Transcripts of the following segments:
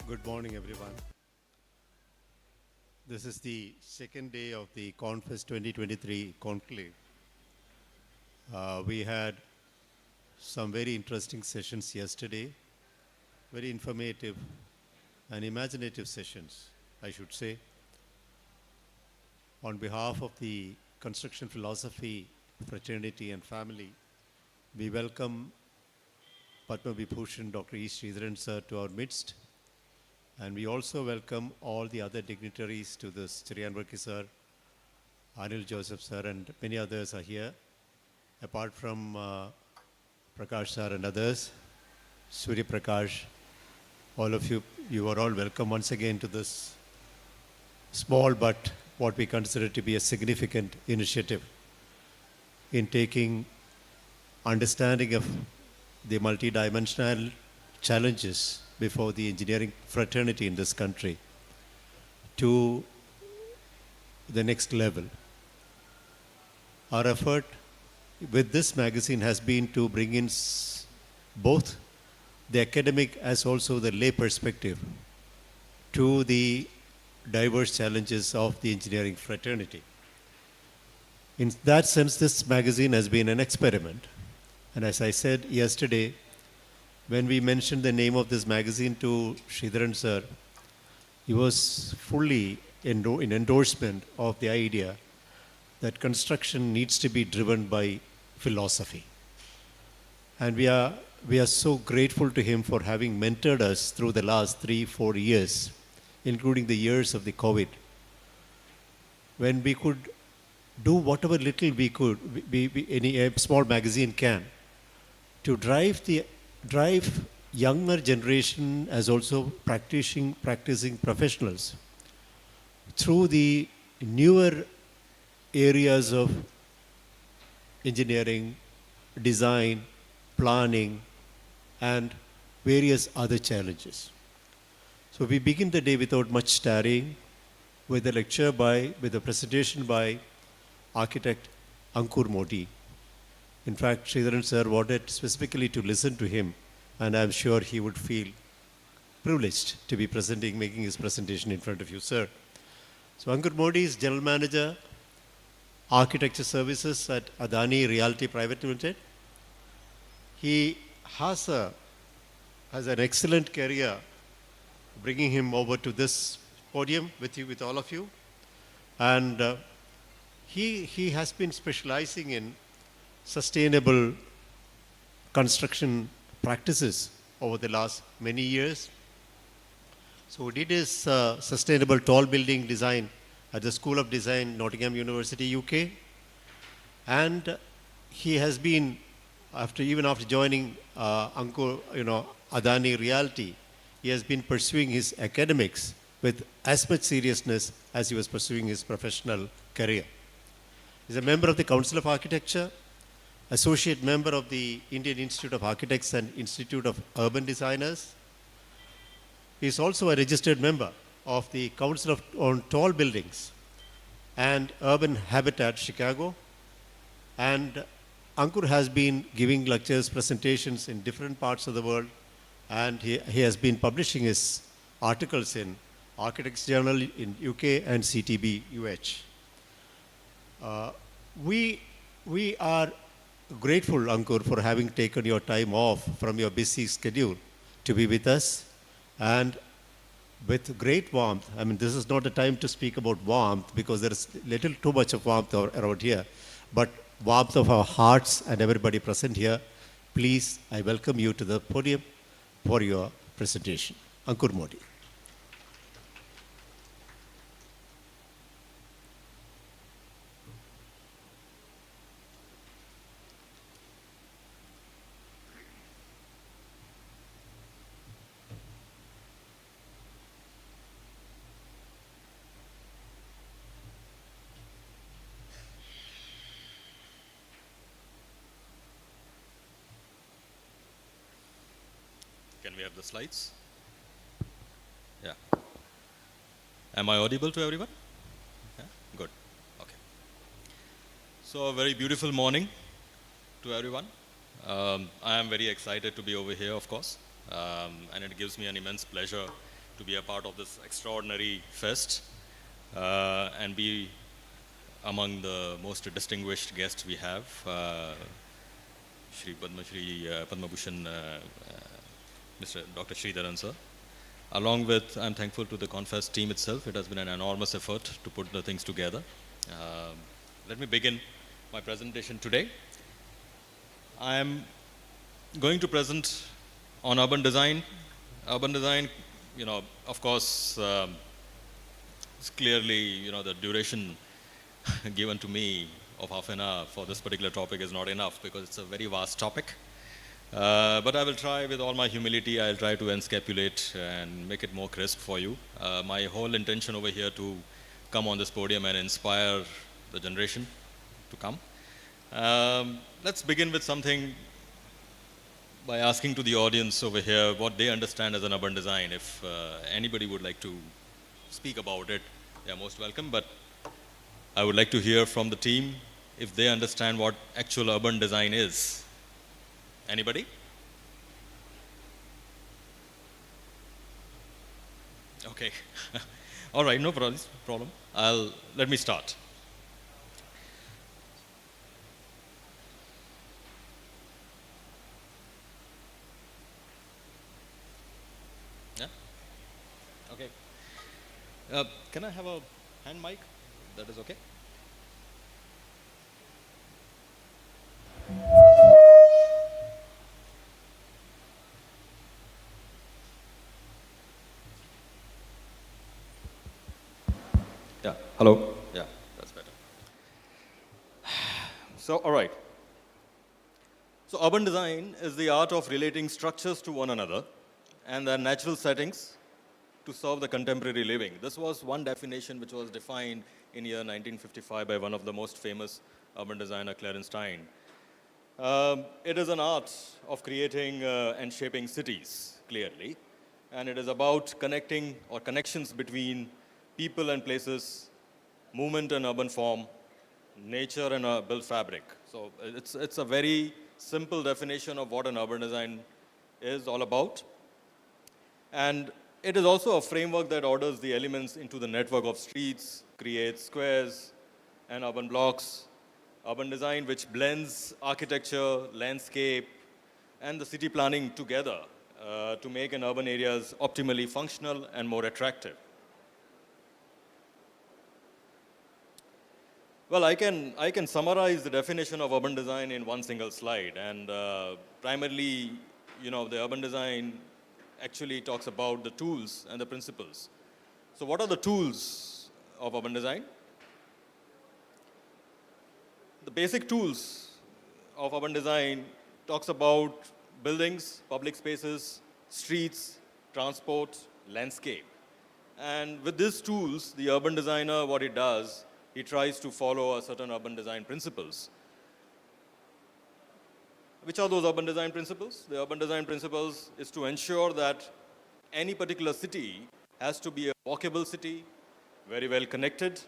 Good morning, everyone. This is the second day of the Confest 2023 Conclave. We had some very interesting sessions yesterday, very informative and imaginative sessions, I should say. On behalf of the construction philosophy, fraternity and family, we welcome Padma Vibhushan Dr. E. Sridharan sir to our midst. And we also welcome all the other dignitaries to this. Chiriyan Varki sir, Anil Joseph sir, and many others are here. Apart from Prakash sir and others, Surya Prakash, all of you, you are all welcome once again to this small but what we consider to be a significant initiative in taking understanding of the multidimensional challenges before the engineering fraternity in this country to the next level. Our effort with this magazine has been to bring in both the academic as also the lay perspective to the diverse challenges of the engineering fraternity. In that sense, this magazine has been an experiment. And as I said yesterday, when we mentioned the name of this magazine to Sridharan sir, he was fully in endorsement of the idea that construction needs to be driven by philosophy. And we are so grateful to him for having mentored us through the last 3-4 years, including the years of the COVID, when we could do whatever little we could, any small magazine can, to drive younger generation as also practicing professionals through the newer areas of engineering, design, planning, and various other challenges. So we begin the day without much tarrying with a presentation by architect Ankur Modi. In fact, Sridharan sir wanted specifically to listen to him, and I'm sure he would feel privileged to be making his presentation in front of you, sir. So Ankur Modi is General Manager, Architecture Services at Adani Realty Private Limited. He has an excellent career, bringing him over to this podium with all of you. And he has been specializing in sustainable construction practices over the last many years. So he did his sustainable tall building design at the School of Design, Nottingham University, UK. And he has been, even after joining Adani Realty, he has been pursuing his academics with as much seriousness as he was pursuing his professional career. He's a member of the Council of Architecture, associate member of the Indian Institute of Architects and Institute of Urban Designers. He is also a registered member of the Council on Tall Buildings and Urban Habitat Chicago. And Ankur has been giving lectures, presentations in different parts of the world, and he has been publishing his articles in Architects Journal in UK and CTB UH. We are grateful, Ankur, for having taken your time off from your busy schedule to be with us, and with great warmth. I mean, this is not a time to speak about warmth because there is little too much of warmth around here, but warmth of our hearts and everybody present here. Please, I welcome you to the podium for your presentation. Ankur Modi. Can we have the slides? Yeah. Am I audible to everyone? Yeah? Good. Okay. So a very beautiful morning to everyone. I am very excited to be over here, of course, and it gives me an immense pleasure to be a part of this extraordinary fest and be among the most distinguished guests we have, Shri Padma Shri Padma Bhushan, Mr. Dr. Sridharan sir. Along with, I'm thankful to the Confest team itself. It has been an enormous effort to put the things together. Let me begin my presentation today. I am going to present on urban design. Urban design, of course, it's clearly, the duration given to me of half an hour for this particular topic is not enough because it's a very vast topic. But I will try with all my humility, I'll try to encapsulate and make it more crisp for you. My whole intention over here to come on this podium and inspire the generation to come. Let's begin with something by asking to the audience over here what they understand as an urban design. If anybody would like to speak about it, they are most welcome. But I would like to hear from the team if they understand what actual urban design is. Anybody? Okay. All right, no problem. Let me start. Yeah? Okay. Can I have a hand mic? That is okay? Yeah, hello? Yeah, that's better. So, all right. So, urban design is the art of relating structures to one another and their natural settings to serve the contemporary living. This was one definition which was defined in year 1955 by one of the most famous urban designer, Clarence Stein. It is an art of creating and shaping cities, clearly, and it is about connecting or connections between people and places, movement and urban form, nature and a built fabric. So it's a very simple definition of what an urban design is all about. And it is also a framework that orders the elements into the network of streets, creates squares and urban blocks. Urban design which blends architecture, landscape, and the city planning together to make an urban areas optimally functional and more attractive. Well, I can summarize the definition of urban design in one single slide. And primarily, the urban design actually talks about the tools and the principles. So what are the tools of urban design? The basic tools of urban design talks about buildings, public spaces, streets, transport, landscape. And with these tools, the urban designer, what he does, he tries to follow a certain urban design principles. Which are those urban design principles? The urban design principles is to ensure that any particular city has to be a walkable city, very well connected.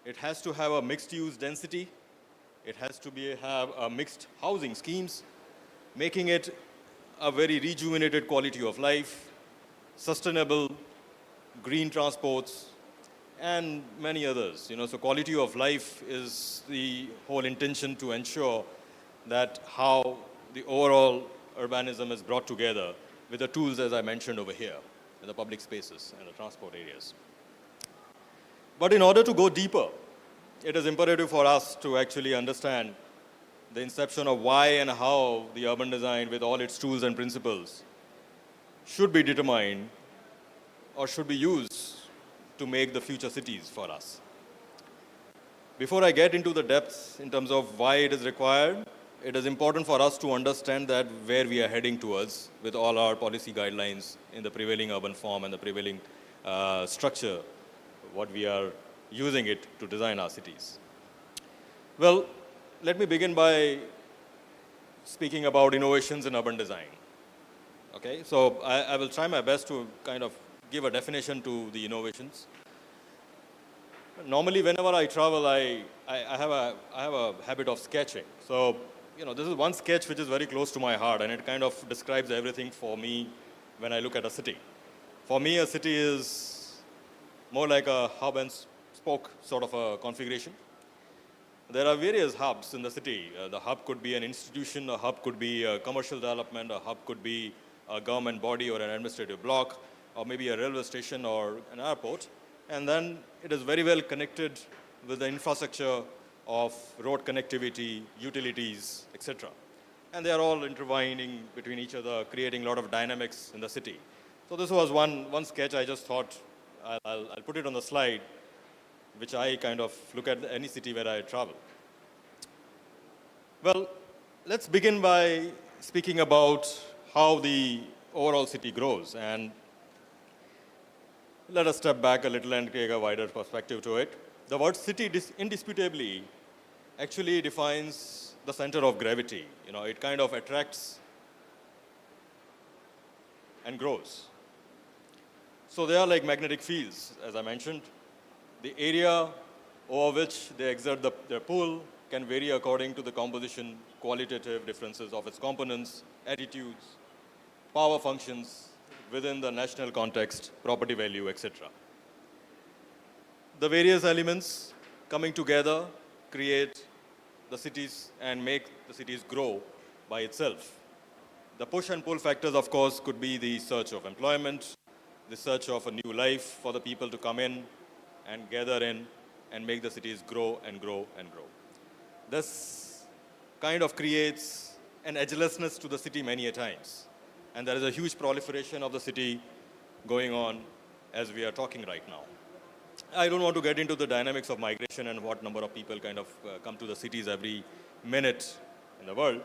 It has to have a mixed use density. It has to have a mixed housing schemes, making it a very rejuvenated quality of life, sustainable, green transports, and many others. So quality of life is the whole intention to ensure that how the overall urbanism is brought together with the tools as I mentioned over here in the public spaces and the transport areas. But in order to go deeper, it is imperative for us to actually understand the inception of why and how the urban design with all its tools and principles should be determined or should be used to make the future cities for us. Before I get into the depths in terms of why it is required, it is important for us to understand that where we are heading towards with all our policy guidelines in the prevailing urban form and the prevailing structure, what we are using it to design our cities. Well, let me begin by speaking about innovations in urban design. Okay, so I will try my best to kind of give a definition to the innovations. Normally, whenever I travel, I have a habit of sketching. So, this is one sketch which is very close to my heart, and it kind of describes everything for me when I look at a city. For me, a city is more like a hub and spoke sort of a configuration. There are various hubs in the city. The hub could be an institution, a hub could be a commercial development, a hub could be a government body or an administrative block, or maybe a railway station or an airport. And then it is very well connected with the infrastructure of road connectivity, utilities, etc. And they are all intertwining between each other, creating a lot of dynamics in the city. So this was one sketch. I just thought I'll put it on the slide, which I kind of look at any city where I travel. Well, let's begin by speaking about how the overall city grows. And let us step back a little and take a wider perspective to it. The word city indisputably actually defines the center of gravity. You know, it kind of attracts and grows. So they are like magnetic fields, as I mentioned. The area over which they exert their pull can vary according to the composition, qualitative differences of its components, attitudes, power functions within the national context, property value, etc. The various elements coming together create the cities and make the cities grow by itself. The push and pull factors, of course, could be the search of employment, the search of a new life for the people to come in and gather in and make the cities grow and grow and grow. This kind of creates an edgelessness to the city many a times. And there is a huge proliferation of the city going on as we are talking right now. I don't want to get into the dynamics of migration and what number of people kind of come to the cities every minute in the world.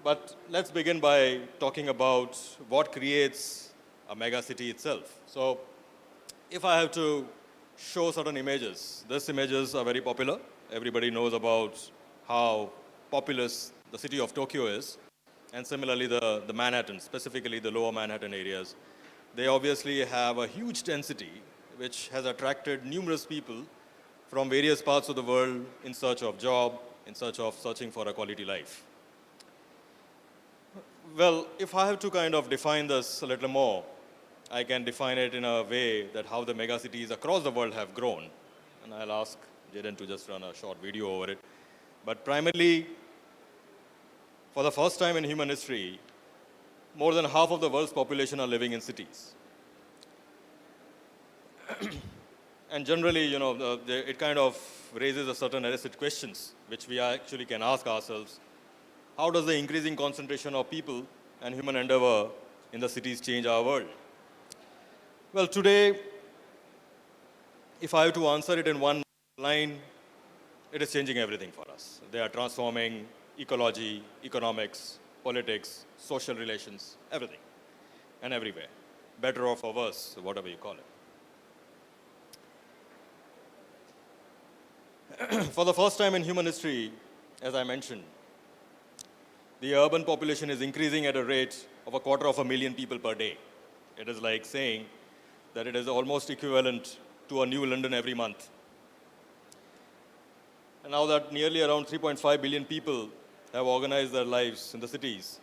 But let's begin by talking about what creates a mega city itself. So if I have to show certain images, these images are very popular. Everybody knows about how populous the city of Tokyo is. And similarly, the Manhattan, specifically the lower Manhattan areas, they obviously have a huge density, which has attracted numerous people from various parts of the world in search of job, in search of searching for a quality life. Well, if I have to kind of define this a little more, I can define it in a way that how the megacities across the world have grown. And I'll ask Jaden to just run a short video over it. But primarily, for the first time in human history, more than half of the world's population are living in cities. And generally, you know, it kind of raises a certain illicit questions, which we actually can ask ourselves. How does the increasing concentration of people and human endeavor in the cities change our world? Well, today, if I have to answer it in one line, it is changing everything for us. They are transforming ecology, economics, politics, social relations, everything and everywhere. Better or for worse, whatever you call it. For the first time in human history, as I mentioned, the urban population is increasing at a rate of 250,000 people per day. It is like saying that it is almost equivalent to a new London every month. And now that nearly around 3.5 billion people have organized their lives in the cities,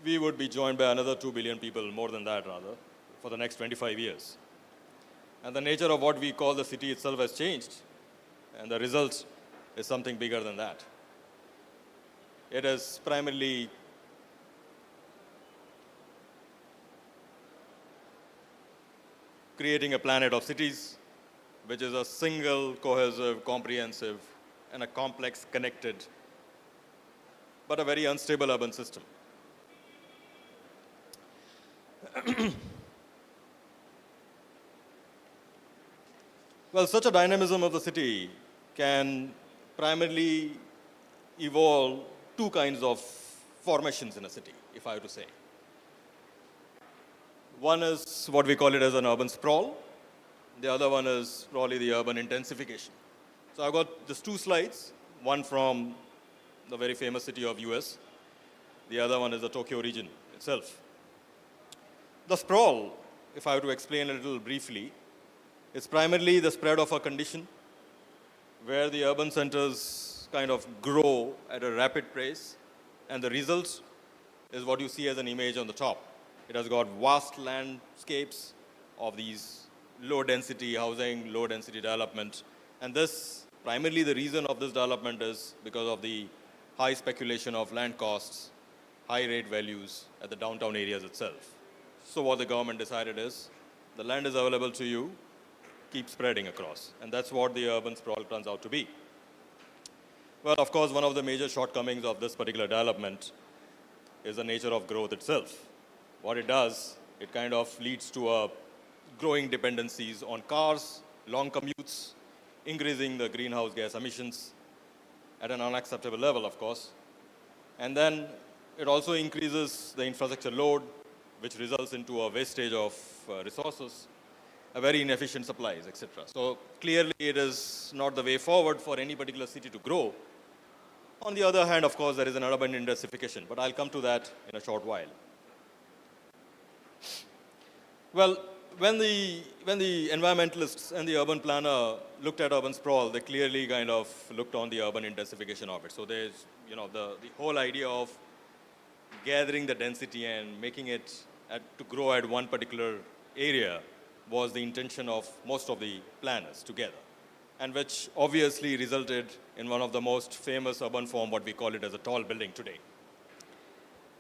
we would be joined by another 2 billion people, more than that rather, for the next 25 years. And the nature of what we call the city itself has changed, and the result is something bigger than that. It is primarily creating a planet of cities, which is a single, cohesive, comprehensive, and a complex, connected, but a very unstable urban system. Well, such a dynamism of the city can primarily evolve two kinds of formations in a city, if I have to say. One is what we call it as an urban sprawl. The other one is probably the urban intensification. So I've got just two slides, one from the very famous city of US. The other one is the Tokyo region itself. The sprawl, if I have to explain a little briefly, is primarily the spread of a condition where the urban centers kind of grow at a rapid pace, and the result is what you see as an image on the top. It has got vast landscapes of these low density housing, low density development. And this, primarily the reason of this development is because of the high speculation of land costs, high rate values at the downtown areas itself. So what the government decided is, the land is available to you, keep spreading across. And that's what the urban sprawl turns out to be. Well, of course, one of the major shortcomings of this particular development is the nature of growth itself. What it does, it kind of leads to a growing dependencies on cars, long commutes, increasing the greenhouse gas emissions at an unacceptable level, of course. And then it also increases the infrastructure load, which results into a wastage of resources, a very inefficient supplies, etc. So clearly it is not the way forward for any particular city to grow. On the other hand, of course, there is an urban intensification, but I'll come to that in a short while. Well, when the environmentalists and the urban planner looked at urban sprawl, they clearly kind of looked on the urban intensification of it. So there's, the whole idea of gathering the density and making it to grow at one particular area was the intention of most of the planners together, and which obviously resulted in one of the most famous urban form, what we call it as a tall building today.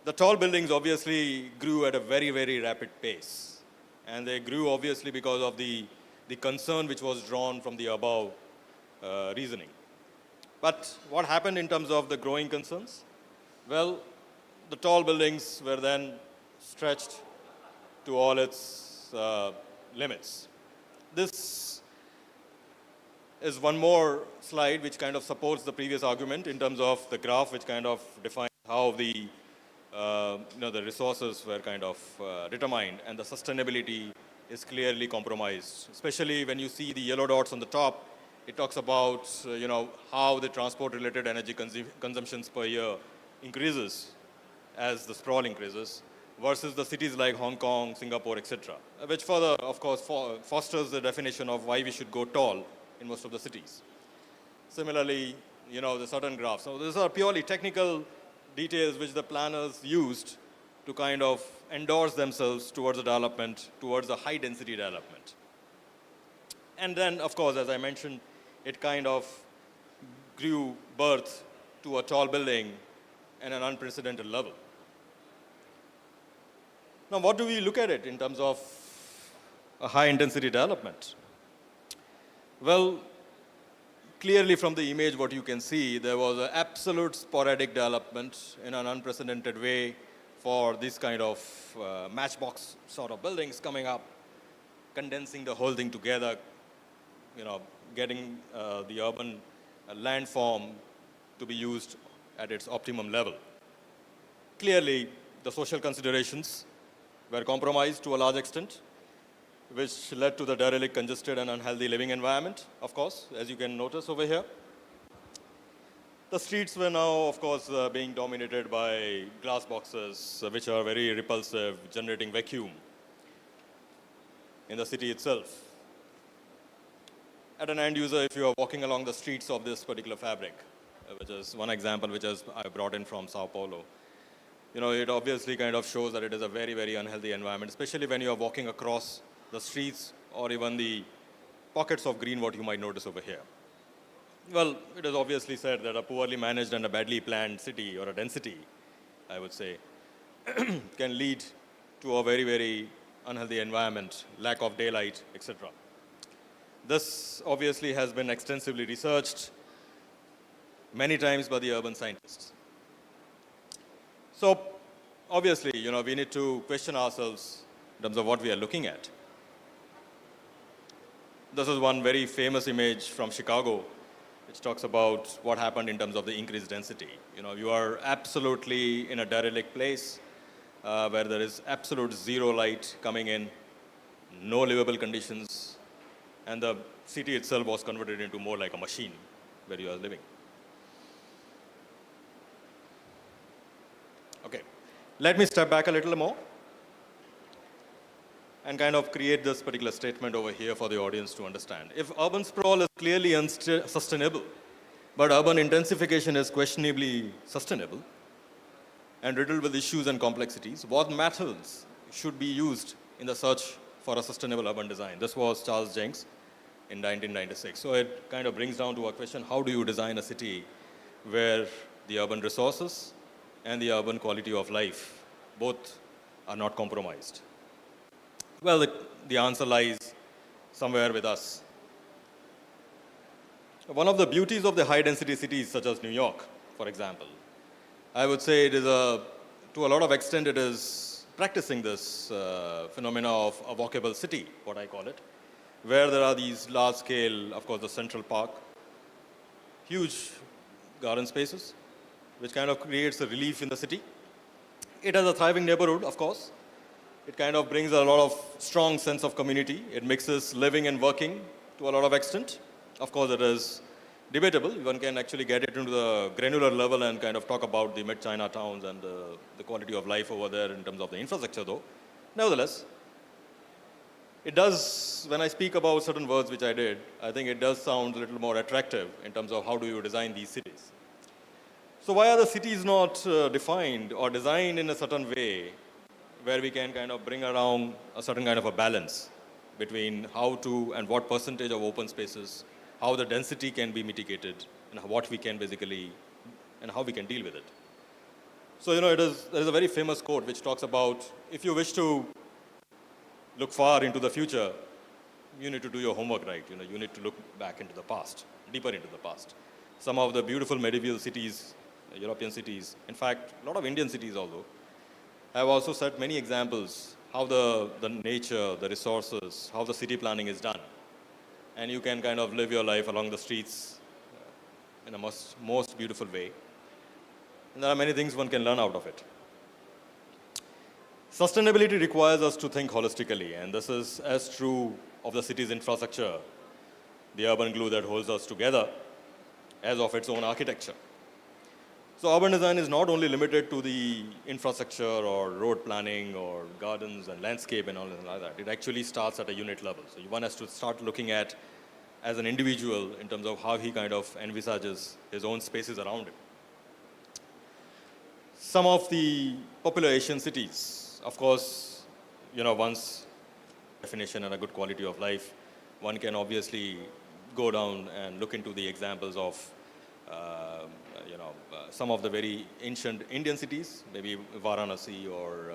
The tall buildings obviously grew at a very, very rapid pace. And they grew obviously because of the concern which was drawn from the above reasoning. But what happened in terms of the growing concerns? Well, the tall buildings were then stretched to all its limits. This is one more slide which kind of supports the previous argument in terms of the graph which kind of defines how the resources were kind of determined, and the sustainability is clearly compromised. Especially when you see the yellow dots on the top, it talks about how the transport-related energy consumptions per year increases as the sprawl increases, versus the cities like Hong Kong, Singapore, etc., which further, of course, fosters the definition of why we should go tall in most of the cities. Similarly, the certain graphs. So these are purely technical details which the planners used to kind of endorse themselves towards the development, towards the high density development. And then, of course, as I mentioned, it kind of grew birth to a tall building at an unprecedented level. Now, what do we look at it in terms of a high intensity development? Well, clearly from the image what you can see, there was an absolute sporadic development in an unprecedented way for this kind of matchbox sort of buildings coming up, condensing the whole thing together, getting the urban landform to be used at its optimum level. Clearly, the social considerations were compromised to a large extent, which led to the derelict, congested, and unhealthy living environment, of course, as you can notice over here. The streets were now, of course, being dominated by glass boxes, which are very repulsive, generating vacuum in the city itself. At an end user, if you are walking along the streets of this particular fabric, which is one example which I brought in from Sao Paulo, it obviously kind of shows that it is a very, very unhealthy environment, especially when you are walking across the streets or even the pockets of green what you might notice over here. Well, it is obviously said that a poorly managed and a badly planned city, or a density, I would say, can lead to a very, very unhealthy environment, lack of daylight, etc. This obviously has been extensively researched many times by the urban scientists. So obviously, we need to question ourselves in terms of what we are looking at. This is one very famous image from Chicago, which talks about what happened in terms of the increased density. You are absolutely in a derelict place where there is absolute zero light coming in, no livable conditions, and the city itself was converted into more like a machine where you are living. Okay, let me step back a little more and kind of create this particular statement over here for the audience to understand. If urban sprawl is clearly unsustainable, but urban intensification is questionably sustainable and riddled with issues and complexities, what matters should be used in the search for a sustainable urban design. This was Charles Jenks in 1996. So it kind of brings down to a question, how do you design a city where the urban resources and the urban quality of life both are not compromised? Well, the answer lies somewhere with us. One of the beauties of the high-density cities such as New York, for example, I would say it is to a lot of extent, it is practicing this phenomena of a walkable city, what I call it, where there are these large-scale, of course, the Central Park, huge garden spaces, which kind of creates a relief in the city. It has a thriving neighborhood, of course. It kind of brings a lot of strong sense of community. It mixes living and working to a lot of extent. Of course, it is debatable. One can actually get it into the granular level and kind of talk about the mid-China towns and the quality of life over there in terms of the infrastructure, though. Nevertheless, it does, when I speak about certain words which I did, I think it does sound a little more attractive in terms of how do you design these cities. So why are the cities not defined or designed in a certain way where we can kind of bring around a certain kind of a balance between how to and what percentage of open spaces, how the density can be mitigated, and what we can basically, and how we can deal with it. So, there is a very famous quote which talks about, if you wish to look far into the future, you need to do your homework right. You need to look back into the past, deeper into the past. Some of the beautiful medieval cities, European cities, in fact, a lot of Indian cities although, have also set many examples how the nature, the resources, how the city planning is done. And you can kind of live your life along the streets in a most beautiful way. And there are many things one can learn out of it. Sustainability requires us to think holistically, and this is as true of the city's infrastructure, the urban glue that holds us together, as of its own architecture. So urban design is not only limited to the infrastructure or road planning or gardens and landscape and all like that. It actually starts at a unit level. So one has to start looking at as an individual in terms of how he kind of envisages his own spaces around him. Some of the popular Asian cities, of course, one's definition and a good quality of life, one can obviously go down and look into the examples of some of the very ancient Indian cities, maybe Varanasi or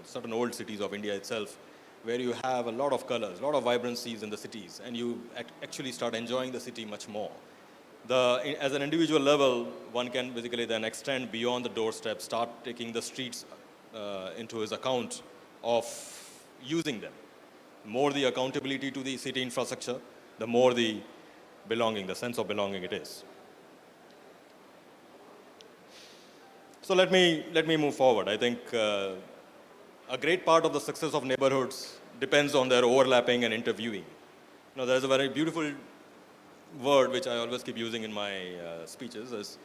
certain old cities of India itself, where you have a lot of colors, a lot of vibrancies in the cities, and you actually start enjoying the city much more. As an individual level, one can basically then extend beyond the doorstep, start taking the streets into his account of using them. The more the accountability to the city infrastructure, the more the belonging, the sense of belonging it is. So let me move forward. I think a great part of the success of neighborhoods depends on their overlapping and interviewing. There's a very beautiful word which I always keep using in my speeches is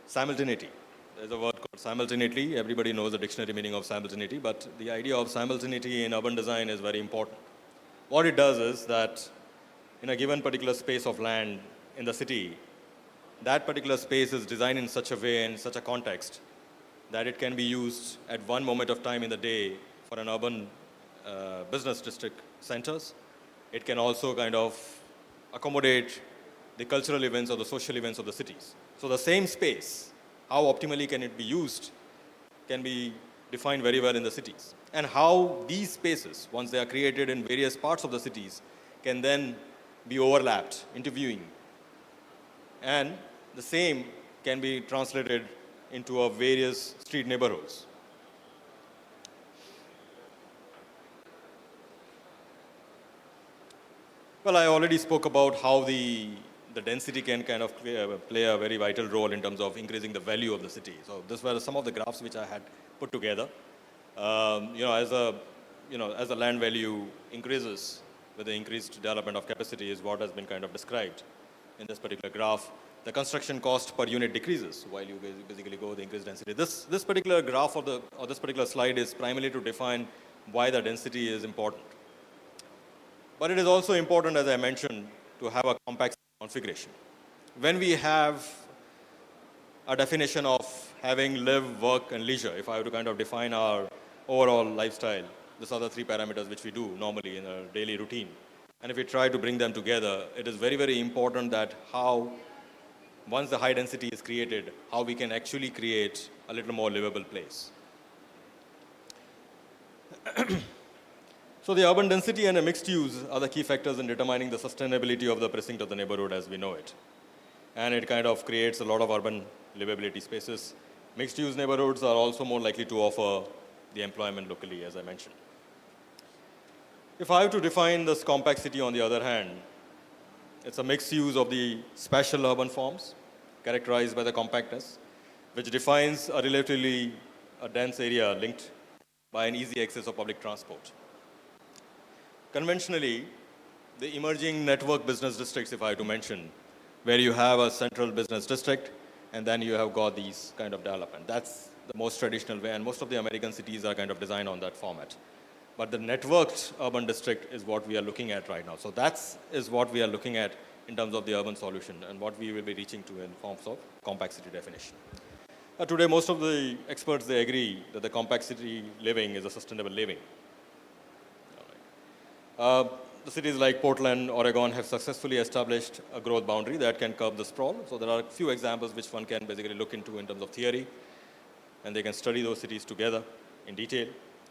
simultaneity. There's a word called simultaneity. Everybody knows the dictionary meaning of simultaneity, but the idea of simultaneity in urban design is very important. What it does is that in a given particular space of land in the city, that particular space is designed in such a way and such a context that it can be used at one moment of time in the day for an urban business district centers. It can also kind of accommodate the cultural events or the social events of the cities. So the same space, how optimally can it be used, can be defined very well in the cities. And how these spaces, once they are created in various parts of the cities, can then be overlapped, interviewing. And the same can be translated into our various street neighborhoods. Well, I already spoke about how the density can kind of play a very vital role in terms of increasing the value of the city. So these were some of the graphs which I had put together. As the land value increases with the increased development of capacity is what has been kind of described in this particular graph. The construction cost per unit decreases while you basically go with the increased density. This particular graph or this particular slide is primarily to define why the density is important. But it is also important, as I mentioned, to have a compact configuration. When we have a definition of having live, work, and leisure, if I were to kind of define our overall lifestyle. These are the three parameters which we do normally in our daily routine. And if we try to bring them together, it is very, very important that how, once the high density is created, how we can actually create a little more livable place. So the urban density and the mixed use are the key factors in determining the sustainability of the precinct of the neighborhood as we know it. And it kind of creates a lot of urban livability spaces. Mixed use neighborhoods are also more likely to offer the employment locally, as I mentioned. If I have to define this compact city on the other hand, it's a mixed use of the spatial urban forms characterized by the compactness, which defines a relatively dense area linked by an easy access of public transport. Conventionally, the emerging network business districts, if I have to mention, where you have a central business district and then you have got these kind of development. That's the most traditional way, and most of the American cities are kind of designed on that format. But the networked urban district is what we are looking at right now. So that is what we are looking at in terms of the urban solution and what we will be reaching to in forms of compact city definition. Today, most of the experts, they agree that the compact city living is a sustainable living. The cities like Portland, Oregon have successfully established a growth boundary that can curb the sprawl. So there are a few examples which one can basically look into in terms of theory, and they can study those cities together in detail.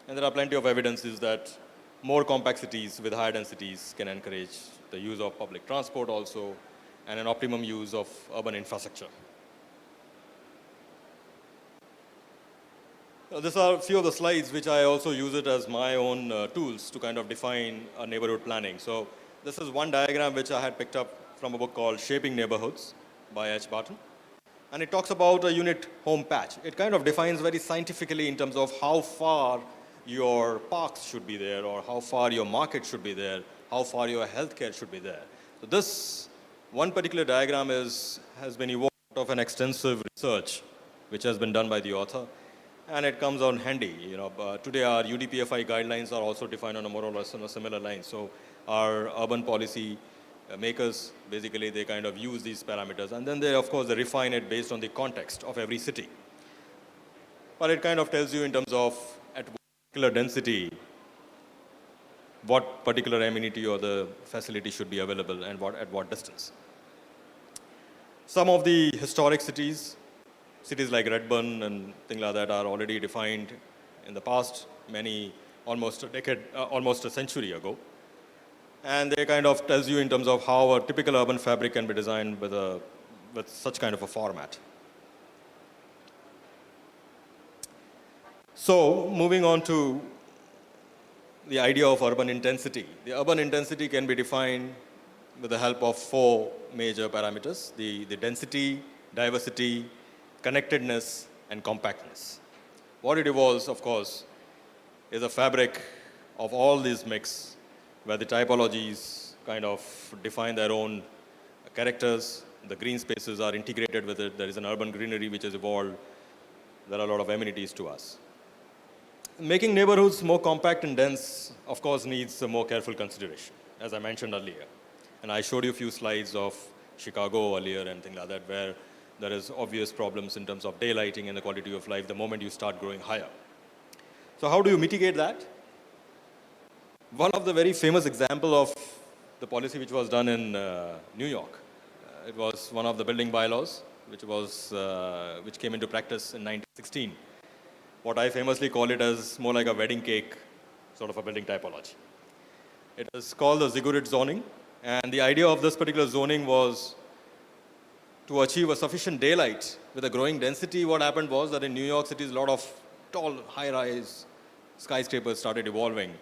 And there are plenty of evidences that more compact cities with higher densities can encourage the use of public transport also and an optimum use of urban infrastructure. These are a few of the slides which I also use it as my own tools to kind of define neighborhood planning. So this is one diagram which I had picked up from a book called Shaping Neighborhoods by H. Barton. And it talks about a unit home patch. It kind of defines very scientifically in terms of how far your parks should be there or how far your market should be there, how far your healthcare should be there. So this one particular diagram has been evolved out of an extensive research which has been done by the author. And it comes on handy. Today our UDPFI guidelines are also defined on a more or less on a similar line. So our urban policy makers, basically, they kind of use these parameters. And then they, of course, they refine it based on the context of every city. But it kind of tells you in terms of at what particular density, what particular amenity or the facility should be available and at what distance. Some of the historic cities like Redburn and things like that are already defined in the past, almost a century ago. And they kind of tells you in terms of how a typical urban fabric can be designed with such kind of a format. So moving on to the idea of urban intensity. The urban intensity can be defined with the help of four major parameters: the density, diversity, connectedness, and compactness. What it involves, of course, is a fabric of all these mix, where the typologies kind of define their own characters. The green spaces are integrated with it. There is an urban greenery which has evolved. There are a lot of amenities to us. Making neighborhoods more compact and dense, of course, needs a more careful consideration, as I mentioned earlier. And I showed you a few slides of Chicago earlier and things like that, where there is obvious problems in terms of daylighting and the quality of life the moment you start growing higher. So how do you mitigate that? One of the very famous example of the policy which was done in New York, it was one of the building bylaws which came into practice in 1916. What I famously call it as more like a wedding cake sort of a building typology. It is called the ziggurat zoning, and the idea of this particular zoning was to achieve a sufficient daylight with a growing density. What happened was that in New York City, a lot of tall, high-rise skyscrapers started evolving.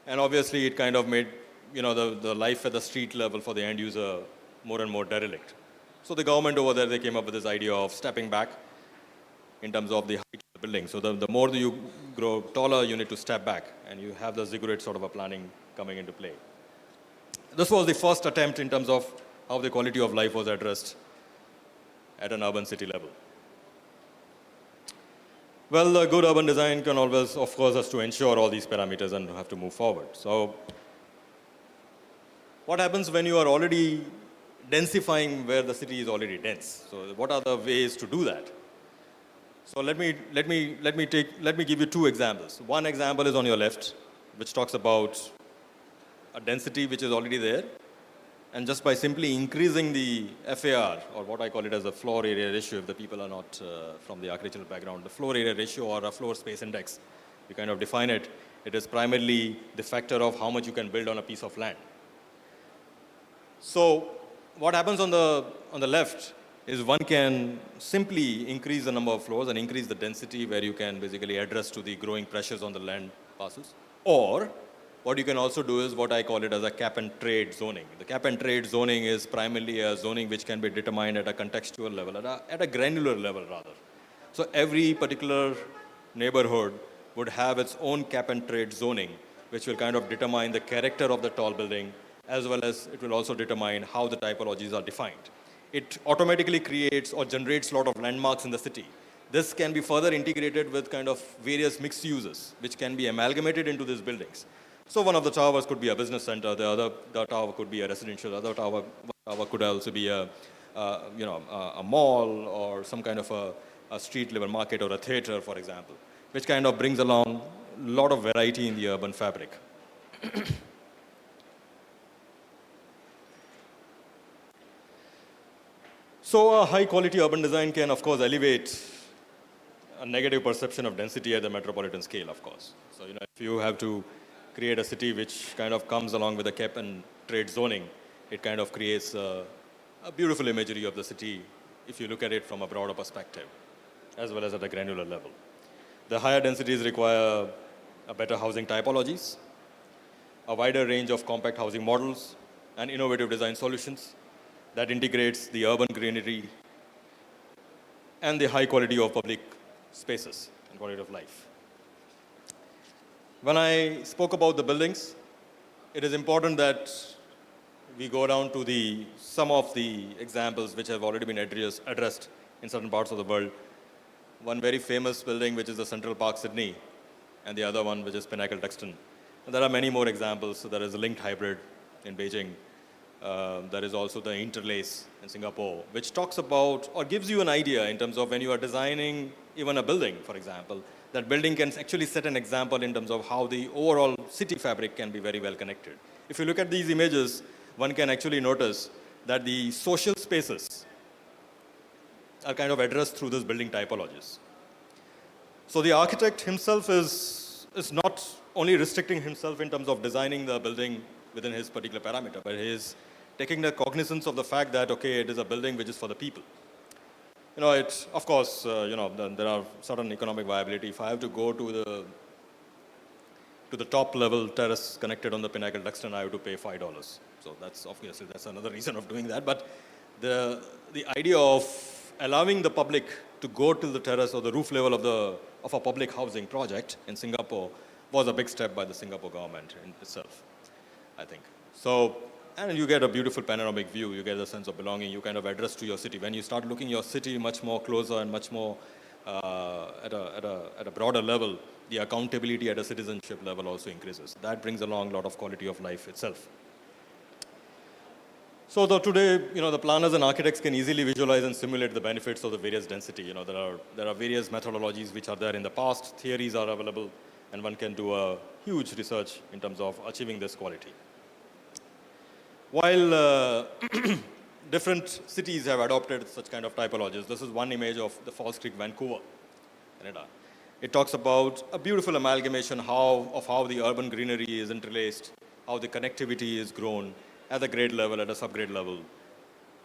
And obviously, it kind of made the life at the street level for the end user more and more derelict. So the government over there, they came up with this idea of stepping back in terms of the height of the building. So the more you grow taller, you need to step back, and you have the ziggurat sort of a planning coming into play. This was the first attempt in terms of how the quality of life was addressed at an urban city level. Well, a good urban design can always, of course, has to ensure all these parameters and have to move forward. So what happens when you are already densifying where the city is already dense? So what are the ways to do that? So let me give you two examples. One example is on your left, which talks about a density which is already there, and just by simply increasing the FAR, or what I call it as the floor area ratio, if the people are not from the architectural background, the floor area ratio or a floor space index, you kind of define it. It is primarily the factor of how much you can build on a piece of land. So what happens on the left is one can simply increase the number of floors and increase the density where you can basically address to the growing pressures on the land parcels. Or what you can also do is what I call it as a cap and trade zoning. The cap and trade zoning is primarily a zoning which can be determined at a contextual level, at a granular level rather. So every particular neighborhood would have its own cap and trade zoning, which will kind of determine the character of the tall building, as well as it will also determine how the typologies are defined. It automatically creates or generates a lot of landmarks in the city. This can be further integrated with kind of various mixed uses, which can be amalgamated into these buildings. So one of the towers could be a business center, the tower could be a residential, the other tower could also be a mall or some kind of a street level market or a theater, for example, which kind of brings along a lot of variety in the urban fabric. So a high quality urban design can, of course, elevate a negative perception of density at the metropolitan scale, of course. So, if you have to create a city which kind of comes along with a cap and trade zoning, it kind of creates a beautiful imagery of the city if you look at it from a broader perspective, as well as at a granular level. The higher densities require a better housing typologies, a wider range of compact housing models, and innovative design solutions that integrates the urban greenery and the high quality of public spaces and quality of life. When I spoke about the buildings, it is important that we go down to some of the examples which have already been addressed in certain parts of the world. One very famous building, which is the Central Park, Sydney, and the other one, which is Pinnacle Duxton. And there are many more examples. So there is a linked hybrid in Beijing. There is also the interlace in Singapore, which talks about or gives you an idea in terms of when you are designing even a building, for example, that building can actually set an example in terms of how the overall city fabric can be very well connected. If you look at these images, one can actually notice that the social spaces are kind of addressed through these building typologies. So the architect himself is not only restricting himself in terms of designing the building within his particular parameter, but he is taking the cognizance of the fact that, okay, it is a building which is for the people. Of course, there are certain economic viability. If I have to go to the top level terrace connected on the Pinnacle Duxton, I have to pay $5. So that's another reason of doing that. But the idea of allowing the public to go to the terrace or the roof level of a public housing project in Singapore was a big step by the Singapore government in itself, I think. So, and you get a beautiful panoramic view, you get a sense of belonging, you kind of address to your city. When you start looking your city much more closer and much more at a broader level, the accountability at a citizenship level also increases. That brings along a lot of quality of life itself. So today, the planners and architects can easily visualize and simulate the benefits of the various density. There are various methodologies which are there in the past, theories are available, and one can do a huge research in terms of achieving this quality. While different cities have adopted such kind of typologies, this is one image of the Falls Creek, Vancouver, Canada. It talks about a beautiful amalgamation of how the urban greenery is interlaced, how the connectivity is grown at the grade level, at a subgrade level.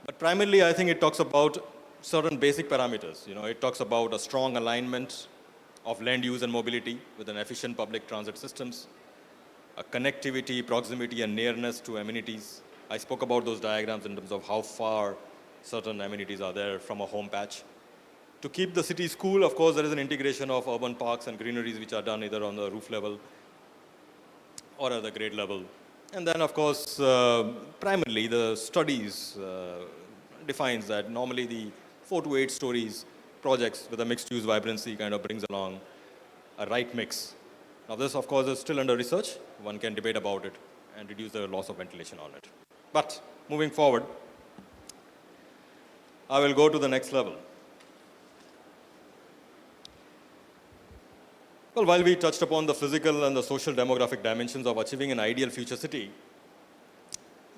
But primarily, I think it talks about certain basic parameters. It talks about a strong alignment of land use and mobility with an efficient public transit systems, a connectivity, proximity, and nearness to amenities. I spoke about those diagrams in terms of how far certain amenities are there from a home patch. To keep the cities cool, of course, there is an integration of urban parks and greeneries which are done either on the roof level or at the grade level. And then, of course, primarily the studies defines that normally the 4 to 8 stories projects with a mixed-use vibrancy kind of brings along a right mix. Now this, of course, is still under research. One can debate about it and reduce the loss of ventilation on it. But moving forward, I will go to the next level. Well, while we touched upon the physical and the social demographic dimensions of achieving an ideal future city,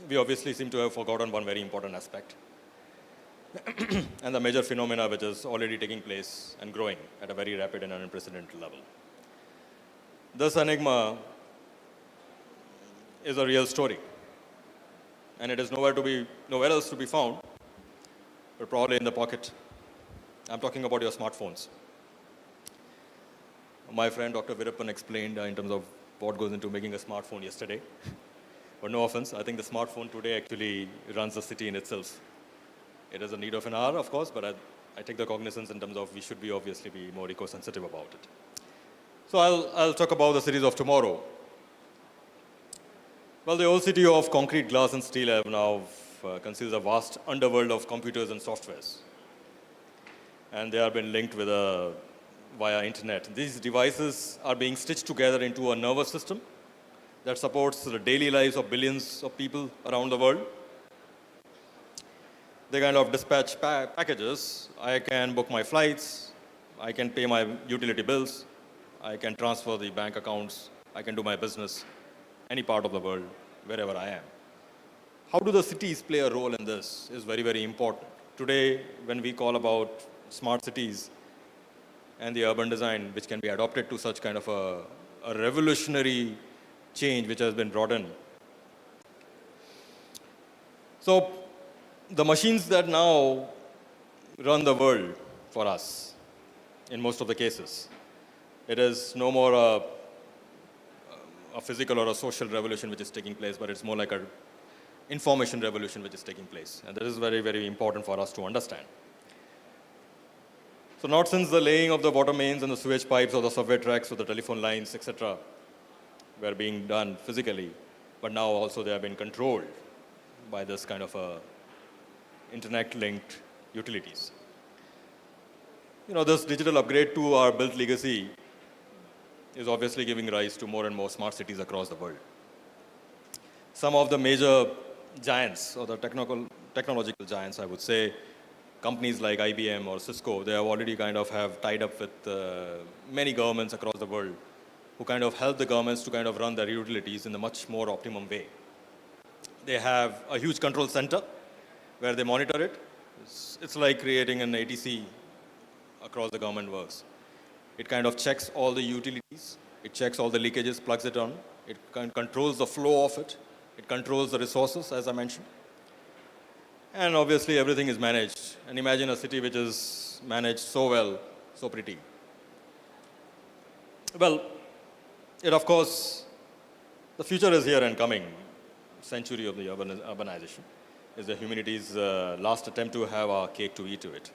we obviously seem to have forgotten one very important aspect, and the major phenomena which is already taking place and growing at a very rapid and unprecedented level. This enigma is a real story, and it is nowhere else to be found, but probably in the pocket. I'm talking about your smartphones. My friend Dr. Virappan explained in terms of what goes into making a smartphone yesterday. But no offense, I think the smartphone today actually runs the city in itself. It is a need of an hour, of course, but I take the cognizance in terms of we should obviously be more eco-sensitive about it. So I'll talk about the cities of tomorrow. Well, the old city of concrete, glass, and steel have now conceals a vast underworld of computers and softwares. And they have been linked with via internet. These devices are being stitched together into a nervous system that supports the daily lives of billions of people around the world. They kind of dispatch packages. I can book my flights, I can pay my utility bills, I can transfer the bank accounts, I can do my business any part of the world, wherever I am. How do the cities play a role in this is very, very important. Today, when we call about smart cities and the urban design which can be adopted to such kind of a revolutionary change which has been brought in. So the machines that now run the world for us, in most of the cases, it is no more a physical or a social revolution which is taking place, but it's more like an information revolution which is taking place. And that is very, very important for us to understand. So not since the laying of the water mains and the sewage pipes or the subway tracks or the telephone lines, etc., were being done physically, but now also they have been controlled by this kind of internet-linked utilities. This digital upgrade to our built legacy is obviously giving rise to more and more smart cities across the world. Some of the major giants, or the technological giants, I would say, companies like IBM or Cisco, they have already kind of have tied up with many governments across the world who kind of help the governments to kind of run their utilities in a much more optimum way. They have a huge control center where they monitor it. It's like creating an ATC across the government works. It kind of checks all the utilities. It checks all the leakages, plugs it on. It controls the flow of it. It controls the resources, as I mentioned. And obviously, everything is managed. And imagine a city which is managed so well, so pretty. Well, of course, the future is here and coming. Century of the urbanization is the humanity's last attempt to have our cake to eat to it.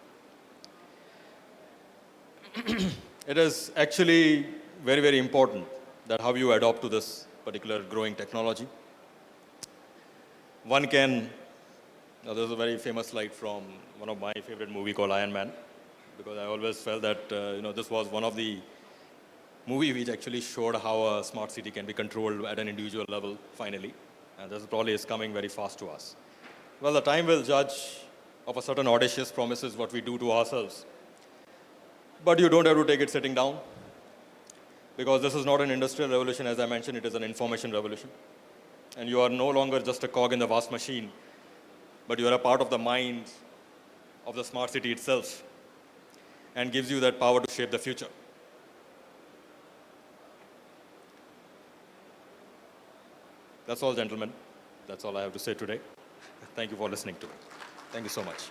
It is actually very, very important that how you adopt to this particular growing technology. One can, there's a very famous slide from one of my favorite movie called Iron Man, because I always felt that this was one of the movie which actually showed how a smart city can be controlled at an individual level finally, and this probably is coming very fast to us. Well, the time will judge of a certain audacious promises what we do to ourselves. But you don't have to take it sitting down, because this is not an industrial revolution, as I mentioned, it is an information revolution. And you are no longer just a cog in the vast machine, but you are a part of the mind of the smart city itself, and gives you that power to shape the future. That's all, gentlemen. That's all I have to say today. Thank you for listening to me. Thank you so much.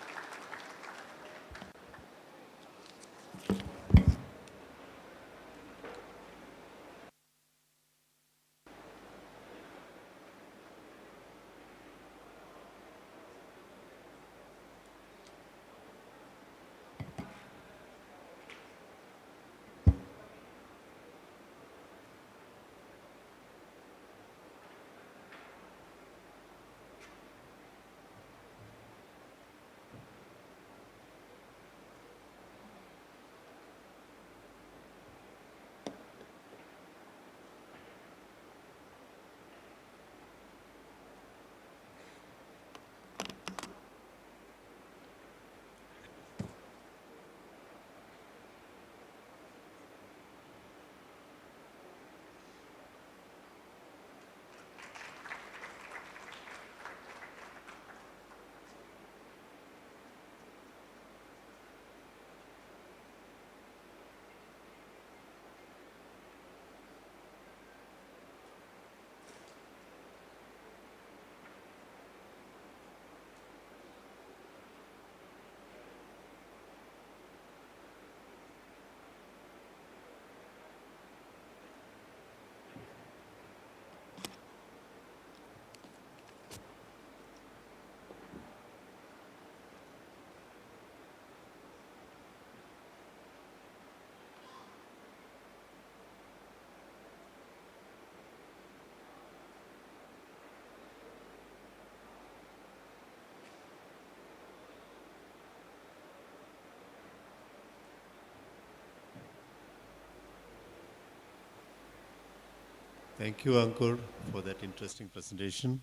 Thank you, Ankur, for that interesting presentation.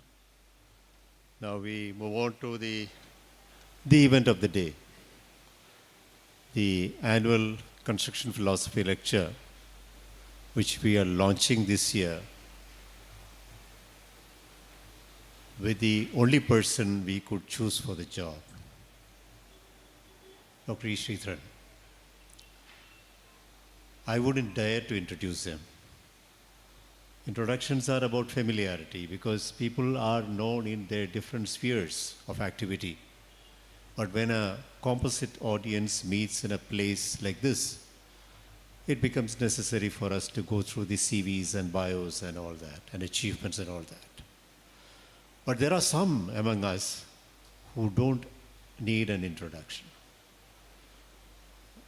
Now we move on to the event of the day, the annual construction philosophy lecture, which we are launching this year with the only person we could choose for the job, Dr. E. Sridharan. I wouldn't dare to introduce him. Introductions are about familiarity because people are known in their different spheres of activity. But when a composite audience meets in a place like this, it becomes necessary for us to go through the CVs and bios and all that, and achievements and all that. But there are some among us who don't need an introduction.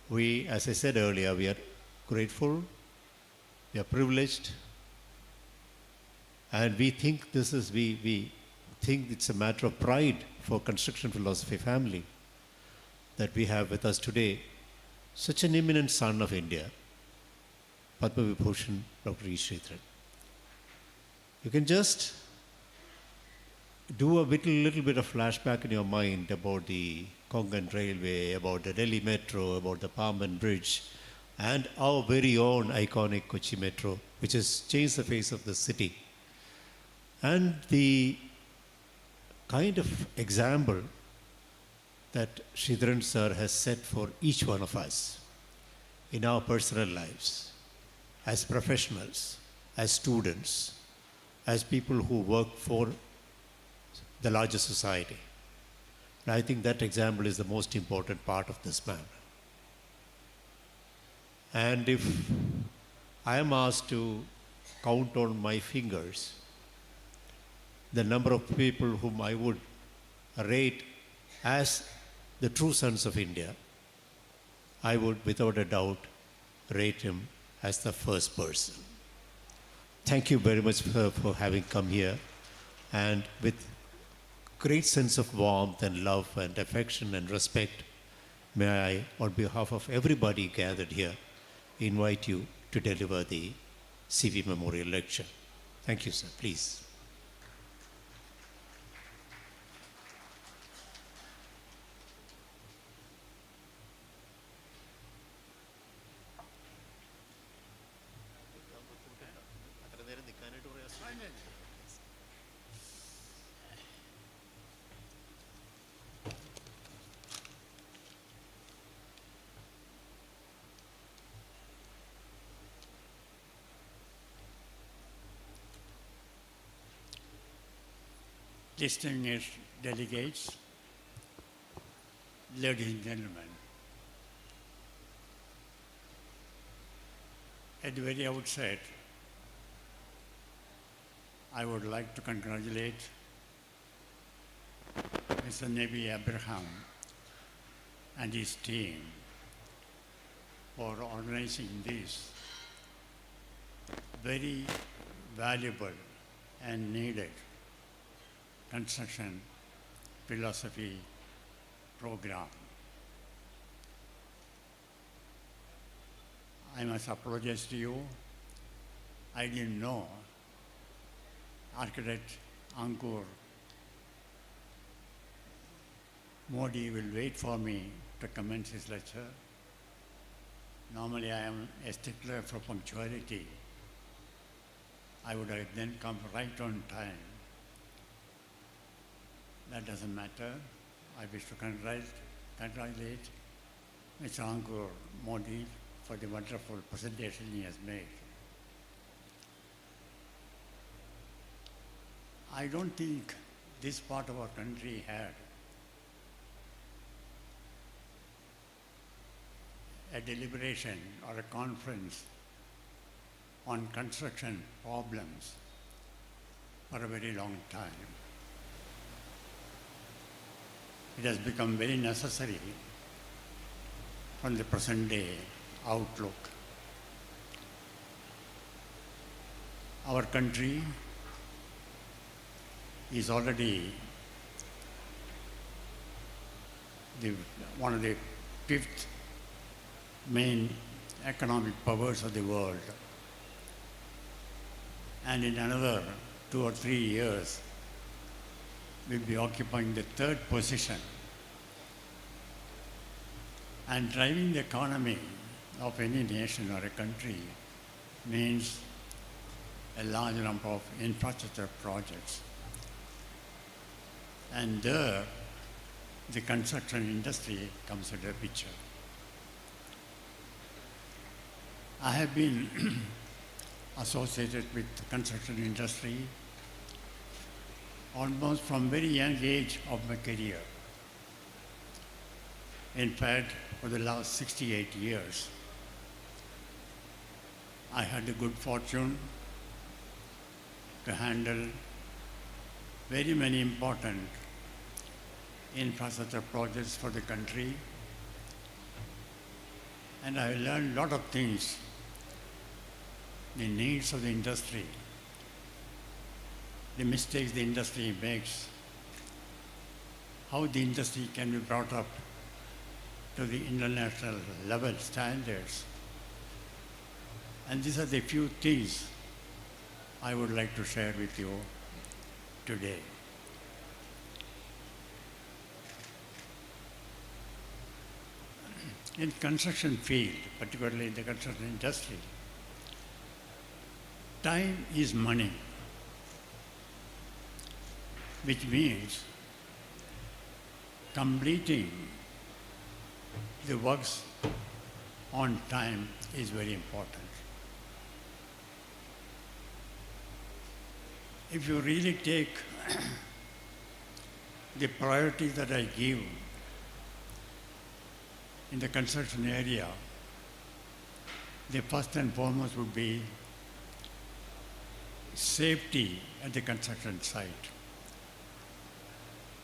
We, as I said earlier, we are grateful, we are privileged, and we think we think it's a matter of pride for construction philosophy family that we have with us today such an eminent son of India, Padma Vibhushan, Dr. E. Sridharan. You can just do a little bit of flashback in your mind about the Konkan Railway, about the Delhi Metro, about the Pamban Bridge, and our very own iconic Kochi Metro, which has changed the face of the city. And the kind of example that Sridharan sir has set for each one of us in our personal lives, as professionals, as students, as people who work for the larger society. And I think that example is the most important part of this man. And if I am asked to count on my fingers the number of people whom I would rate as the true sons of India, I would without a doubt rate him as the first person. Thank you very much for having come here, and with great sense of warmth and love and affection and respect, may I, on behalf of everybody gathered here, invite you to deliver the CV Memorial Lecture. Thank you, sir. Please. Distinguished delegates, ladies and gentlemen, at the very outset, I would like to congratulate Mr. Nebi Abraham and his team for organizing this very valuable and needed construction philosophy program. I must apologize to you. I didn't know architect Ankur Modi will wait for me to commence his lecture. Normally I am a stickler for punctuality. I would have then come right on time. That doesn't matter. I wish to congratulate Mr. Ankur Modi for the wonderful presentation he has made. I don't think this part of our country had a deliberation or a conference on construction problems for a very long time. It has become very necessary from the present day outlook. Our country is already one of the 5th main economic powers of the world. and in another 2 or 3 years, we'll be occupying the third position. And driving the economy of any nation or a country means a large number of infrastructure projects. And there, the construction industry comes into the picture. I have been associated with the construction industry almost from very young age of my career. In fact, for the last 68 years, I had the good fortune to handle very many important infrastructure projects for the country, and I learned a lot of things, the needs of the industry, the mistakes the industry makes, how the industry can be brought up to the international level standards. And these are the few things I would like to share with you today. In construction field, particularly in the construction industry, time is money, which means completing the works on time is very important. If you really take the priorities that I give in the construction area, the first and foremost would be safety at the construction site.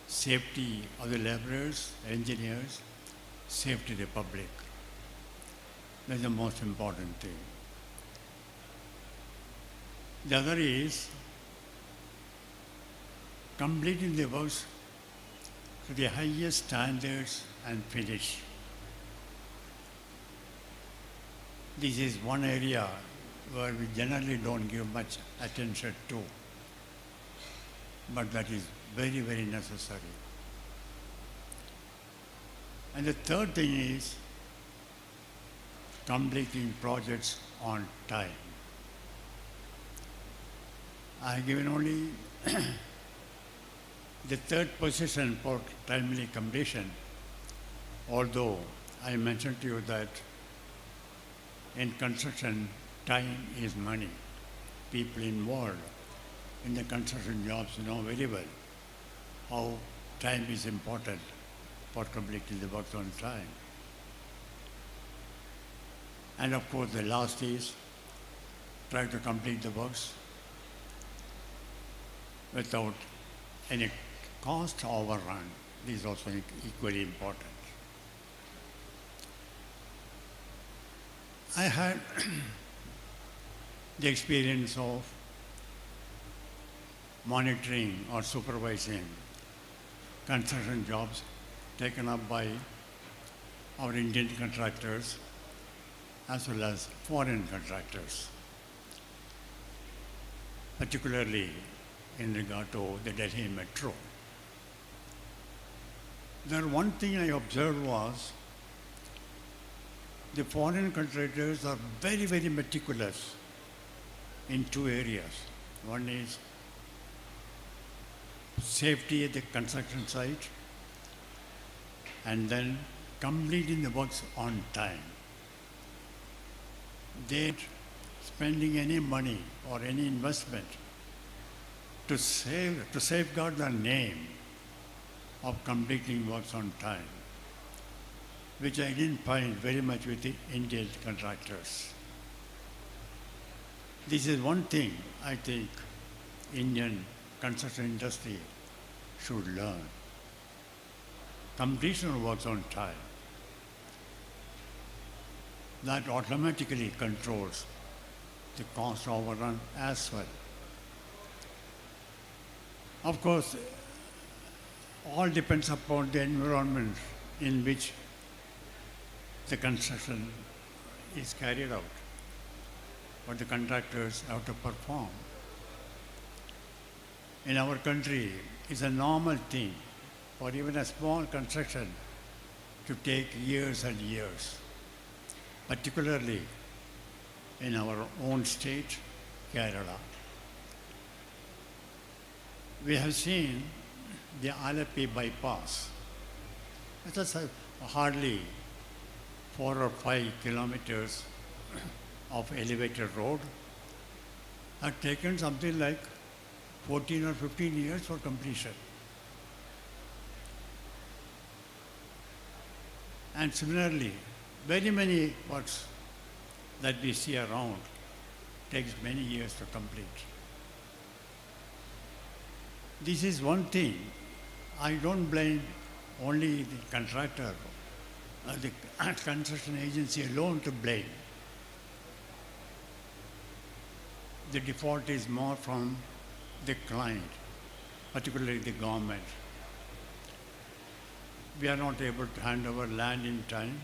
Safety of the laborers, engineers, safety of the public. That's the most important thing. The other is completing the works to the highest standards and finish. This is one area where we generally don't give much attention to, but that is very, very necessary. And the third thing is completing projects on time. I have given only the third position for timely completion, although I mentioned to you that in construction, time is money. People involved in the construction jobs know very well how time is important for completing the work on time. And of course, the last is try to complete the works without any cost overrun. This is also equally important. I had the experience of monitoring or supervising construction jobs taken up by our Indian contractors as well as foreign contractors, particularly in regard to the Delhi Metro. There one thing I observed was the foreign contractors are very, very meticulous in two areas. One is safety at the construction site, and then completing the works on time. They're spending any money or any investment to safeguard the name of completing works on time, which I didn't find very much with the Indian contractors. This is one thing I think Indian construction industry should learn. Completion of works on time. That automatically controls the cost overrun as well. Of course, all depends upon the environment in which the construction is carried out, what the contractors have to perform. in our country, it's a normal thing for even a small construction to take years and years, particularly in our own state, Kerala. We have seen the Alapi bypass. It is hardly 4 or 5 kilometers of elevated road. Had taken something like 14 or 15 years for completion. And similarly, very many works that we see around takes many years to complete. This is one thing. I don't blame only the contractor or the construction agency alone to blame. The default is more from the client, particularly the government. We are not able to hand over land in time.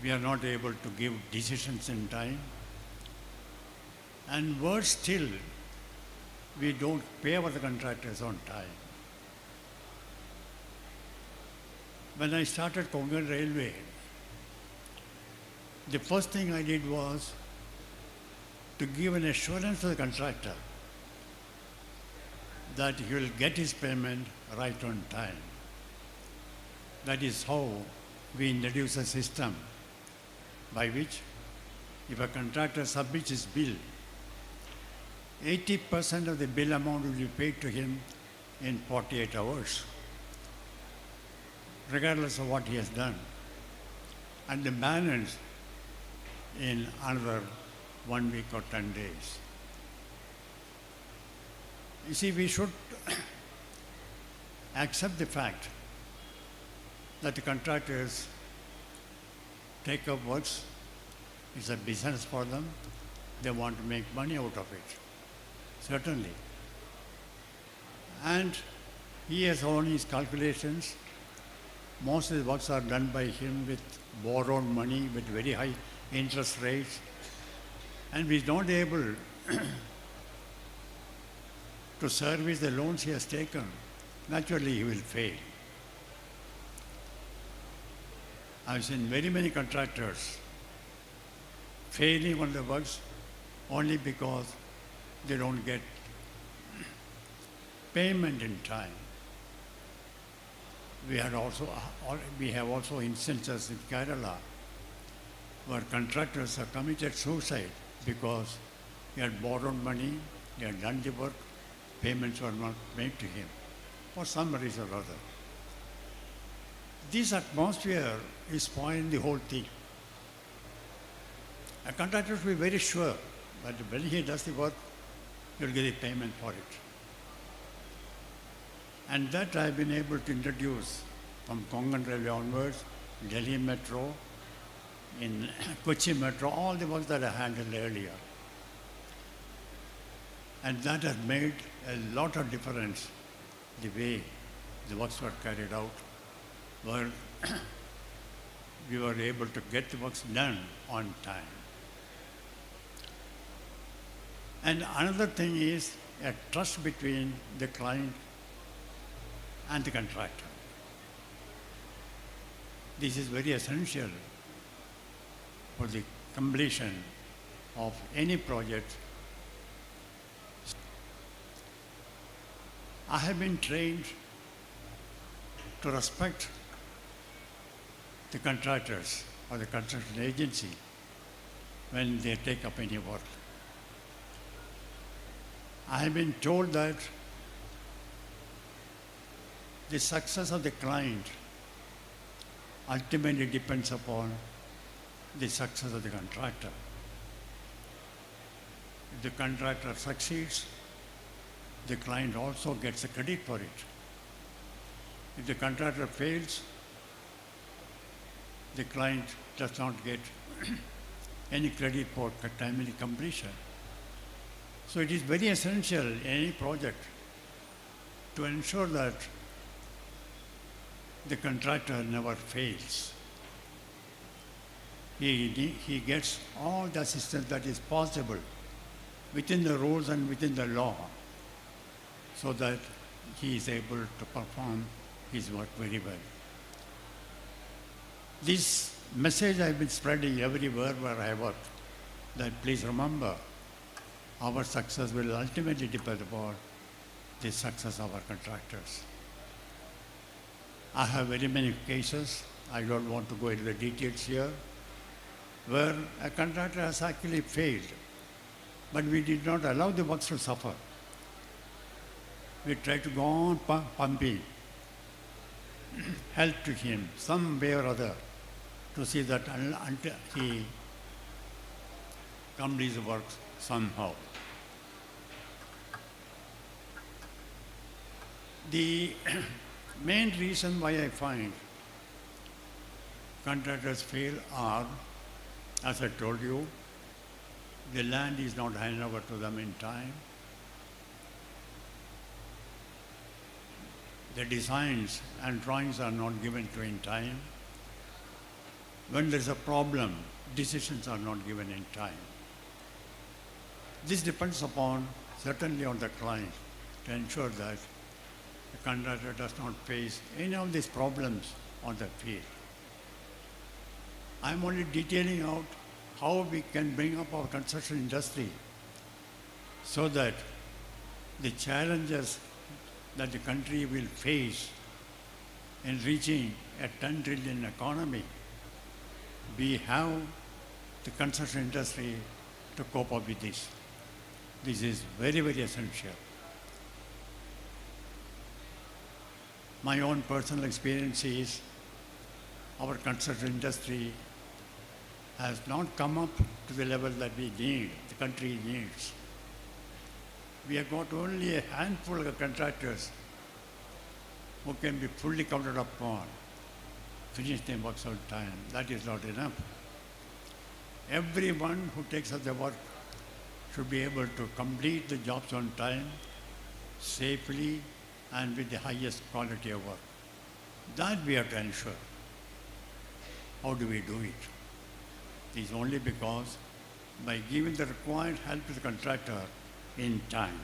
We are not able to give decisions in time. And worse still, we don't pay our contractors on time. When I started Konkan Railway, the first thing I did was to give an assurance to the contractor that he will get his payment right on time. That is how we introduce a system by which if a contractor submits his bill, 80% of the bill amount will be paid to him in 48 hours, regardless of what he has done, and the balance in another 1 week or 10 days. You see, we should accept the fact that the contractors take up works. It's a business for them. They want to make money out of it, certainly. And he has own his calculations. Most of the works are done by him with borrowed money, with very high interest rates. And we are not able to service the loans he has taken. Naturally, he will fail. I've seen very many contractors failing on the works only because they don't get payment in time. We have also instances in Kerala where contractors have committed suicide because he had borrowed money, he had done the work, payments were not made to him for some reason or other. This atmosphere is spoiling the whole thing. A contractor should be very sure that when he does the work, he will get the payment for it. And that I have been able to introduce from Konkan Railway onwards, Delhi Metro, in Kochi Metro, all the works that I handled earlier. And that has made a lot of difference the way the works were carried out, where we were able to get the works done on time. And another thing is a trust between the client and the contractor. This is very essential for the completion of any project. I have been trained to respect the contractors or the construction agency when they take up any work. I have been told that the success of the client ultimately depends upon the success of the contractor. If the contractor succeeds, the client also gets the credit for it. If the contractor fails, the client does not get any credit for timely completion. So it is very essential in any project to ensure that the contractor never fails. He gets all the assistance that is possible within the rules and within the law so that he is able to perform his work very well. This message I've been spreading everywhere where I work, that please remember, our success will ultimately depend upon the success of our contractors. I have very many cases, I don't want to go into the details here, where a contractor has actually failed, but we did not allow the works to suffer. We tried to go on pumping help to him, some way or other, to see that until he completes the work somehow. The main reason why I find contractors fail are, as I told you, the land is not handed over to them in time. The designs and drawings are not given to in time. When there is a problem, decisions are not given in time. This depends upon, certainly on the client, to ensure that the contractor does not face any of these problems on the field. I am only detailing out how we can bring up our construction industry so that the challenges that the country will face in reaching a 10 trillion economy, we have the construction industry to cope up with this. This is very, very essential. My own personal experience is our construction industry has not come up to the level that we need, the country needs. We have got only a handful of contractors who can be fully counted upon, finish their works on time. That is not enough. Everyone who takes up the work should be able to complete the jobs on time, safely, and with the highest quality of work. That we have to ensure. How do we do it? It is only because by giving the required help to the contractor in time.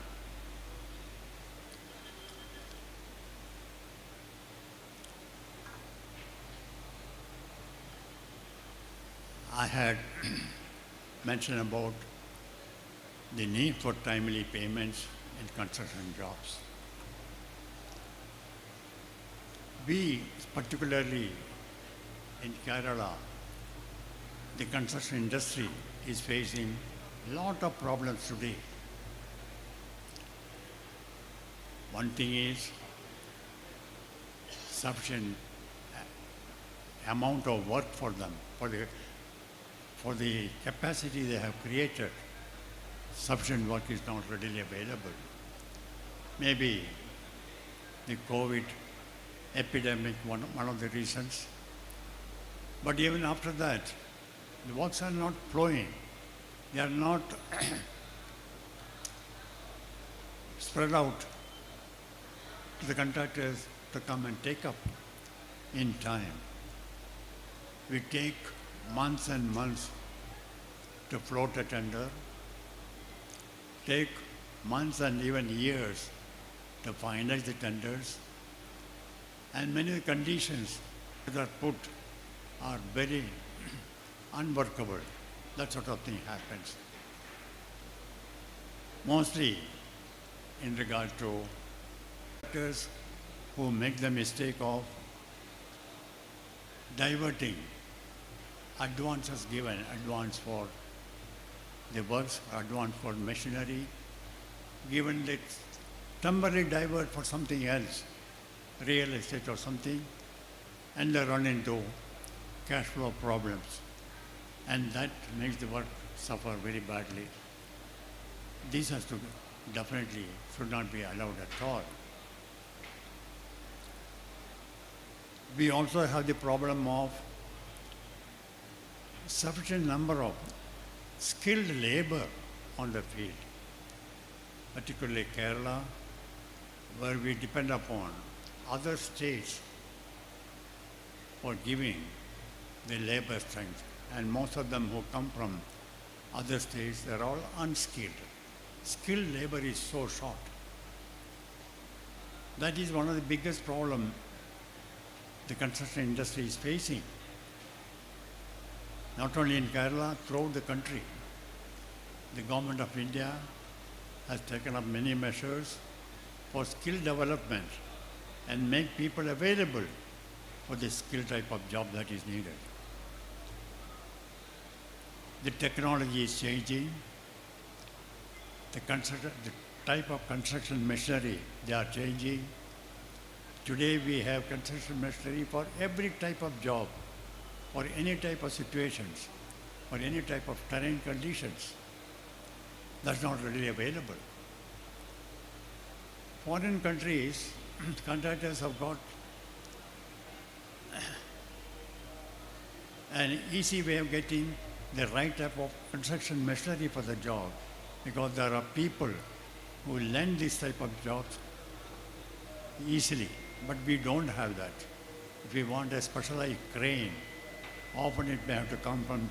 I had mentioned about the need for timely payments in construction jobs. We, particularly in Kerala, the construction industry is facing a lot of problems today. One thing is sufficient amount of work for them, for the capacity they have created. Sufficient work is not readily available. Maybe the COVID epidemic, one of the reasons. But even after that, the works are not flowing. They are not spread out to the contractors to come and take up in time. We take months and months to float a tender, take months and even years to finalize the tenders, and many of the conditions that are put are very unworkable. That sort of thing happens. Mostly in regard to contractors who make the mistake of diverting advances given, advance for the works, advance for machinery, given that temporary divert for something else, real estate or something, and they run into cash flow problems. And that makes the work suffer very badly. This has to definitely should not be allowed at all. We also have the problem of sufficient number of skilled labor on the field, particularly Kerala, where we depend upon other states for giving the labor strength. And most of them who come from other states, they're all unskilled. Skilled labor is so short. That is one of the biggest problems the construction industry is facing. Not only in Kerala, throughout the country. The government of India has taken up many measures for skill development and make people available for the skill type of job that is needed. The technology is changing. The type of construction machinery, they are changing. Today we have construction machinery for every type of job, for any type of situations, for any type of terrain conditions. That's not readily available. Foreign countries, contractors have got an easy way of getting the right type of construction machinery for the job, because there are people who lend this type of jobs easily, but we don't have that. If we want a specialized crane, often it may have to come from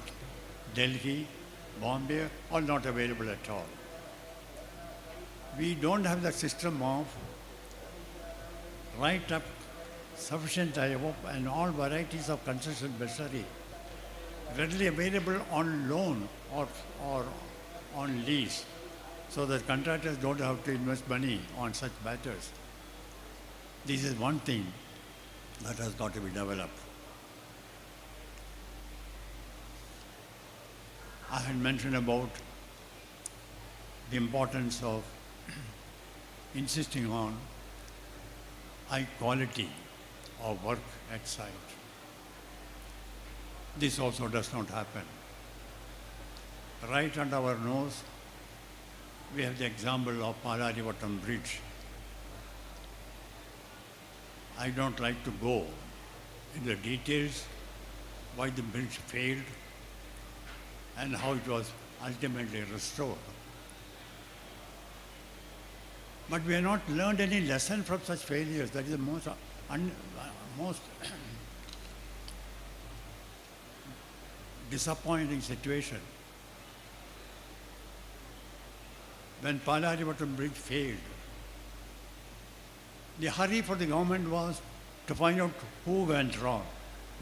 Delhi, Bombay, or not available at all. We don't have the system of right up sufficient type of and all varieties of construction machinery readily available on loan or on lease, so that contractors don't have to invest money on such matters. This is one thing that has got to be developed. I had mentioned about the importance of insisting on high quality of work at site. This also does not happen. Right under our nose, we have the example of Palarivattam Bridge. I don't like to go into the details why the bridge failed and how it was ultimately restored. But we have not learned any lesson from such failures. That is the most disappointing situation. When Palarivattam Bridge failed, the hurry for the government was to find out who went wrong,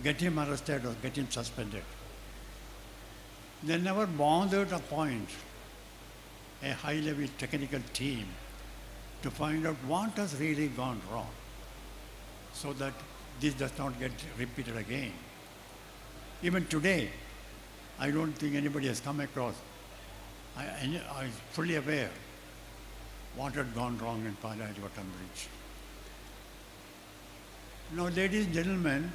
get him arrested or get him suspended. They never bothered to appoint a high-level technical team to find out what has really gone wrong, so that this does not get repeated again. Even today, I don't think anybody has come across. I'm fully aware what had gone wrong in Palarivattam Bridge. Now, ladies and gentlemen,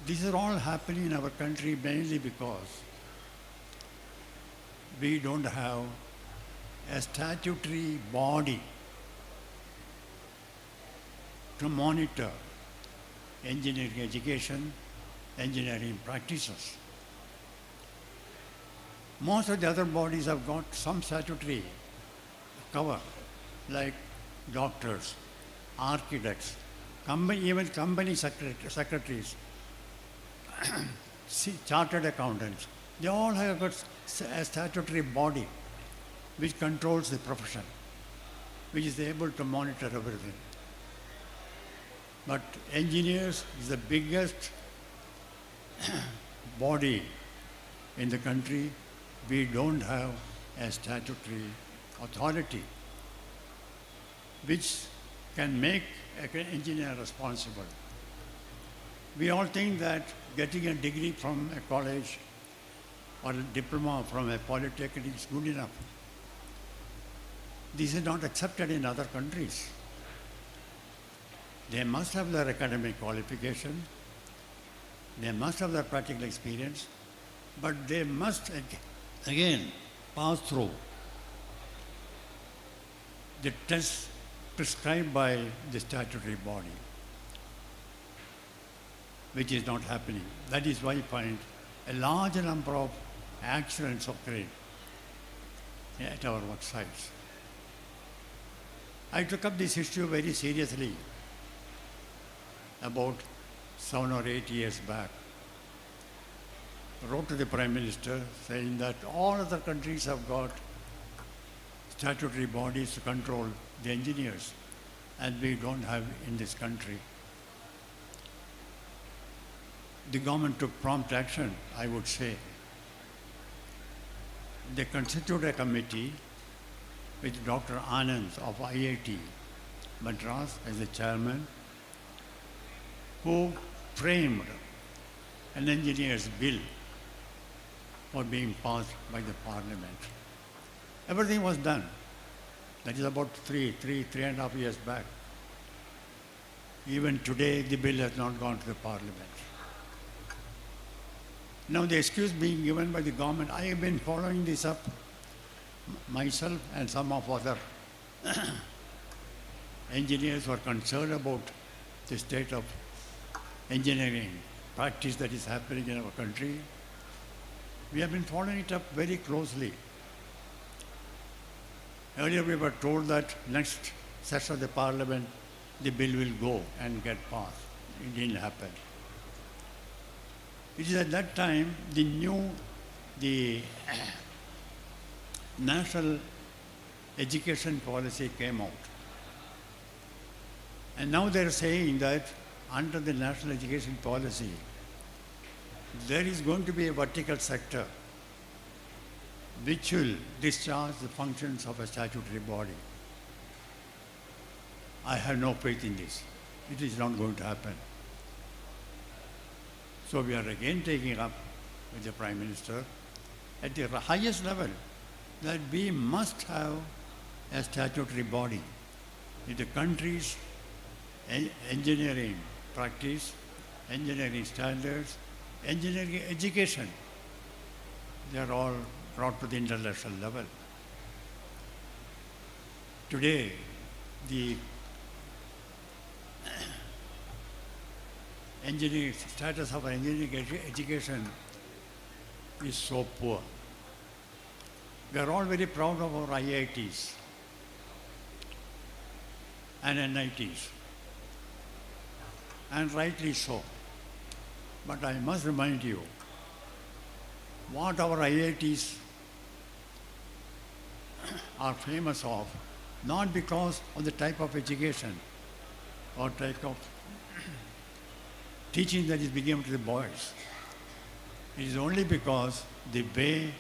this is all happening in our country mainly because we don't have a statutory body to monitor engineering education, engineering practices. Most of the other bodies have got some statutory cover, like doctors, architects, even company secretaries, chartered accountants. They all have got a statutory body which controls the profession, which is able to monitor everything. But engineers is the biggest body in the country. We don't have a statutory authority which can make an engineer responsible. We all think that getting a degree from a college or a diploma from a polytechnic is good enough. This is not accepted in other countries. They must have their academic qualification, they must have their practical experience, but they must again pass through the tests prescribed by the statutory body, which is not happening. That is why you find a large number of accidents occurring at our work sites. I took up this issue very seriously about 7 or 8 years back. I wrote to the Prime Minister saying that all other countries have got statutory bodies to control the engineers. as we don't have in this country. The government took prompt action, I would say. They constituted a committee with Dr. Anand of IIT Madras as the chairman, who framed an engineer's bill for being passed by the parliament. Everything was done. That is about three and a half years back. Even today, the bill has not gone to the parliament. Now, the excuse being given by the government, I have been following this up myself and some of other engineers who are concerned about the state of engineering practice that is happening in our country. We have been following it up very closely. Earlier we were told that next session of the parliament, the bill will go and get passed. It didn't happen. It is at that time the national education policy came out. And now they are saying that under the national education policy, there is going to be a vertical sector which will discharge the functions of a statutory body. I have no faith in this. It is not going to happen. So we are again taking up with the Prime Minister at the highest level that we must have a statutory body with the country's engineering practice, engineering standards, engineering education. They are all brought to the international level. Today, the engineering status of engineering education is so poor. We are all very proud of our IITs and NITs, and rightly so. But I must remind you, what our IITs are famous of, not because of the type of education or type of teaching that is being given to the boys. It is only because the way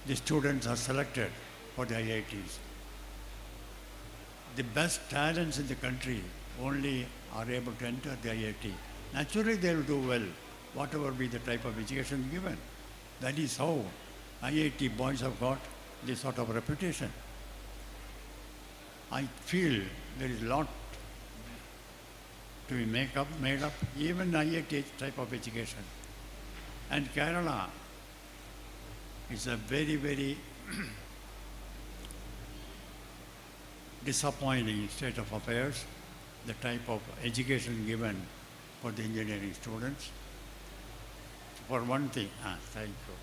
the students are selected for the IITs. The best talents in the country only are able to enter the IIT. Naturally, they will do well, whatever be the type of education given. That is how IIT boys have got this sort of reputation. I feel there is a lot to be made up, even IIT type of education. And Kerala is a very, very disappointing state of affairs, the type of education given for the engineering students. For one thing, thank you.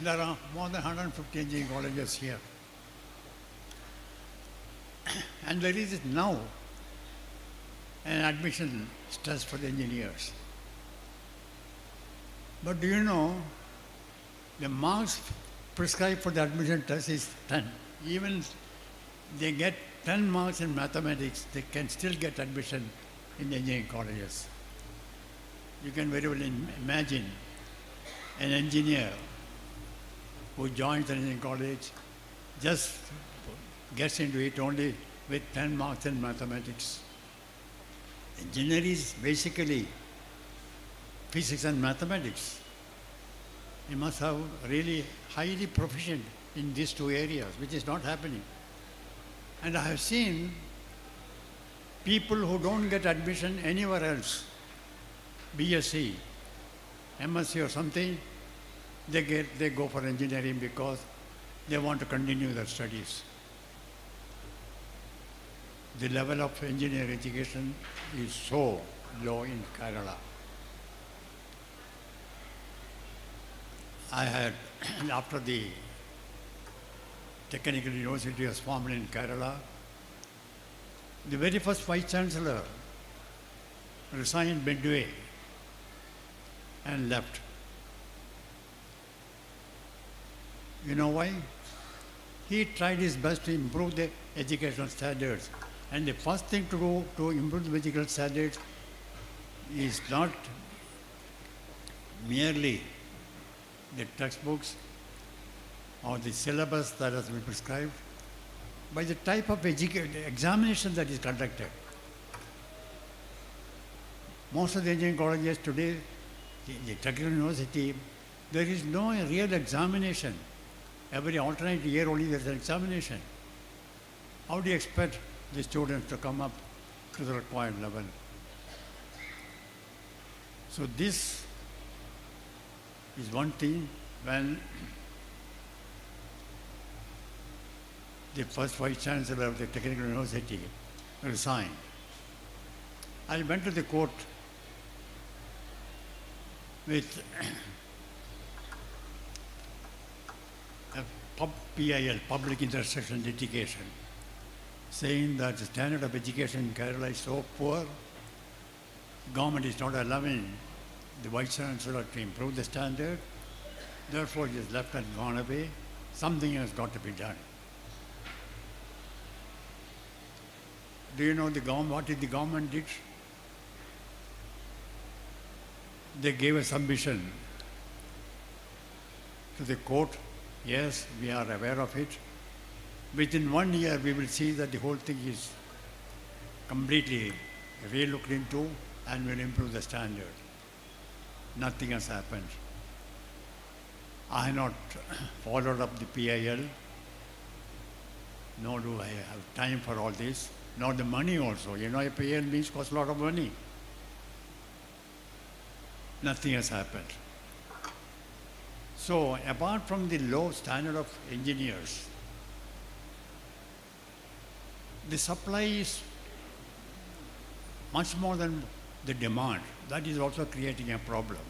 There are more than 150 engineering colleges here. And there is now an admission test for the engineers. But do you know, the marks prescribed for the admission test is 10. Even they get 10 marks in mathematics, they can still get admission in the engineering colleges. You can very well imagine an engineer who joins an engineering college just gets into it only with 10 marks in mathematics. Engineering is basically physics and mathematics. You must have really highly proficient in these two areas, which is not happening. And I have seen people who don't get admission anywhere else, BSc, MSc or something, they go for engineering because they want to continue their studies. The level of engineering education is so low in Kerala. I had, after the Technical University was formed in Kerala. The very first Vice Chancellor resigned midway and left. You know why? He tried his best to improve the educational standards. And the first thing to do to improve the educational standards is not merely the textbooks or the syllabus that has been prescribed, by the type of examination that is conducted. Most of the engineering colleges today, the technical university, there is no real examination. Every alternate year only there is an examination. How do you expect the students to come up to the required level? So this is one thing. When the first Vice Chancellor of the Technical University resigned, I went to the court with a PIL, Public Instruction Litigation, saying that the standard of education in Kerala is so poor, government is not allowing the Vice Chancellor to improve the standard, therefore it is left and gone away. Something has got to be done. Do you know what did the government did? They gave a submission to the court. Yes, we are aware of it. Within 1 year, we will see that the whole thing is completely re-looked into and will improve the standard. Nothing has happened. I have not followed up the PIL, nor do I have time for all this, nor the money also. You know, a PIL means costs a lot of money. Nothing has happened. So, apart from the low standard of engineers, the supply is much more than the demand. That is also creating a problem.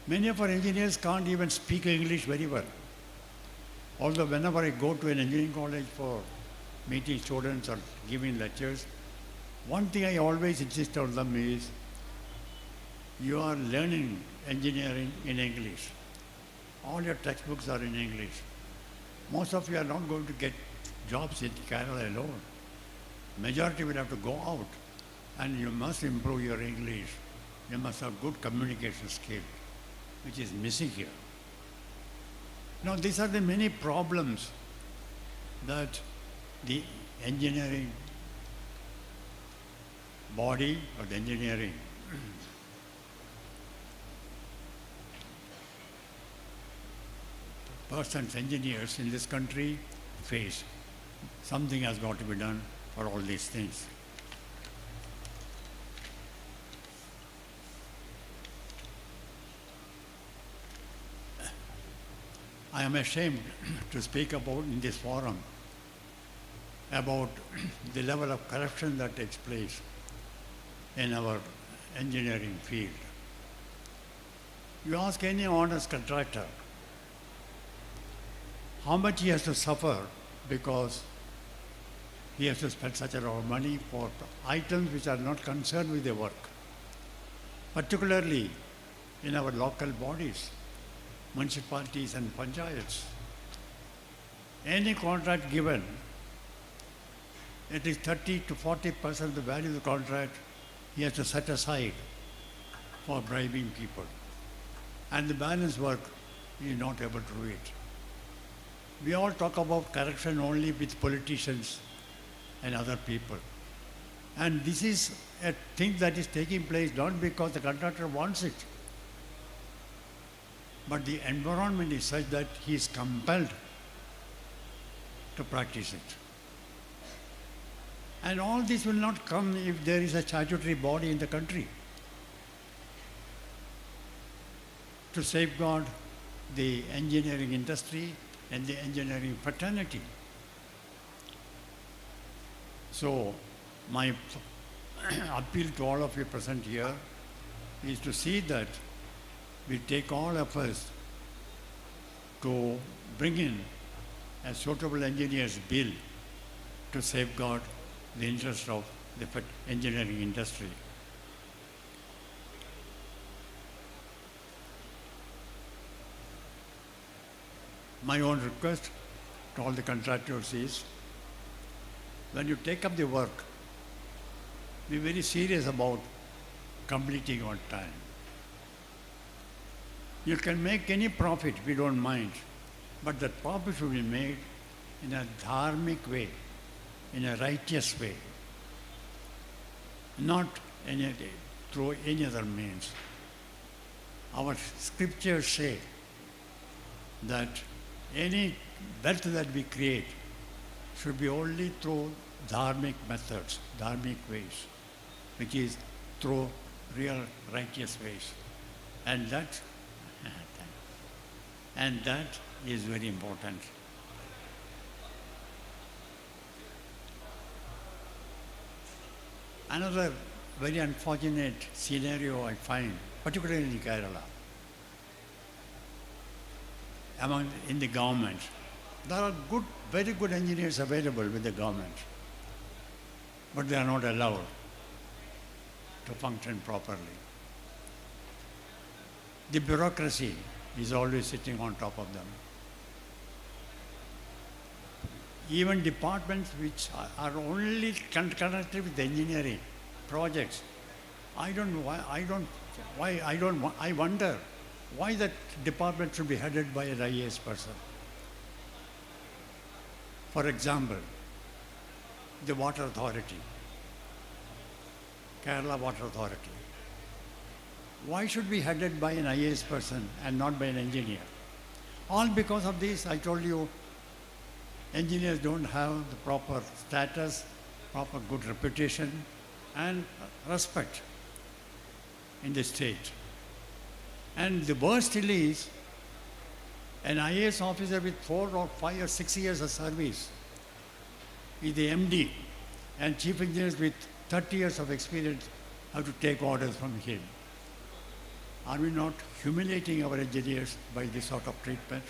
Many of our engineers can't even speak English very well. Although whenever I go to an engineering college for meeting students or giving lectures, one thing I always insist on them is, you are learning engineering in English. All your textbooks are in English. Most of you are not going to get jobs in Kerala alone. Majority will have to go out, and you must improve your English. You must have good communication skill, which is missing here. Now, these are the many problems that the engineering body or the engineering persons, engineers in this country face. Something has got to be done for all these things. I am ashamed to speak about in this forum about the level of corruption that takes place in our engineering field. You ask any honest contractor how much he has to suffer because he has to spend such a lot of money for items which are not concerned with their work, particularly in our local bodies, municipalities and panchayats. Any contract given, it is 30 to 40% of the value of the contract he has to set aside for bribing people. And the balance work, he is not able to do it. We all talk about corruption only with politicians and other people. And this is a thing that is taking place not because the contractor wants it, but the environment is such that he is compelled to practice it. And all this will not come if there is a statutory body in the country to safeguard the engineering industry and the engineering fraternity. So, my appeal to all of you present here is to see that we take all efforts to bring in a suitable engineer's bill to safeguard the interest of the engineering industry. My own request to all the contractors is, when you take up the work, be very serious about completing on time. You can make any profit, we don't mind, but that profit should be made in a dharmic way, in a righteous way, not through any other means. Our scriptures say that any wealth that we create should be only through dharmic methods, dharmic ways, which is through real righteous ways. And that is very important. Another very unfortunate scenario I find, particularly in Kerala, in the government. There are very good engineers available with the government, but they are not allowed to function properly. The bureaucracy is always sitting on top of them. Even departments which are only connected with engineering projects, I wonder why that department should be headed by an IAS person. For example, the Water Authority, Kerala Water Authority. Why should be headed by an IAS person and not by an engineer? All because of this, I told you, engineers don't have the proper status, proper good reputation, and respect in the state. And the worst still is, an IAS officer with 4 or 5 or 6 years of service is the MD, and chief engineers with 30 years of experience have to take orders from him. Are we not humiliating our engineers by this sort of treatment?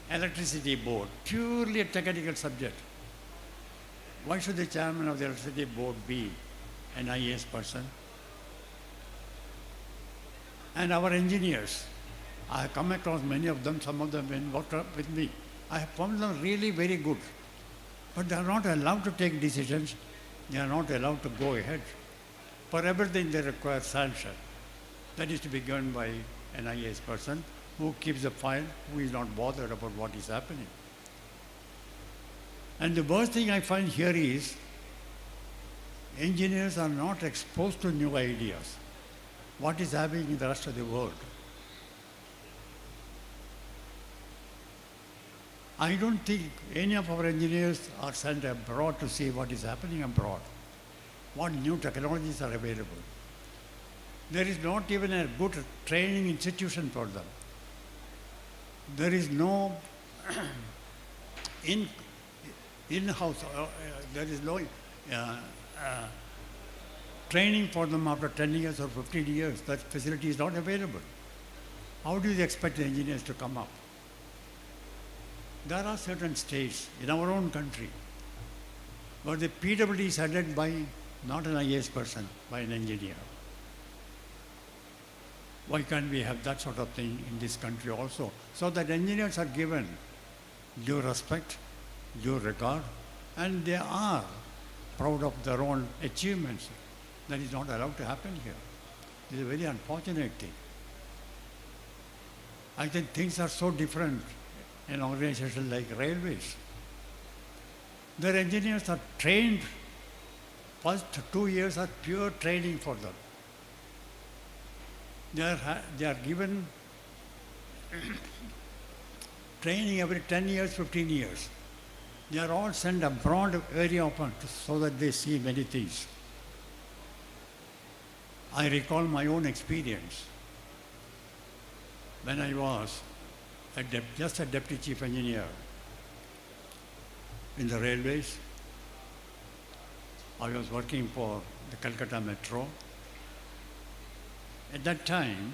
Electricity board, purely a technical subject. Why should the chairman of the electricity board be an IAS person? And our engineers, I have come across many of them, some of them when worked with me. I have found them really very good. But they are not allowed to take decisions. They are not allowed to go ahead. For everything they require sanction. That is to be given by an IAS person who keeps the file, who is not bothered about what is happening. And the worst thing I find here is, engineers are not exposed to new ideas. What is happening in the rest of the world? I don't think any of our engineers are sent abroad to see what is happening abroad, what new technologies are available. There is not even a good training institution for them. There is no in-house, there is no training for them after 10 years or 15 years. That facility is not available. How do you expect the engineers to come up? There are certain states in our own country where the PWD is headed by not an IAS person, by an engineer. Why can't we have that sort of thing in this country also? So that engineers are given due respect, due regard, and they are proud of their own achievements. That is not allowed to happen here. This is a very unfortunate thing. I think things are so different in organizations like railways. Their engineers are trained, first 2 years are pure training for them. They are given training every 10 years, 15 years. They are all sent abroad very often so that they see many things. I recall my own experience when I was just a deputy chief engineer in the railways. I was working for the Calcutta Metro. At that time,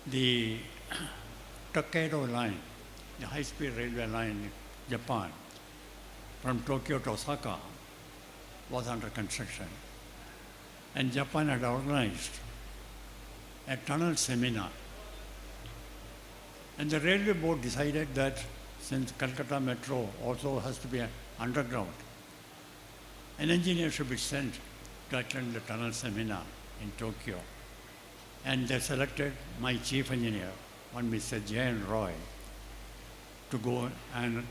The Tokaido line, the high-speed railway line in Japan, from Tokyo to Osaka, was under construction. And Japan had organized a tunnel seminar. And the railway board decided that since Calcutta Metro also has to be underground, an engineer should be sent to attend the tunnel seminar in Tokyo. And they selected my chief engineer, one Mr. Jayan Roy, to go and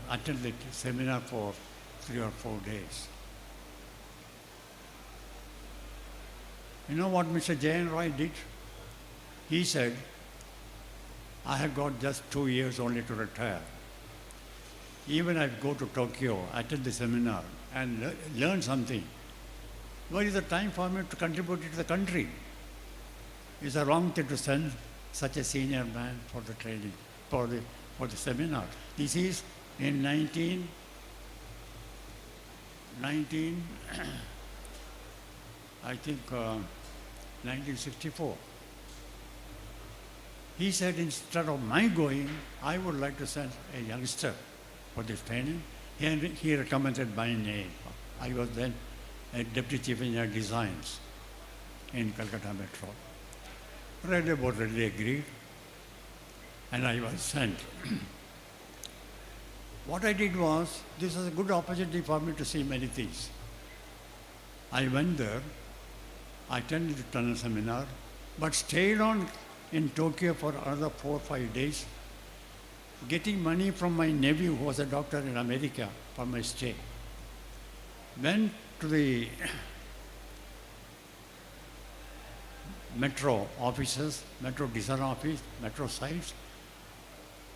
attend the seminar for 3 or 4 days. You know what Mr. Jayan Roy did? He said, I have got just 2 years only to retire. Even I go to Tokyo, attend the seminar, and learn something. What is the time for me to contribute to the country? It's a wrong thing to send such a senior man for the training, for the seminar. This is in 19 I think 1964. He said, instead of my going, I would like to send a youngster for this training. And he recommended my name. I was then a Deputy Chief Engineer Designs in Calcutta Metro. Railway board readily agreed, and I was sent. What I did was, this was a good opportunity for me to see many things. I went there, I attended the tunnel seminar, but stayed on in Tokyo for another 4 or 5 days, getting money from my nephew who was a doctor in America for my stay. Went to the metro offices, metro design office, metro sites,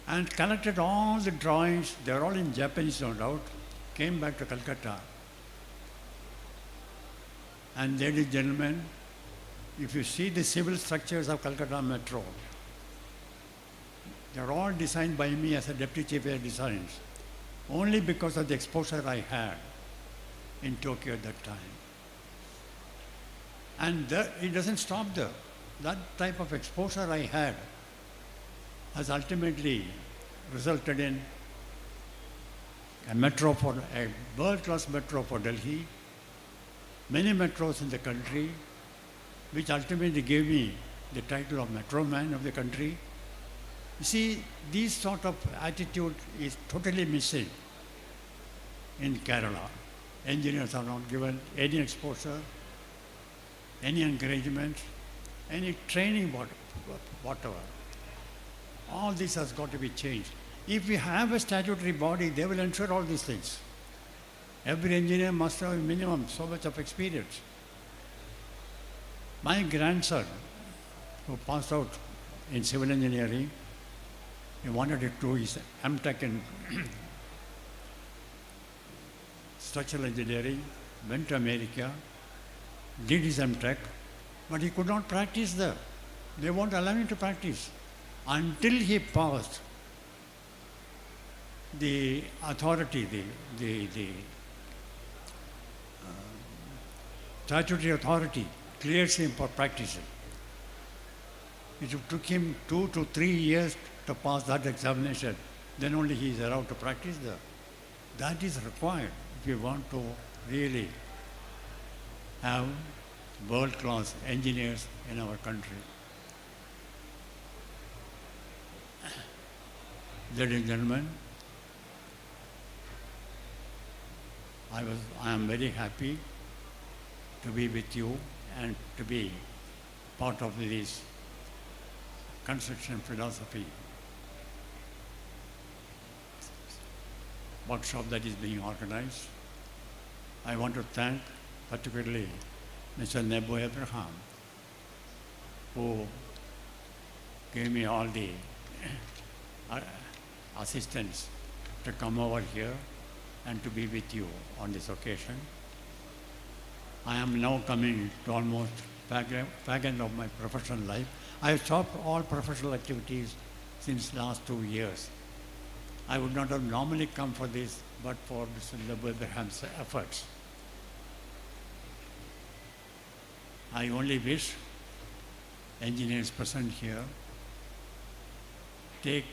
and collected all the drawings. They were all in Japanese, no doubt. Came back to Calcutta. And ladies and gentlemen, if you see the civil structures of Calcutta Metro, they're all designed by me as a Deputy Chief of Designs, only because of the exposure I had in Tokyo at that time. And it doesn't stop there. That type of exposure I had has ultimately resulted in a world-class metro for Delhi, many metros in the country, which ultimately gave me the title of Metro Man of the country. You see, this sort of attitude is totally missing in Kerala. Engineers are not given any exposure, any encouragement, any training, whatever. All this has got to be changed. If we have a statutory body, they will ensure all these things. Every engineer must have a minimum so much of experience. My grandson, who passed out in civil engineering, he wanted to do his MTech in structural engineering, went to America, did his MTech, but he could not practice there. They won't allow him to practice until he passed the authority, the statutory authority clears him for practicing. It took him 2 to 3 years to pass that examination. Then only he is allowed to practice there. That is required if you want to really have world-class engineers in our country. Ladies and gentlemen, I am very happy to be with you and to be part of this construction philosophy workshop that is being organized. I want to thank particularly Mr. Nebo Abraham, who gave me all the assistance to come over here and to be with you on this occasion. I am now coming to almost back end of my professional life. I have stopped all professional activities since last 2 years. I would not have normally come for this, but for Mr. Nebo Abraham's efforts. I only wish engineers present here take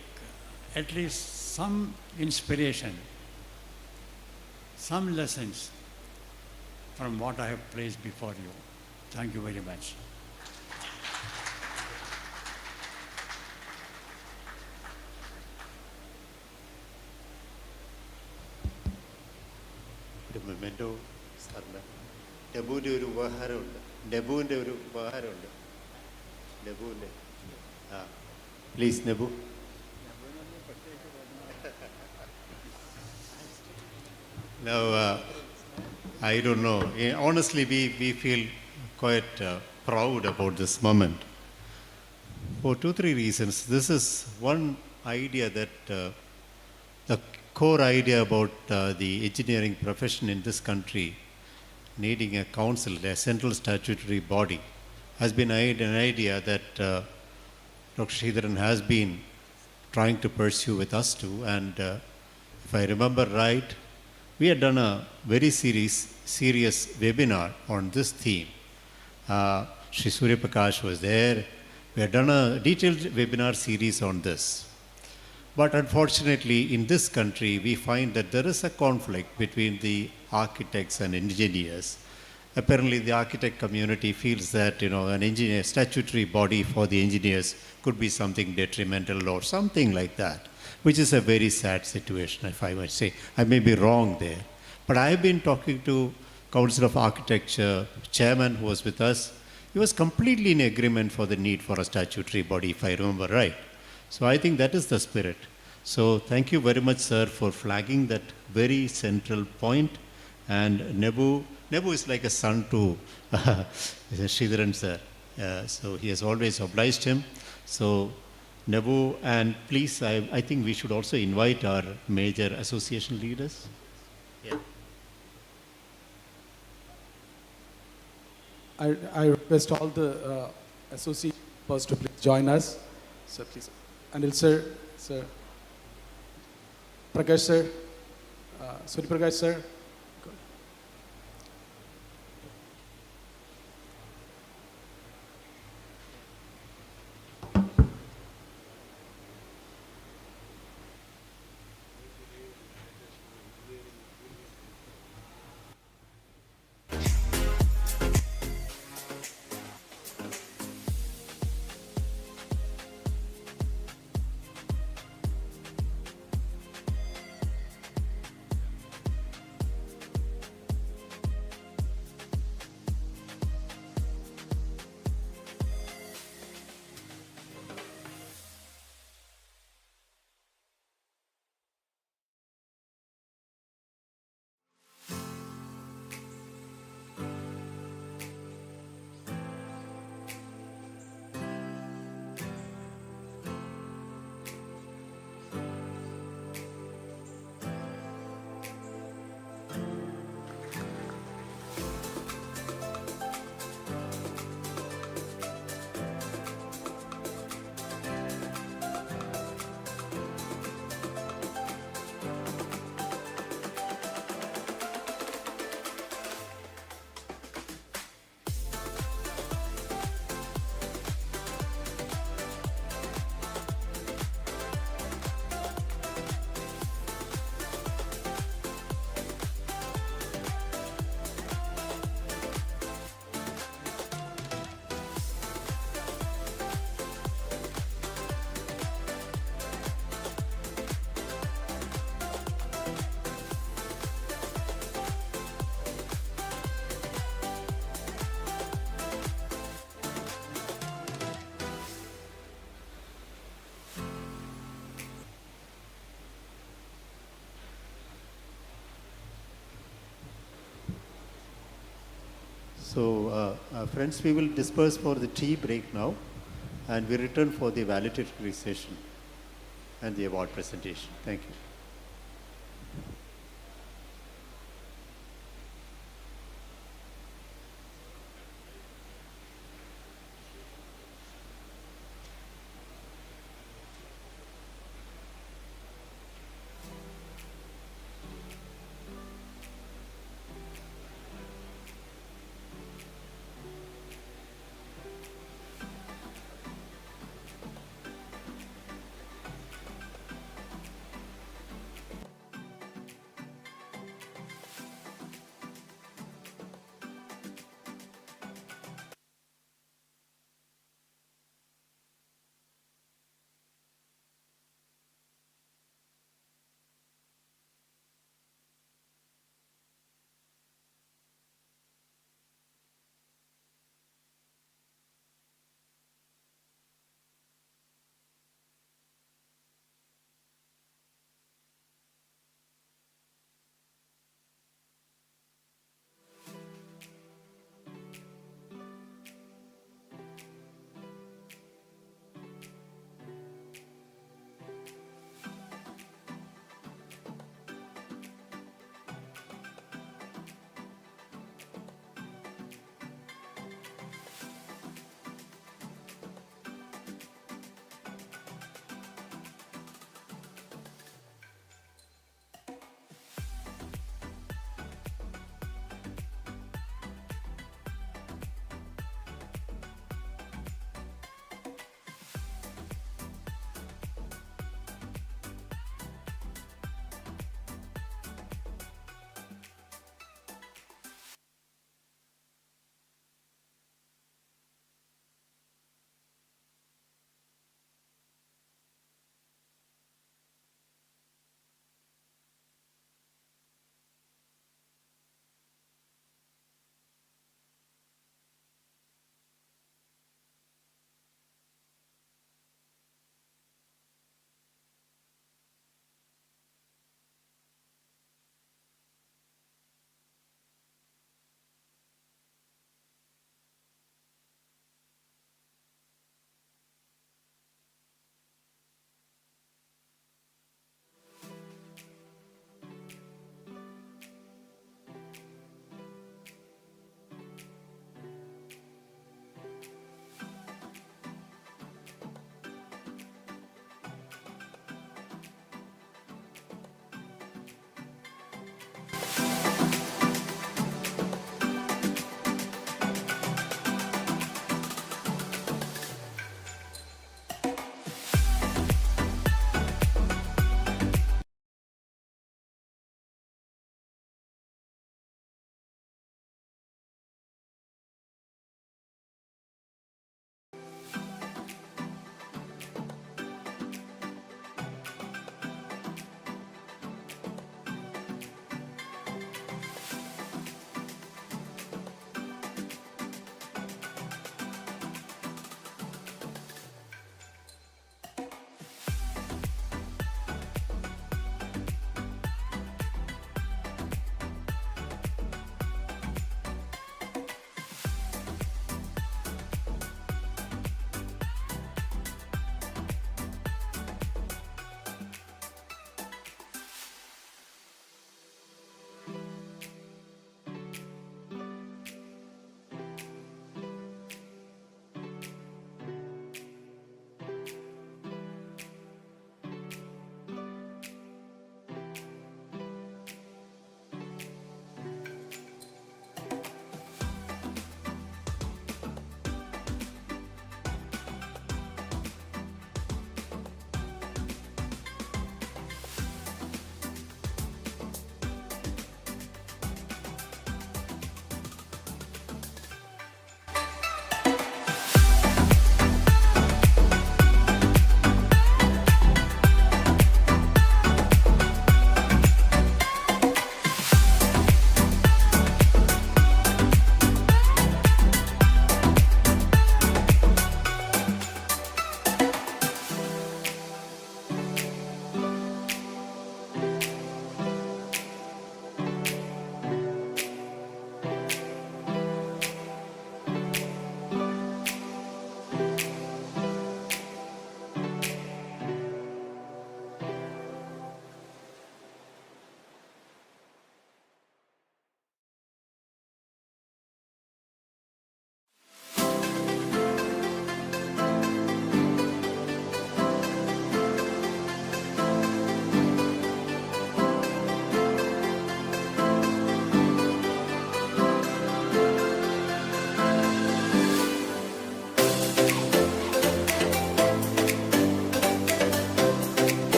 at least some inspiration, some lessons from what I have placed before you. Thank you very much. ഒരു memento സാറിന് നെബുവിൻ്റെ ഒരു ഉപഹാരമുണ്ട്. നെബുവിൻ്റെ ഒരു ഉപഹാരമുണ്ട്. നെബുവിൻ്റെ ആ please Nebu. Now, I don't know. Honestly, we feel quite proud about this moment for 2-3 reasons. This is one idea that the core idea about the engineering profession in this country needing a council, a central statutory body, has been an idea that Dr. Sridharan has been trying to pursue with us too. And if I remember right, we had done a very serious webinar on this theme. Sri Surya Prakash was there. We had done a detailed webinar series on this. But unfortunately, in this country, we find that there is a conflict between the architects and engineers. Apparently, the architect community feels that, an engineer statutory body for the engineers could be something detrimental or something like that, which is a very sad situation, if I might say. I may be wrong there. But I have been talking to Council of Architecture chairman who was with us. He was completely in agreement for the need for a statutory body, if I remember right. So I think that is the spirit. So thank you very much, sir, for flagging that very central point. And Nebu is like a son to Sridharan, sir. So he has always obliged him. So Nebu, and please, I think we should also invite our major association leaders. Yeah. I request all the associate members to please join us. So please, Anil sir, Prakash sir, Surya Prakash sir. So, friends, we will disperse for the tea break now, and we return for the valedictory session and the award presentation. Thank you.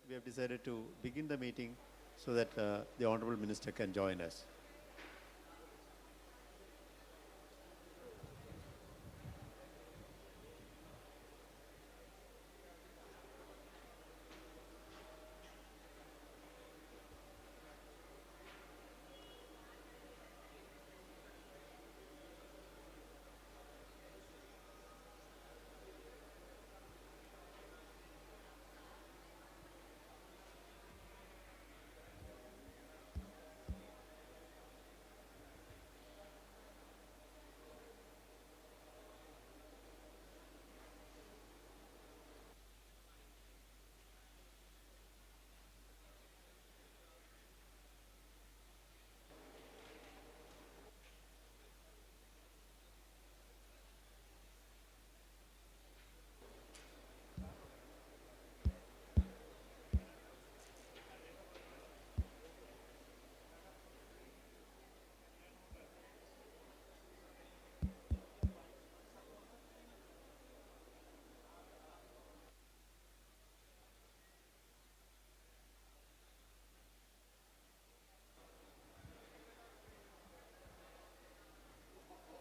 we have decided to begin the meeting so that the Honorable Minister can join us.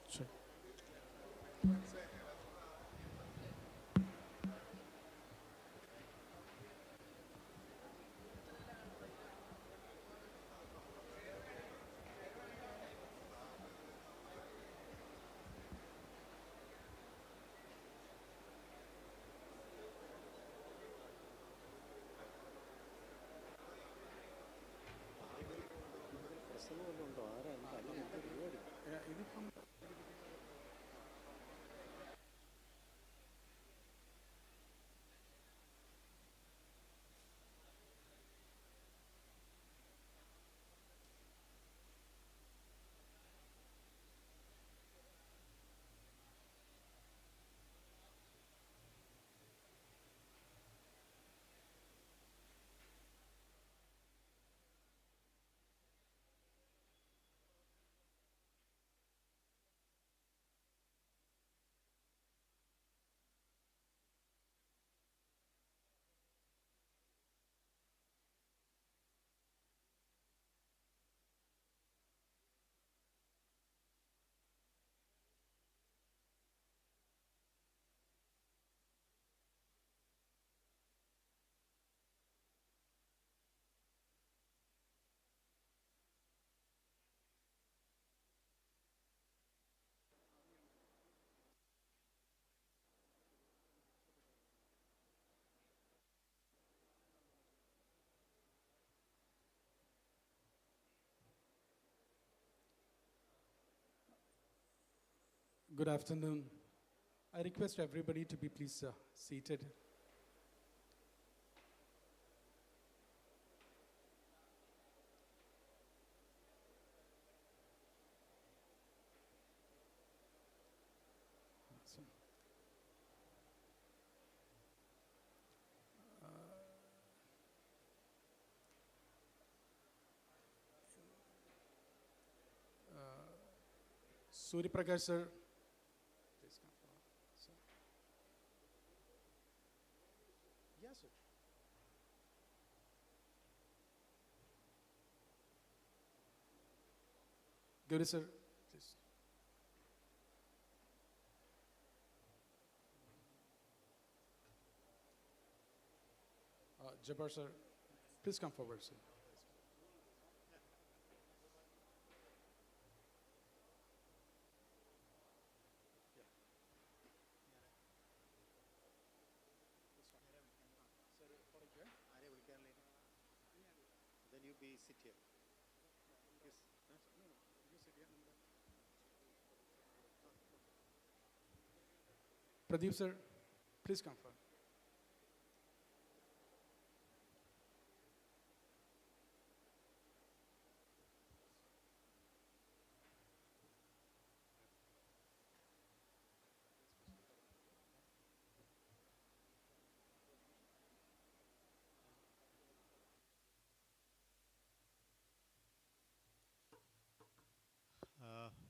Sure. Good afternoon. I request everybody to be please seated. Awesome. Surya Prakash sir, please come forward. Sir. Yes, sir. Gauri sir, please. Jabbar sir, please come forward, sir. Then you be sit here. Yes. Pradeep sir, please come forward.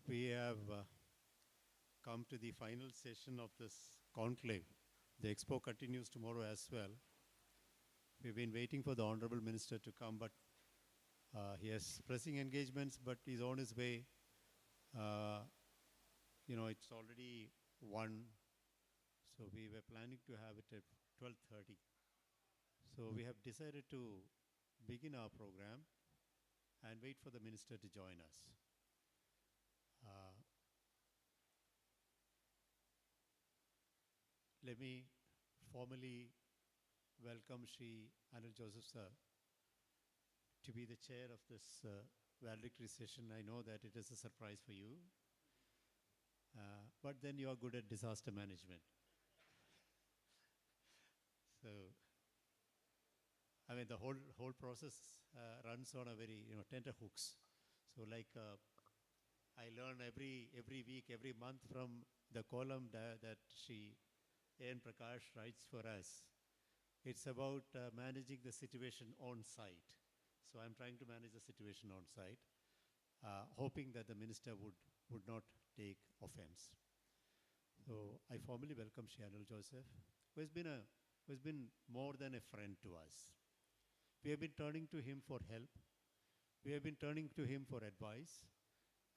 We have come to the final session of this conclave. The expo continues tomorrow as well. We've been waiting for the Honorable Minister to come, but he has pressing engagements, but he's on his way. It's already 1, so we were planning to have it at 12:30. So we have decided to begin our program and wait for the minister to join us. Let me formally welcome Shri Anil Joseph sir to be the chair of this valedictory session. I know that it is a surprise for you, but then you are good at disaster management. So, I mean, the whole process runs on a very tender hooks. So, like I learn every week, every month from the column that Shri A.N. Prakash writes for us. It's about managing the situation on site. So I'm trying to manage the situation on site, hoping that the minister would not take offense. So I formally welcome Shri Anil Joseph, who has been more than a friend to us. We have been turning to him for help. We have been turning to him for advice.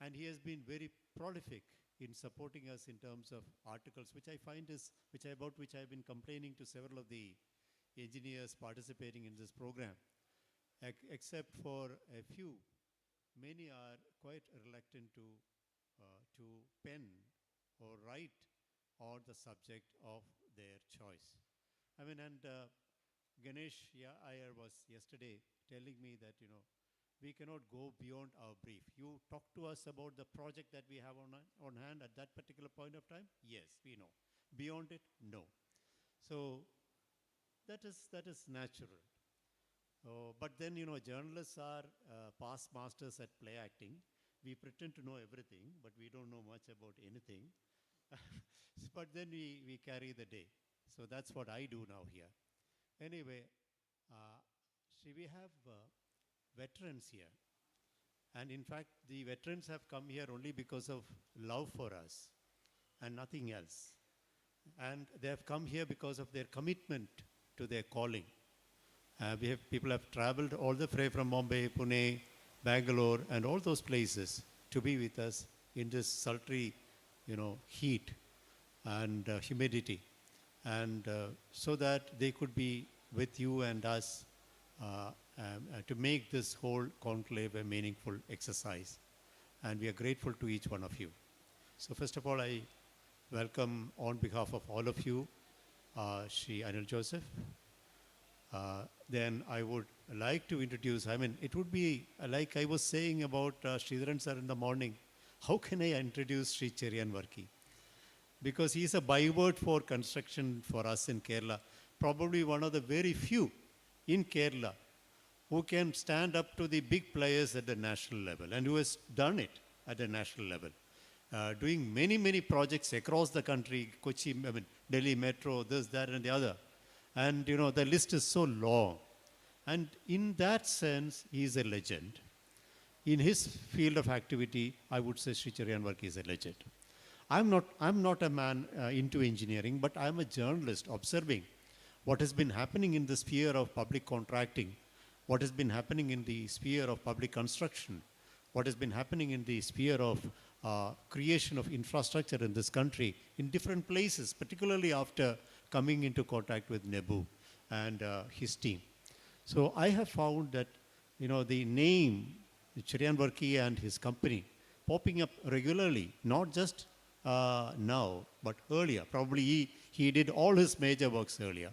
And he has been very prolific in supporting us in terms of articles, which I find about which I have been complaining to several of the engineers participating in this program. Except for a few, many are quite reluctant to pen or write on the subject of their choice. I mean, and Ganesh Iyer was yesterday telling me that, we cannot go beyond our brief. You talk to us about the project that we have on hand at that particular point of time? Yes, we know. Beyond it? No. So that is natural. But then, journalists are past masters at play acting. We pretend to know everything, but we don't know much about anything. But then we carry the day. So that's what I do now here. Anyway, we have veterans here. And in fact, the veterans have come here only because of love for us and nothing else. And they have come here because of their commitment to their calling. People have traveled all the way from Mumbai, Pune, Bangalore, and all those places to be with us in this sultry, heat and humidity, and so that they could be with you and us to make this whole conclave a meaningful exercise. And we are grateful to each one of you. So first of all, I welcome on behalf of all of you, Shri Anil Joseph. Then I would like to introduce, it would be like I was saying about Sridharan sir in the morning. How can I introduce Sri Cherian Varki? Because he is a byword for construction for us in Kerala. Probably one of the very few in Kerala who can stand up to the big players at the national level and who has done it at the national level. Doing many, many projects across the country, Kochi, Delhi Metro, this, that and the other. And the list is so long. And in that sense, he is a legend. In his field of activity, I would say Sri Cherian Varki is a legend. I'm not a man into engineering, but I'm a journalist observing what has been happening in the sphere of public contracting, what has been happening in the sphere of public construction, what has been happening in the sphere of creation of infrastructure in this country in different places, particularly after coming into contact with Nebu and his team. So I have found that, the name Cherian Varki and his company popping up regularly, not just now, but earlier. Probably he did all his major works earlier.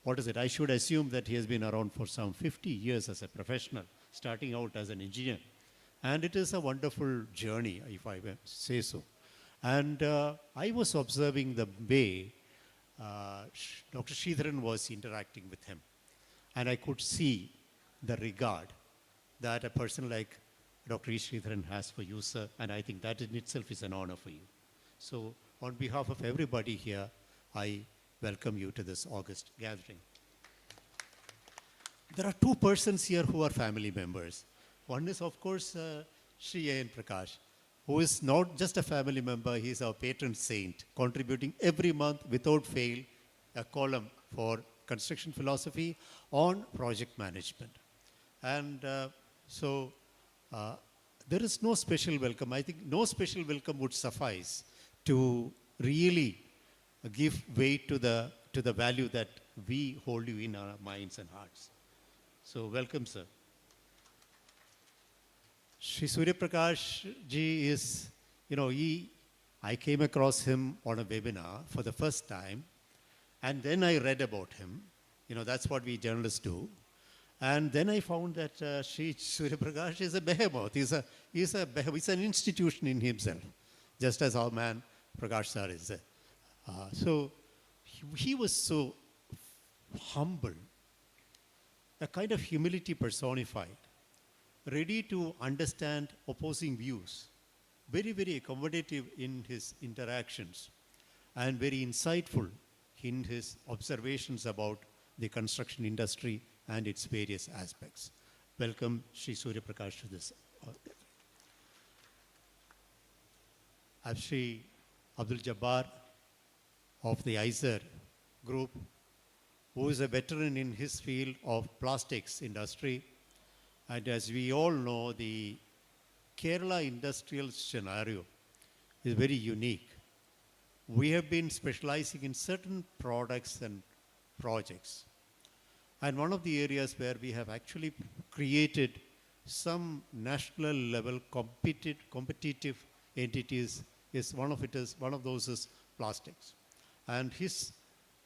What is it? I should assume that he has been around for some 50 years as a professional, starting out as an engineer. And it is a wonderful journey, if I may say so. And I was observing the way Dr. Sridharan was interacting with him. And I could see the regard that a person like Dr. E. Sridharan has for you, sir. And I think that in itself is an honor for you. So on behalf of everybody here, I welcome you to this August gathering. There are two persons here who are family members. One is, of course, Sri A.N. Prakash, who is not just a family member, he is our patron saint, contributing every month without fail a column for construction philosophy on project management. And there is no special welcome. I think no special welcome would suffice to really give weight to the value that we hold you in our minds and hearts. So welcome, sir. Shri Surya Prakash ji is, I came across him on a webinar for the first time, and then I read about him. That's what we journalists do. And then I found that Shri Surya Prakash is a behemoth. He's a behemoth. He's an institution in himself, just as our man Prakash sir is. So he was so humble, a kind of humility personified, ready to understand opposing views, very, very accommodative in his interactions, and very insightful in his observations about the construction industry and its various aspects. Welcome, Shri Surya Prakash, to this. Shri Abdul Jabbar of the ISER group, who is a veteran in his field of plastics industry. And as we all know, the Kerala industrial scenario is very unique. We have been specializing in certain products and projects. And one of the areas where we have actually created some national level competitive entities is one of those is plastics. And his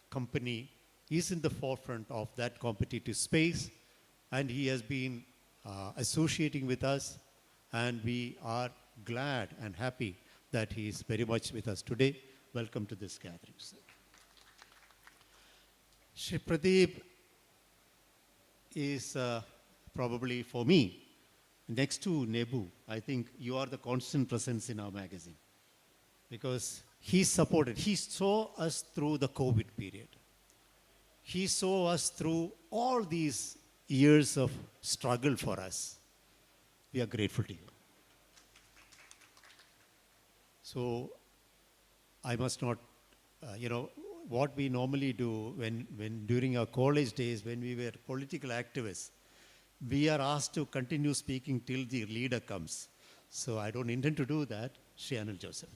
company is in the forefront of that competitive space, and he has been associating with us, and we are glad and happy that he is very much with us today. Welcome to this gathering, sir. Shri Pradeep is probably, for me, next to Nebu. I think you are the constant presence in our magazine, because he saw us through the COVID period. He saw us through all these years of struggle for us. We are grateful to you. So I must not, what we normally do when during our college days, when we were political activists, we are asked to continue speaking till the leader comes. So I don't intend to do that. Shri Anil Joseph.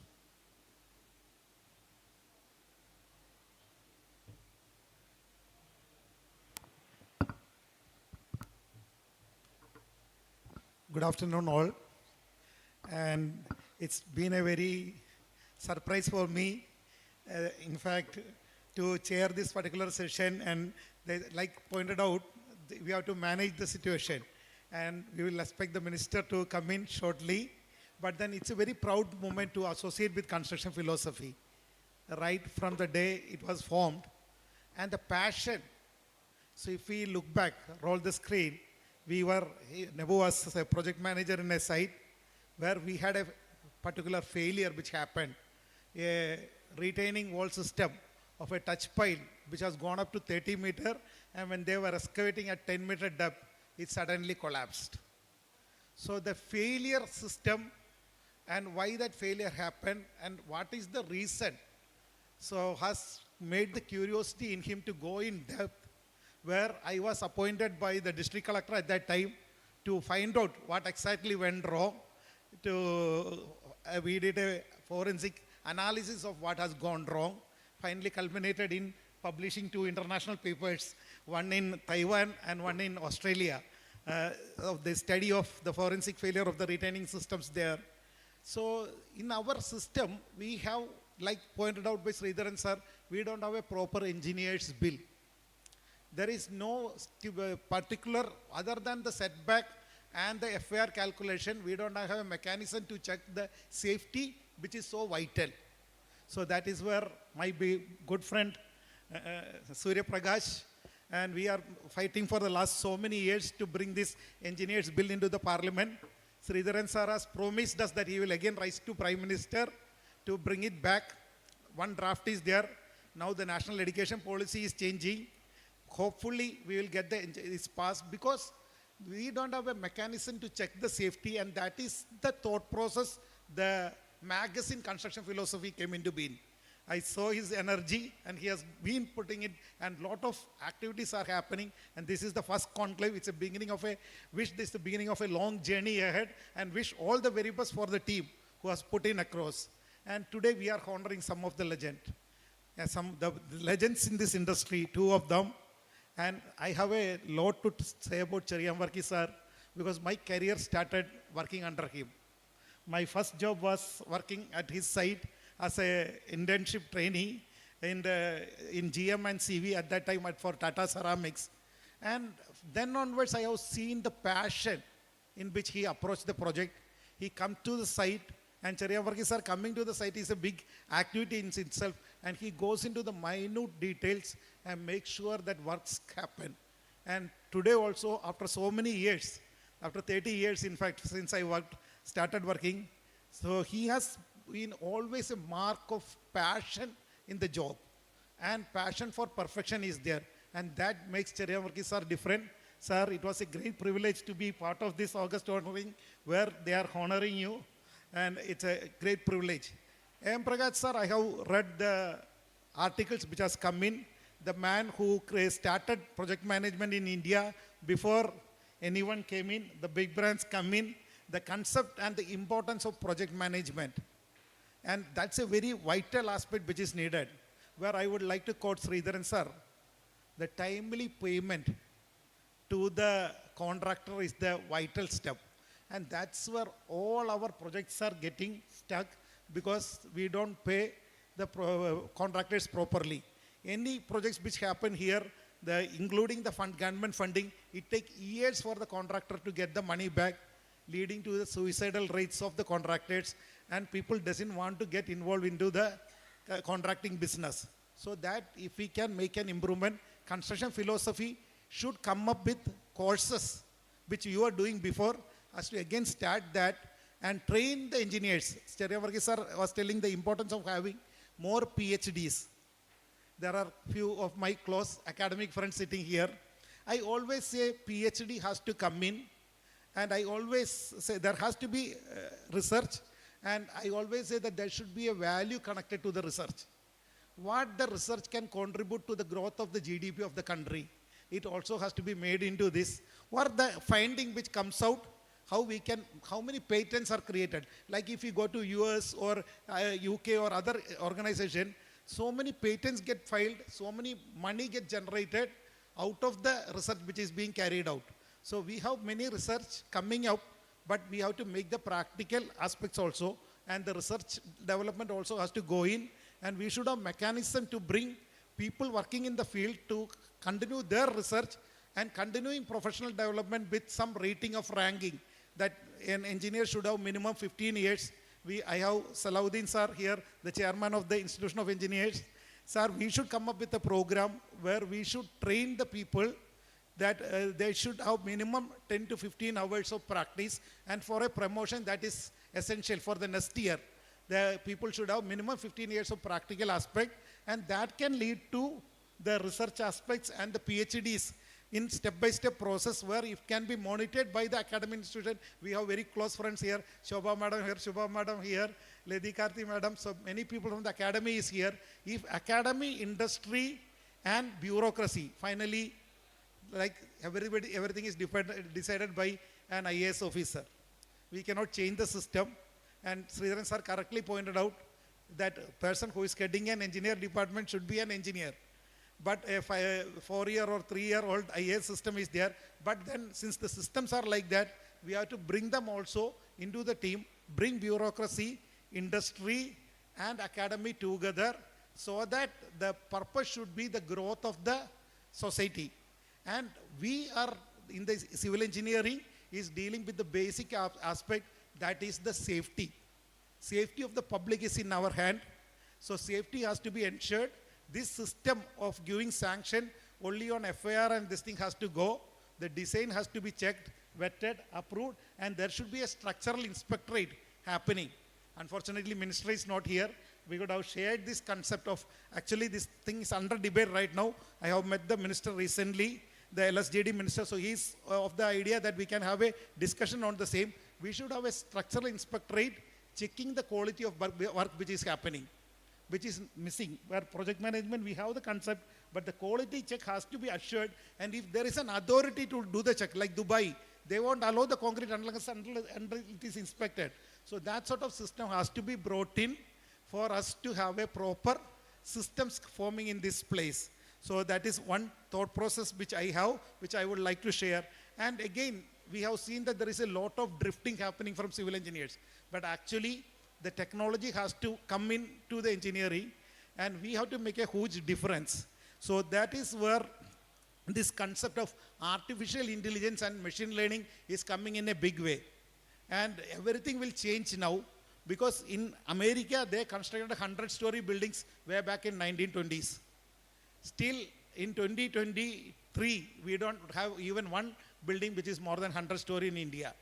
Good afternoon, all. And it's been a very surprise for me, in fact, to chair this particular session. And like pointed out, we have to manage the situation. And we will expect the minister to come in shortly. But then it's a very proud moment to associate with construction philosophy, right from the day it was formed. And the passion. So if we look back, roll the screen, Nebu was a project manager in a site where we had a particular failure which happened. A retaining wall system of a touch pile which has gone up to 30 meter, and when they were excavating at 10 meter depth, it suddenly collapsed. So the failure system and why that failure happened and what is the reason, so has made the curiosity in him to go in depth, where I was appointed by the district collector at that time to find out what exactly went wrong. We did a forensic analysis of what has gone wrong, finally culminated in publishing 2 international papers, one in Taiwan and one in Australia, of the study of the forensic failure of the retaining systems there. So in our system, we have, like pointed out by Sridharan sir, we don't have a proper engineer's bill. There is no particular, other than the setback and the FAR calculation, we don't have a mechanism to check the safety, which is so vital. So that is where my good friend Surya Prakash, and we are fighting for the last so many years to bring this engineer's bill into the parliament. Sridharan sir has promised us that he will again rise to Prime Minister to bring it back. One draft is there. Now the national education policy is changing. Hopefully we will get this passed, because we don't have a mechanism to check the safety, and that is the thought process the magazine Construction Philosophy came into being. I saw his energy, and he has been putting it, and lot of activities are happening. And this is the first conclave. It's a beginning of a wish. This is the beginning of a long journey ahead, and wish all the very best for the team who has put in across. And today we are honoring some of the legend, the legends in this industry, two of them. And I have a lot to say about Cheriyavarki sir, because my career started working under him. My first job was working at his site as a internship trainee in GM and CV at that time for Tata Ceramics. And then onwards, I have seen the passion in which he approached the project. He come to the site, and Cheriyavarki sir coming to the site is a big activity in itself, and he goes into the minute details and makes sure that works happen. And today also, after so many years, after 30 years, in fact, since I started working, so he has been always a mark of passion in the job, and passion for perfection is there, and that makes Cheriyavarki sir different. Sir, it was a great privilege to be part of this August honoring where they are honoring you, and it's a great privilege. M. Prakash sir, I have read the articles which has come in. The man who started project management in India before anyone came in, the big brands come in, the concept and the importance of project management. And that's a very vital aspect which is needed, where I would like to quote Sridharan sir. The timely payment to the contractor is the vital step. And that's where all our projects are getting stuck, because we don't pay the contractors properly. Any projects which happen here, including the government funding, it takes years for the contractor to get the money back, leading to the suicidal rates of the contractors, and people doesn't want to get involved into the contracting business. So that if we can make an improvement, construction philosophy should come up with courses which you are doing before, has to again start that and train the engineers. Cheriyavarki sir was telling the importance of having more PhDs. There are few of my close academic friends sitting here. I always say PhD has to come in, and I always say there has to be research, and I always say that there should be a value connected to the research. What the research can contribute to the growth of the GDP of the country, it also has to be made into this. What the finding which comes out, how many patents are created. Like if you go to US or UK or other organization, so many patents get filed, so many money get generated out of the research which is being carried out. So we have many research coming up, but we have to make the practical aspects also, and the research development also has to go in, and we should have mechanism to bring people working in the field to continue their research and continuing professional development with some rating of ranking, that an engineer should have minimum 15 years. I have Salahuddin sir here, the chairman of the Institution of Engineers. Sir, we should come up with a program where we should train the people that they should have minimum 10 to 15 hours of practice, and for a promotion that is essential for the next year. The people should have minimum 15 years of practical aspect, and that can lead to the research aspects and the PhDs in step-by-step process where it can be monitored by the academic institution. We have very close friends here, Shobha madam here, Shubha madam here, Lady Karthi madam, so many people from the academy is here. If academy, industry and bureaucracy, finally, like everything is decided by an IAS officer. We cannot change the system, and Sridharan sir correctly pointed out that a person who is heading an engineer department should be an engineer. But a 4-year or 3-year-old IAS system is there. But then since the systems are like that, we have to bring them also into the team, bring bureaucracy, industry and academy together, so that the purpose should be the growth of the society. And we are in the civil engineering is dealing with the basic aspect, that is the safety. Safety of the public is in our hand. So safety has to be ensured. This system of giving sanction only on FAR and this thing has to go. The design has to be checked, vetted, approved, and there should be a structural inspectorate happening. Unfortunately, ministry is not here. We could have shared this concept of, actually this thing is under debate right now. I have met the minister recently, the LSJD minister, so he's of the idea that we can have a discussion on the same. We should have a structural inspectorate checking the quality of work which is happening. which is missing, where project management, we have the concept, but the quality check has to be assured. And if there is an authority to do the check, like Dubai, they won't allow the concrete unless until it is inspected. So that sort of system has to be brought in for us to have a proper systems forming in this place. So that is one thought process which I have, which I would like to share. And again, we have seen that there is a lot of drifting happening from civil engineers. But actually, the technology has to come into the engineering, and we have to make a huge difference. So that is where this concept of artificial intelligence and machine learning is coming in a big way. And everything will change now, because in America, they constructed 100-story buildings way back in 1920s. Still, in 2023, we don't have even one building which is more than 100-story in India.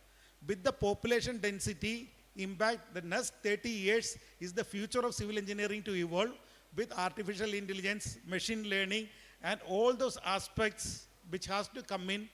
With the population density impact, the next 30 years is the future of civil engineering to evolve with artificial intelligence, machine learning, and all those aspects which has to come in.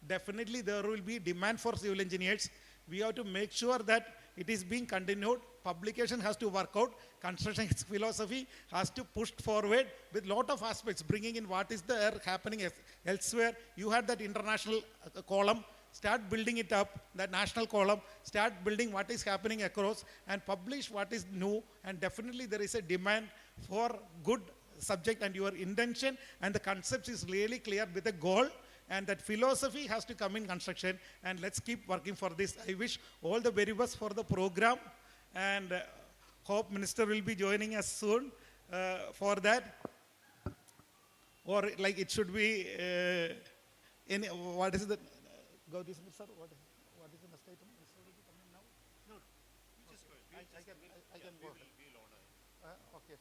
Definitely there will be demand for civil engineers. We have to make sure that it is being continued. Publication has to work out. Construction philosophy has to push forward with lot of aspects, bringing in what is there happening elsewhere. You had that international column. Start building it up, that national column. Start building what is happening across and publish what is new. And definitely there is a demand for good subject, and your intention and the concepts is really clear with a goal. And that philosophy has to come in construction, and let's keep working for this. I wish all the very best for the program, and hope Minister will be joining us soon for that. Or like it should be, what is the, Gaudi sir, what is the next item? Minister will be coming now? No, you just go ahead. I can go ahead. Okay.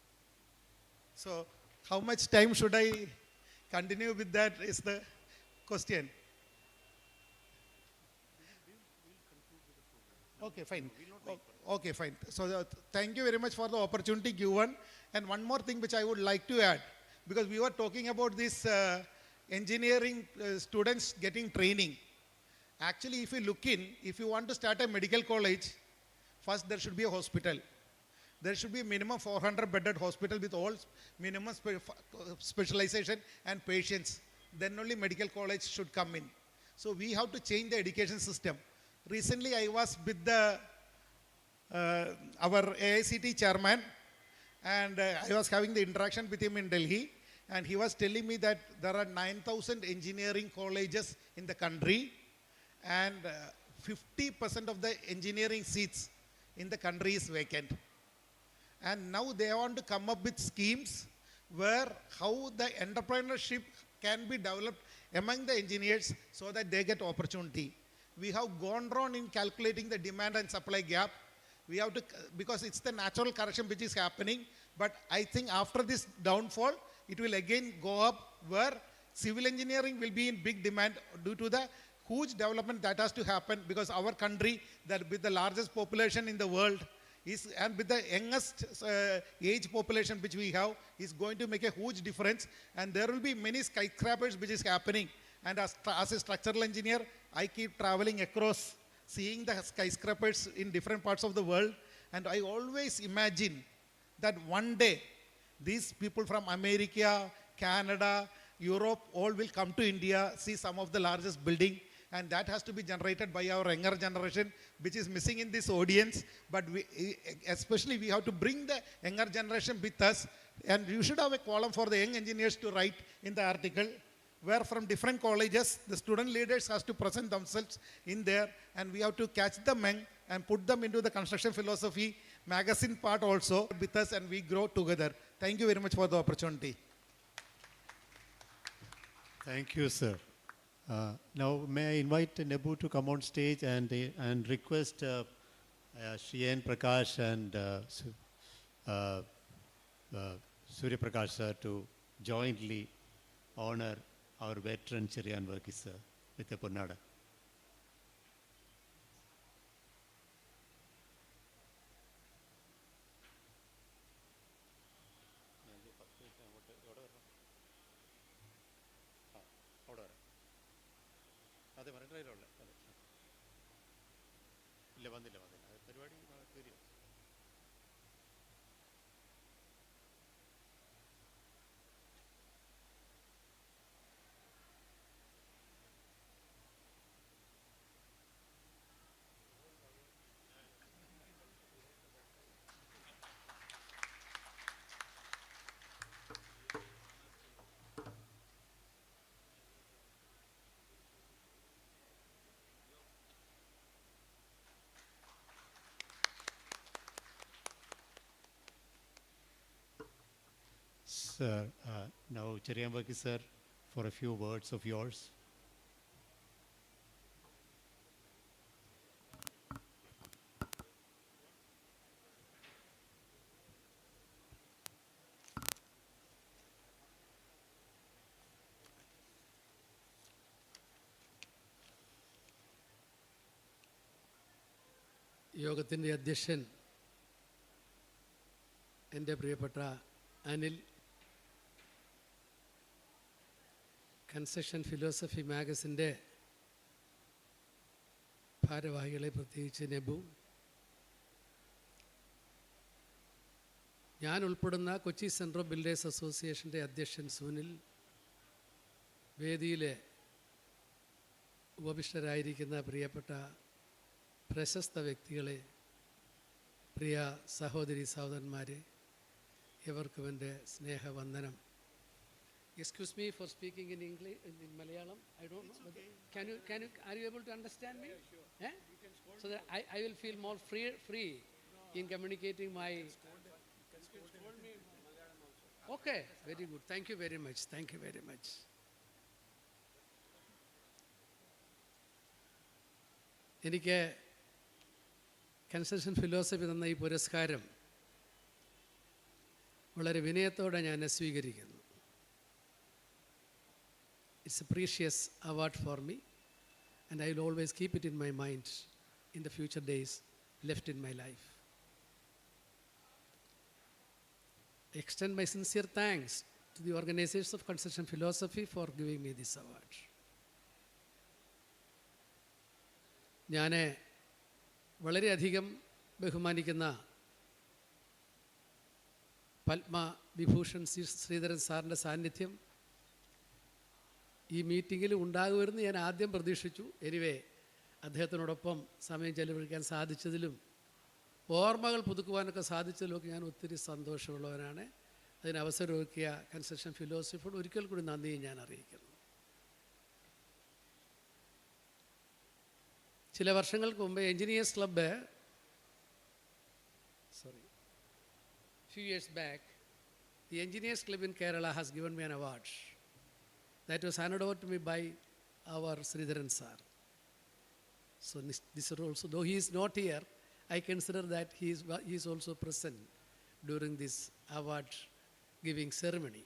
So how much time should I continue with that is the question. Okay, fine. Okay, fine. So thank you very much for the opportunity given. And one more thing which I would like to add, because we were talking about this engineering students getting training. Actually, if you look in, if you want to start a medical college, first there should be a hospital. There should be a minimum 400-bedded hospital with all minimum specialization and patients. Then only medical college should come in. So we have to change the education system. Recently, I was with the our AICT chairman, and I was having the interaction with him in Delhi, and he was telling me that there are 9,000 engineering colleges in the country, and 50% of the engineering seats in the country is vacant. And now they want to come up with schemes where how the entrepreneurship can be developed among the engineers so that they get opportunity. We have gone wrong in calculating the demand and supply gap. We have to, because it's the natural correction which is happening, but I think after this downfall, it will again go up where civil engineering will be in big demand due to the huge development that has to happen, because our country, that with the largest population in the world, is, and with the youngest age population which we have, is going to make a huge difference. And there will be many skyscrapers which is happening. And as a structural engineer, I keep traveling across, seeing the skyscrapers in different parts of the world. And I always imagine that one day, these people from America, Canada, Europe, all will come to India, see some of the largest building. And that has to be generated by our younger generation, which is missing in this audience. But we, especially we have to bring the younger generation with us. And you should have a column for the young engineers to write in the article, where from different colleges, the student leaders has to present themselves in there. And we have to catch them and put them into the construction philosophy magazine part also with us, and we grow together. Thank you very much for the opportunity. Thank you, sir. Now, may I invite Nebu to come on stage and request Shri N. Prakash and Surya Prakash sir to jointly honor our veteran Cherian Varghese sir with a Ponnada. അതെ മറണ്ടറിയിലുള്ള അതെ ഇല്ല വന്നില്ല പരിപാടി തീരുമോ sir. Now, Cheriambaki sir, for a few words of yours. യോഗത്തിൻ്റെ അധ്യക്ഷൻ എൻ്റെ പ്രിയപ്പെട്ട Anil, concession philosophy മാഗസിൻ്റെ ഭാരവാഹികളെ, പ്രത്യേകിച്ച് നെബു, ഞാൻ ഉൾപ്പെടുന്ന കൊച്ചി സെൻട്രൽ ബിൽഡേഴ്സ് അസോസിയേഷൻ്റെ അധ്യക്ഷൻ സുനിൽ, വേദിയിലെ ഉപവിഷ്ടരായിരിക്കുന്ന പ്രിയപ്പെട്ട പ്രശസ്ത വ്യക്തികളെ, പ്രിയ സഹോദരി സഹോദരന്മാരെ, എവർക്കും എൻ്റെ സ്നേഹവന്ദനം. Excuse me for speaking in English, in Malayalam. I don't know. Okay. Are you able to understand me? Yeah, sure. Eh? You can so that I will feel more free in communicating my. You can scold me in Malayalam also. Okay, very good. Thank you very much. Thank you very much. എനിക്ക് concession philosophy തന്ന ഈ പുരസ്കാരം വളരെ വിനയത്തോടെ ഞാൻ സ്വീകരിക്കുന്നു. It's A precious award for me and I will always keep it in my mind in the future days left in my life. I extend my sincere thanks to the organizers of Concession Philosophy for giving me this award. ഞാൻ വളരെയധികം ബഹുമാനിക്കുന്ന പത്മവിഭൂഷൺ ശ്രീധരൻ സാറിൻ്റെ സാന്നിധ്യം ഈ മീറ്റിങ്ങിൽ ഉണ്ടാകുമെന്ന് ഞാൻ ആദ്യം പ്രതീക്ഷിച്ചു. എനിവേ, അദ്ദേഹത്തിനോടൊപ്പം സമയം ചെലവഴിക്കാൻ സാധിച്ചതിലും ഓർമ്മകൾ പുതുക്കുവാനൊക്കെ സാധിച്ചതിലൊക്കെ ഞാൻ ഒത്തിരി സന്തോഷമുള്ളവനാണ്. അതിന് അവസരമൊരുക്കിയ കൺസെഷൻ ഫിലോസഫിയോട് ഒരിക്കൽ കൂടി നന്ദി ഞാൻ അറിയിക്കുന്നു. ചില വർഷങ്ങൾക്ക് മുമ്പ് engineers club, few years back, the Engineers Club in Kerala has given me an award that was handed over to me by our Sridharan sir. So this also, though he is not here, I consider that he is also present during this award giving ceremony.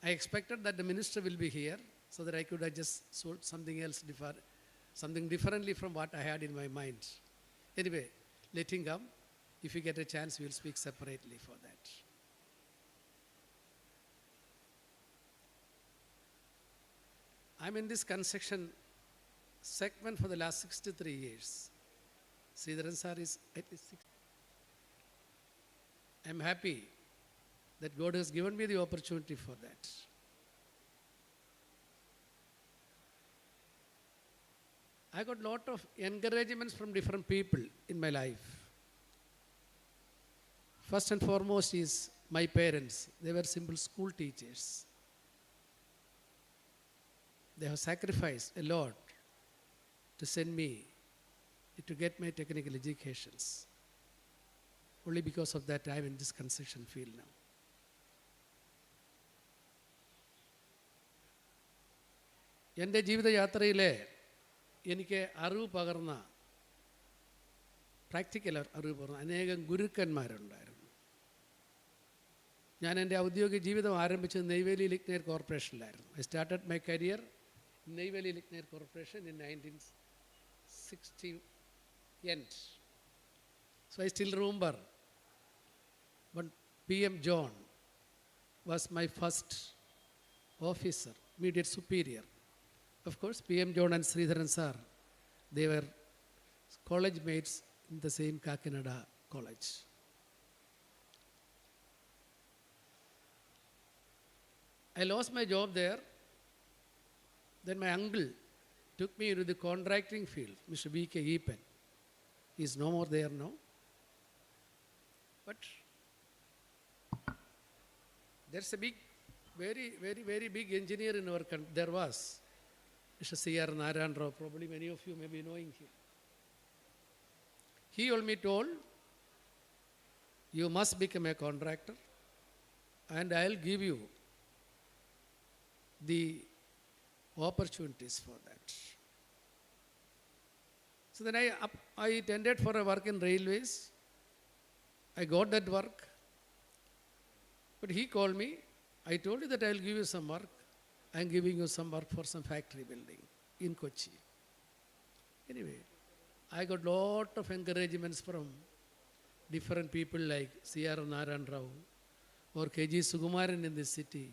I expected that the minister will be here so that I could have just sold something else, something differently from what I had in my mind. Anyway, let him come. If you get a chance, we will speak separately for that. I'm in this construction segment for the last 63 years. Sridharan sir is at least 60. I'm happy that God has given me the opportunity for that. I got a lot of encouragements from different people in my life. First and foremost is my parents. They were simple school teachers. They have sacrificed a lot to send me to get my technical educations. Only because of that, I am in this construction field now. എൻ്റെ ജീവിതയാത്രയിൽ എനിക്ക് അറിവ് പകർന്ന, practical അറിവ് പകർന്ന അനേകം ഗുരുക്കന്മാരുണ്ടായിരുന്നു. ഞാൻ എൻ്റെ ഔദ്യോഗിക ജീവിതം ആരംഭിച്ചത് നെയ്വേലി ലിഗ്നൈർ കോർപ്പറേഷനിലായിരുന്നു. I started my career in Neyveli Lignite Corporation in 1960 end. So I still remember when PM John was my first officer, immediate superior. Of course, PM John and Sridharan sir, they were college mates in the same Kakinada college. I lost my job there. Then my uncle took me into the contracting field, Mr. B.K. Eapen. He is no more there now. But there's a big, very big engineer in our country. There was Mr. C.R. Narayan Rao. Probably many of you may be knowing him. He only told, you must become a contractor and I'll give you the opportunities for that. So then I tended for a work in railways. I got that work. But he called me. I told you that I'll give you some work. I'm giving you some work for some factory building in Kochi. Anyway, I got lot of encouragements from different people like C.R. Narayan Rao or K.G. Sukumaran in this city.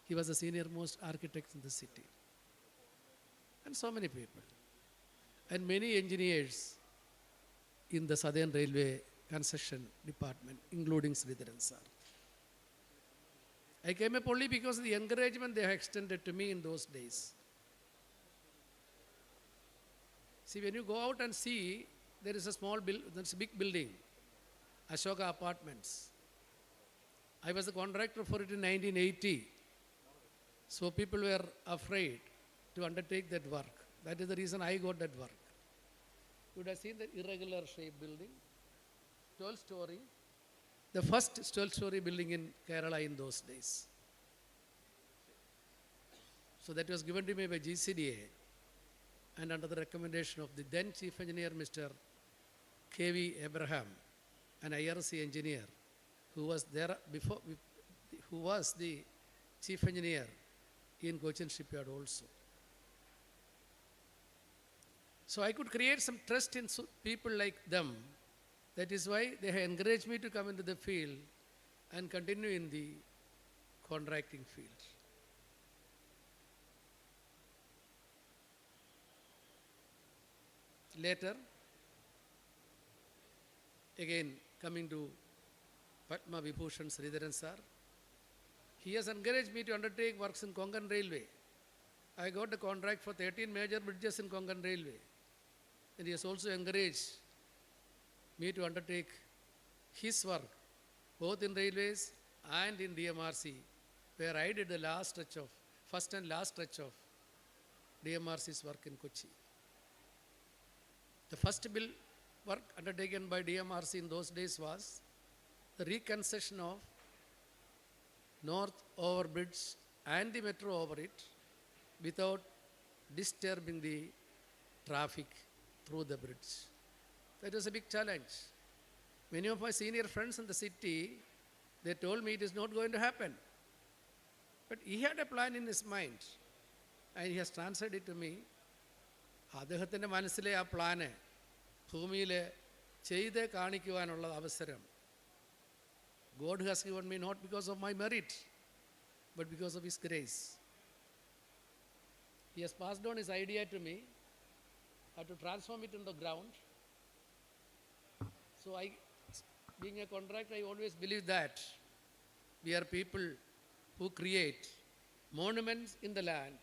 He was the senior most architect in the city. And so many people. And many engineers in the Southern Railway Construction Department, including Sridharan sir. I came up only because of the encouragement they have extended to me in those days. See, when you go out and see, there is a there's a big building, Ashoka Apartments. I was a contractor for it in 1980. So people were afraid to undertake that work. That is the reason I got that work. You would have seen the irregular shaped building, 12-story, the first 12-story building in Kerala in those days. So that was given to me by GCDA and under the recommendation of the then Chief Engineer, Mr. K.V. Abraham, an IRC engineer who was there before, who was the Chief Engineer in Cochin Shipyard also. So I could create some trust in people like them. That is why they have encouraged me to come into the field and continue in the contracting field. Later, again coming to Padma Vibhushan Sridharan sir, he has encouraged me to undertake works in Konkan Railway. I got the contract for 13 major bridges in Konkan Railway. And he has also encouraged me to undertake his work, both in railways and in DMRC, where I did the first and last stretch of DMRC's work in Kochi. The first work undertaken by DMRC in those days was the reconstruction of North Overbridge and the metro over it without disturbing the traffic through the bridge. That was a big challenge. Many of my senior friends in the city, they told me it is not going to happen. But he had a plan in his mind and he has transferred it to me. അദ്ദേഹത്തിൻ്റെ മനസ്സിലെ ആ plan ഭൂമിയിൽ ചെയ്ത് കാണിക്കുവാനുള്ള അവസരം God has given me not because of my merit, but because of His grace. He has passed on His idea to me, how to transform it into the ground. So being a contractor, I always believe that we are people who create monuments in the land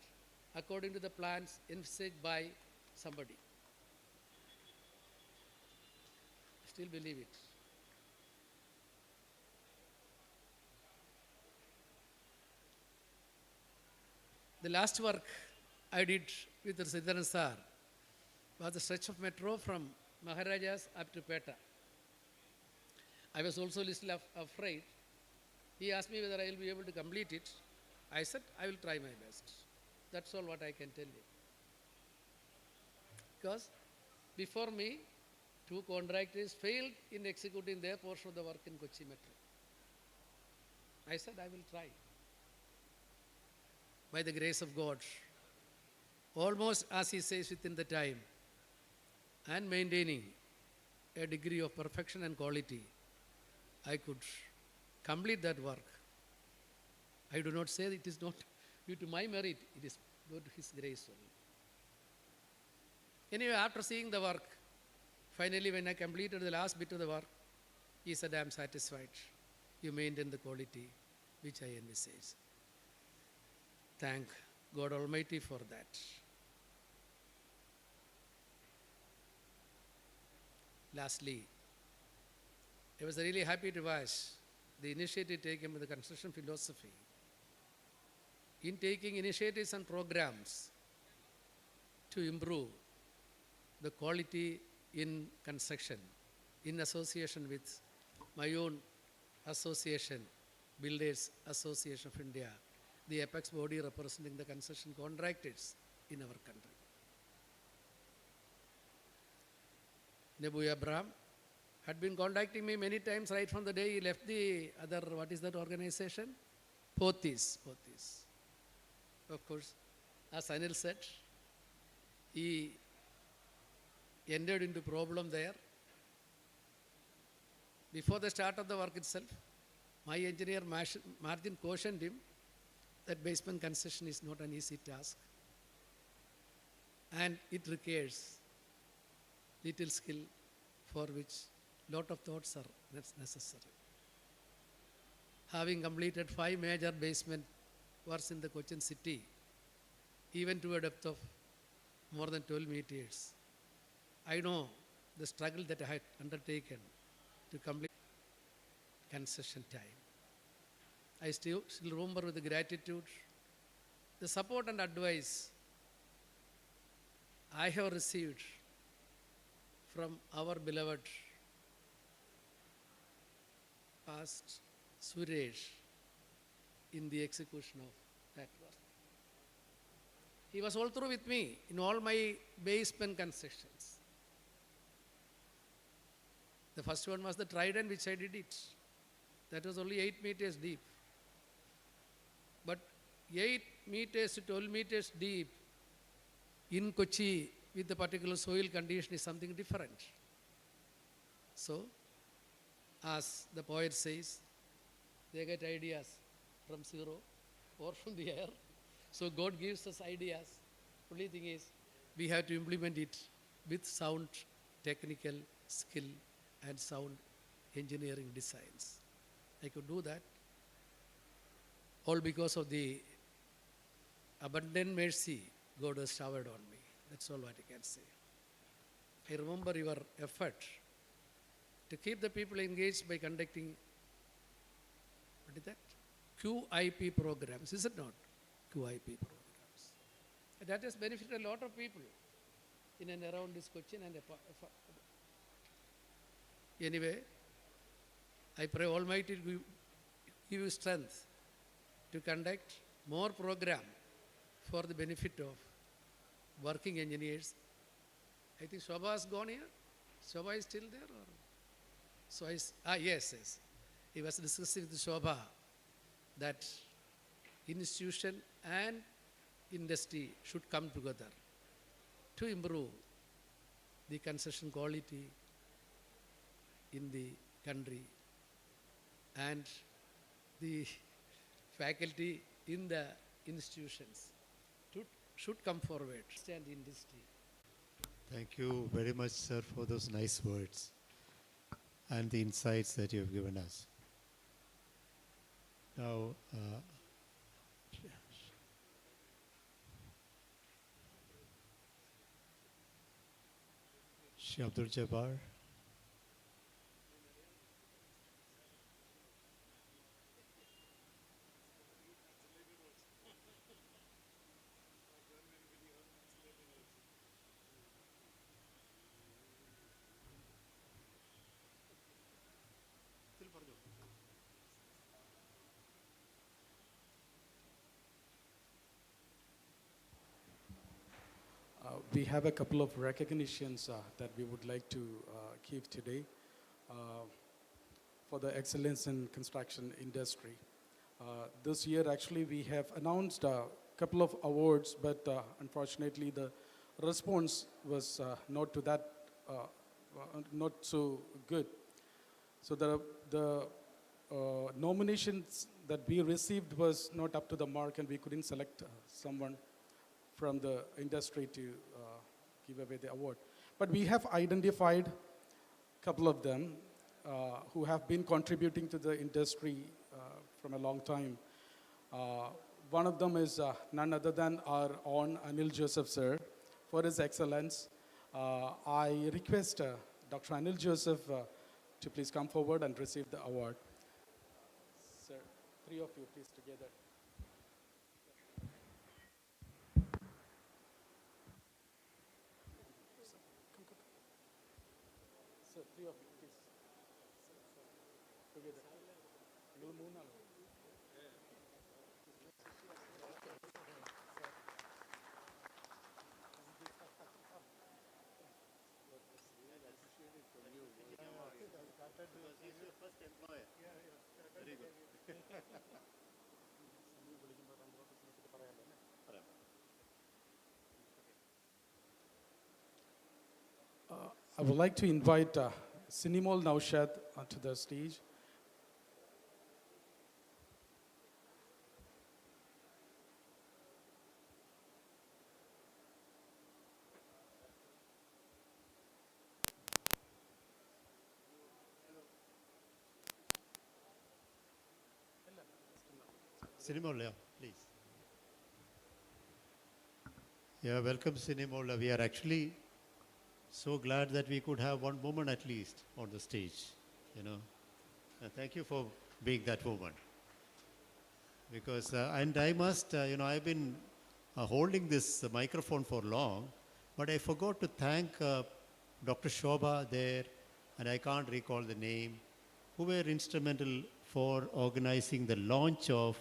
according to the plans envisaged by somebody. I still believe it. The last work I did with Sridharan sir was the stretch of metro from Maharajas up to Peta. I was also a little afraid. He asked me whether I will be able to complete it. I said, I will try my best. That's all what I can tell you. Because before me, 2 contractors failed in executing their portion of the work in Kochi Metro. I said, I will try. By the grace of God, almost as he says within the time, and maintaining a degree of perfection and quality, I could complete that work. I do not say that it is not due to my merit, it is due to His grace only. Anyway, after seeing the work, finally when I completed the last bit of the work, he said, I am satisfied. You maintain the quality which I envisaged. Thank God Almighty for that. Lastly, I was really happy to watch the initiative taken by the construction philosophy in taking initiatives and programs to improve the quality in construction in association with my own Association, Builders Association of India, the apex body representing the concession contractors in our country. Nebu Abraham had been contacting me many times right from the day he left the other, what is that organization? Pothis. Of course, as Anil said, he entered into problem there. Before the start of the work itself, my engineer Martin cautioned him that basement concession is not an easy task and it requires little skill for which lot of thoughts are necessary. Having completed 5 major basement works in the Cochin city, even to a depth of more than 12 meters, I know the struggle that I had undertaken to complete concession time. I still remember with gratitude the support and advice I have received from our beloved past Suresh in the execution of that work. He was all through with me in all my basement concessions. The first one was the Trident, which I did it. That was only 8 meters deep. But 8 meters to 12 meters deep in Kochi with the particular soil condition is something different. So, as the poet says, they get ideas from zero or from the air. So God gives us ideas. Only thing is, we have to implement it with sound technical skill and sound engineering designs. I could do that all because of the abundant mercy God has showered on me. That's all what I can say. I remember your effort to keep the people engaged by conducting, what is that? QIP programs, is it not? QIP programs. And that has benefited a lot of people in and around this Cochin and anyway, I pray Almighty to give you strength to conduct more program for the benefit of working engineers. I think Shobha has gone here. Shobha is still there? Or? So yes. He was discussing with Shobha that institution and industry should come together to improve the concession quality in the country, and the faculty in the institutions should come forward and industry. Thank you very much, sir, for those nice words and the insights that you have given us. Now, Shri Abdul Jabbar. We have a couple of recognitions that we would like to give today for the excellence in construction industry. This year, actually, we have announced a couple of awards, but unfortunately, the response was not so good. So the nominations that we received was not up to the mark, and we couldn't select someone from the industry to give away the award. But we have identified a couple of them who have been contributing to the industry from a long time. One of them is none other than our own Anil Joseph, sir, for his excellence. I request Dr. Anil Joseph to please come forward and receive the award. Sir, 3 of you, please, together. Sir, 3 of you, please. Together. I would like to invite Sinimol Naushad onto the stage. Sinimola, please. Yeah, welcome, Sinimola. We are actually so glad that we could have one woman at least on the stage, you know. And thank you for being that woman. Because, and I must, I've been holding this microphone for long, but I forgot to thank Dr. Shobha there, and I can't recall the name, who were instrumental for organizing the launch of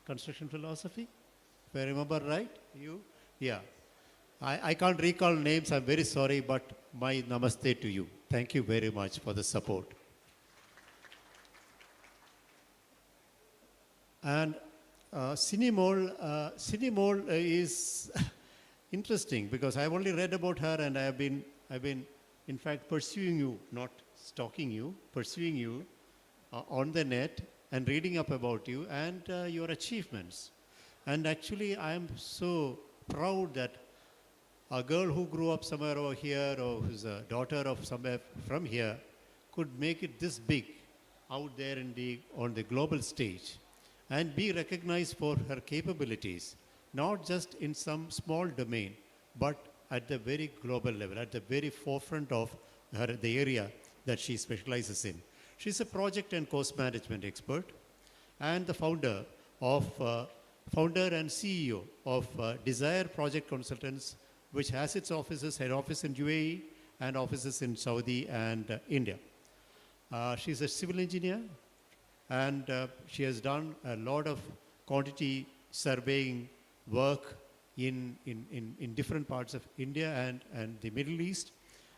construction philosophy. If I remember right, you? Yeah. I can't recall names, I'm very sorry, but my namaste to you. Thank you very much for the support. And Cinemol is interesting because I've only read about her and I've been in fact pursuing you, not stalking you, pursuing you on the net and reading up about you and your achievements. And actually, I am so proud that a girl who grew up somewhere over here or who's a daughter of somewhere from here could make it this big out there on the global stage and be recognized for her capabilities, not just in some small domain, but at the very global level, at the very forefront of the area that she specializes in. She's a project and cost management expert and the founder and CEO of Desire Project Consultants, which has its head office in UAE and offices in Saudi and India. She's a civil engineer and she has done a lot of quantity surveying work in different parts of India and the Middle East.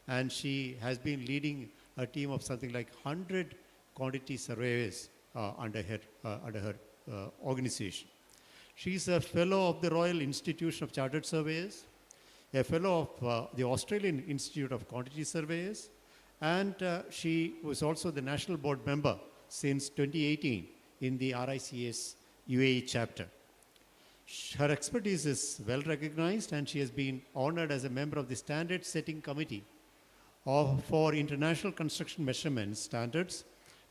And she has been leading a team of something like 100 quantity surveyors under her organization. She's a fellow of the Royal Institution of Chartered Surveyors, a fellow of the Australian Institute of Quantity Surveyors, and she was also the national board member since 2018 in the RICS UAE chapter. Her expertise is well recognized and she has been honored as a member of the Standard Setting Committee for International Construction Measurement Standards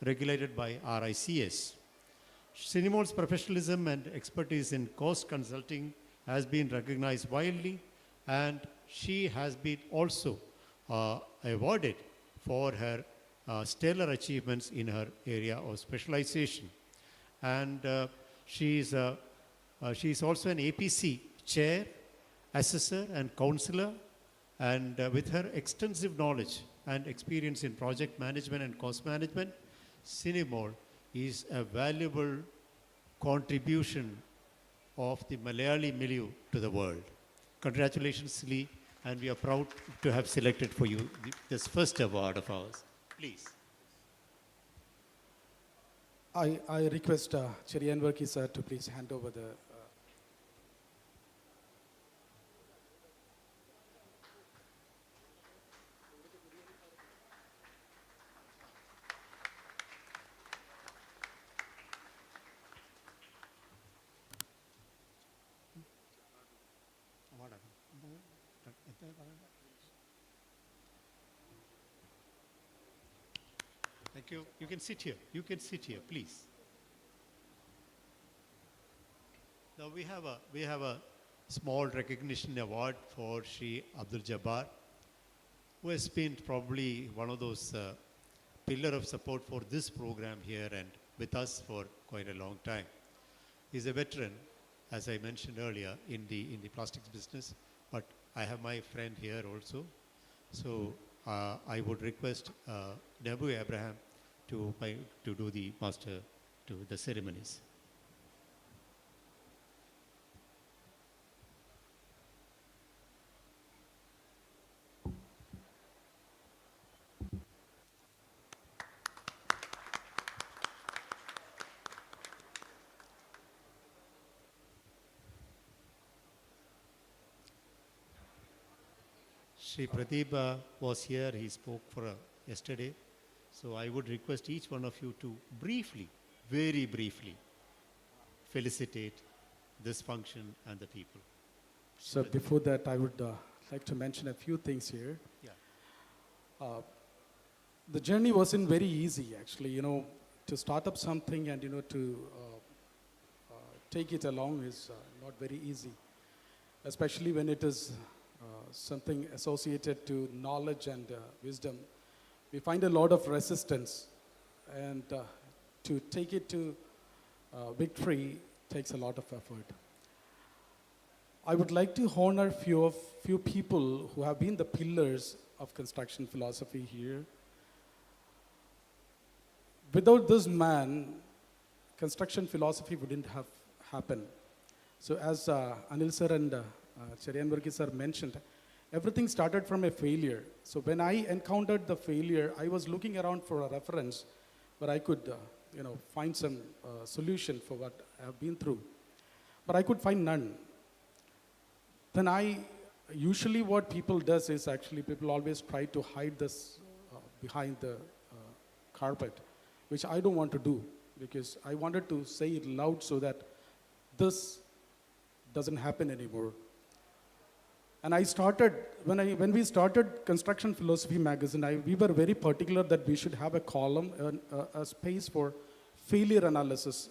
regulated by RICS. Cinemol's professionalism and expertise in cost consulting has been recognized widely, and she has been also awarded for her stellar achievements in her area of specialization. And she's also an APC chair, assessor, and counselor, and with her extensive knowledge and experience in project management and cost management, Cinemol is a valuable contribution of the Malayali milieu to the world. Congratulations, Lee, and we are proud to have selected for you this first award of ours. Please. I request Cherian Worki sir to please hand over the Thank you. You can sit here. You can sit here, please. Now we have a small recognition award for Sri Abdul Jabbar, who has been probably one of those pillar of support for this program here and with us for quite a long time. He's a veteran, as I mentioned earlier, in the plastics business, but I have my friend here also. So I would request Nebu Abraham to do the master to the ceremonies. Sri Pradeep was here, he spoke for yesterday. So I would request each one of you to briefly, very briefly, felicitate this function and the people. So before that, I would like to mention a few things here. Yeah. The journey wasn't very easy, actually. To start up something and, to take it along is not very easy, especially when it is something associated to knowledge and wisdom. We find a lot of resistance, and to take it to victory takes a lot of effort. I would like to honor few people who have been the pillars of construction philosophy here. Without this man, construction philosophy wouldn't have happened. So as Anil sir and Charyanvargi sir mentioned, everything started from a failure. So when I encountered the failure, I was looking around for a reference where I could find some solution for what I have been through. But I could find none. Then usually what people does is actually people always try to hide this behind the carpet, which I don't want to do, because I wanted to say it loud so that this doesn't happen anymore. And I started, when we started Construction Philosophy magazine, we were very particular that we should have a column, a space for failure analysis.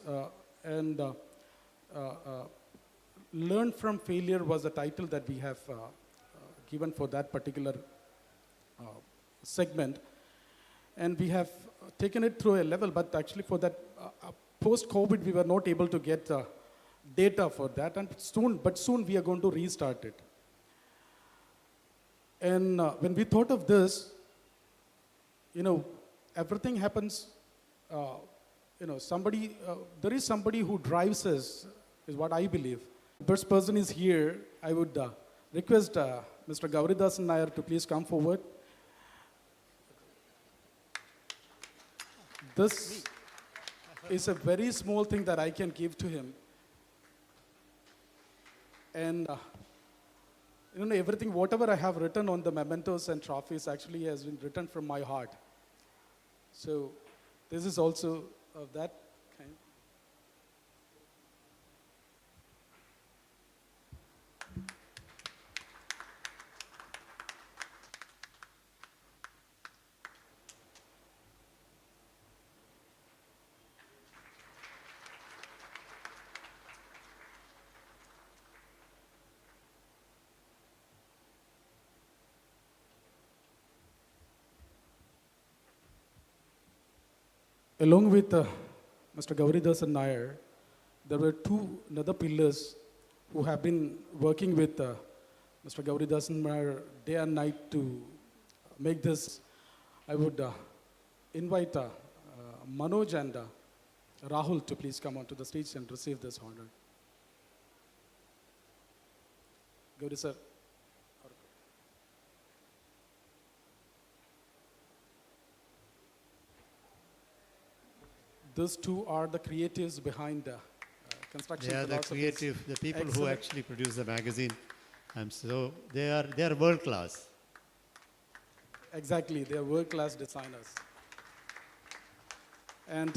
Learn from failure was the title that we have given for that particular segment. And we have taken it through a level, but actually for that, post-COVID, we were not able to get data for that. And soon we are going to restart it. And when we thought of this, everything happens, there is somebody who drives us, is what I believe. The first person is here. I would request Mr. Gauridasan Nair to please come forward. This is a very small thing that I can give to him. And everything, whatever I have written on the mementos and trophies actually has been written from my heart. So this is also of that kind. Along with Mr. Gauridasan Nair, there were two other pillars who have been working with Mr. Gauridasan Nair day and night to make this. I would invite Manoj and Rahul to please come onto the stage and receive this honor. Gauri sir. Those two are the creatives behind construction. They are the creative, the people who actually produce the magazine. They are world class. Exactly, they are world class designers. And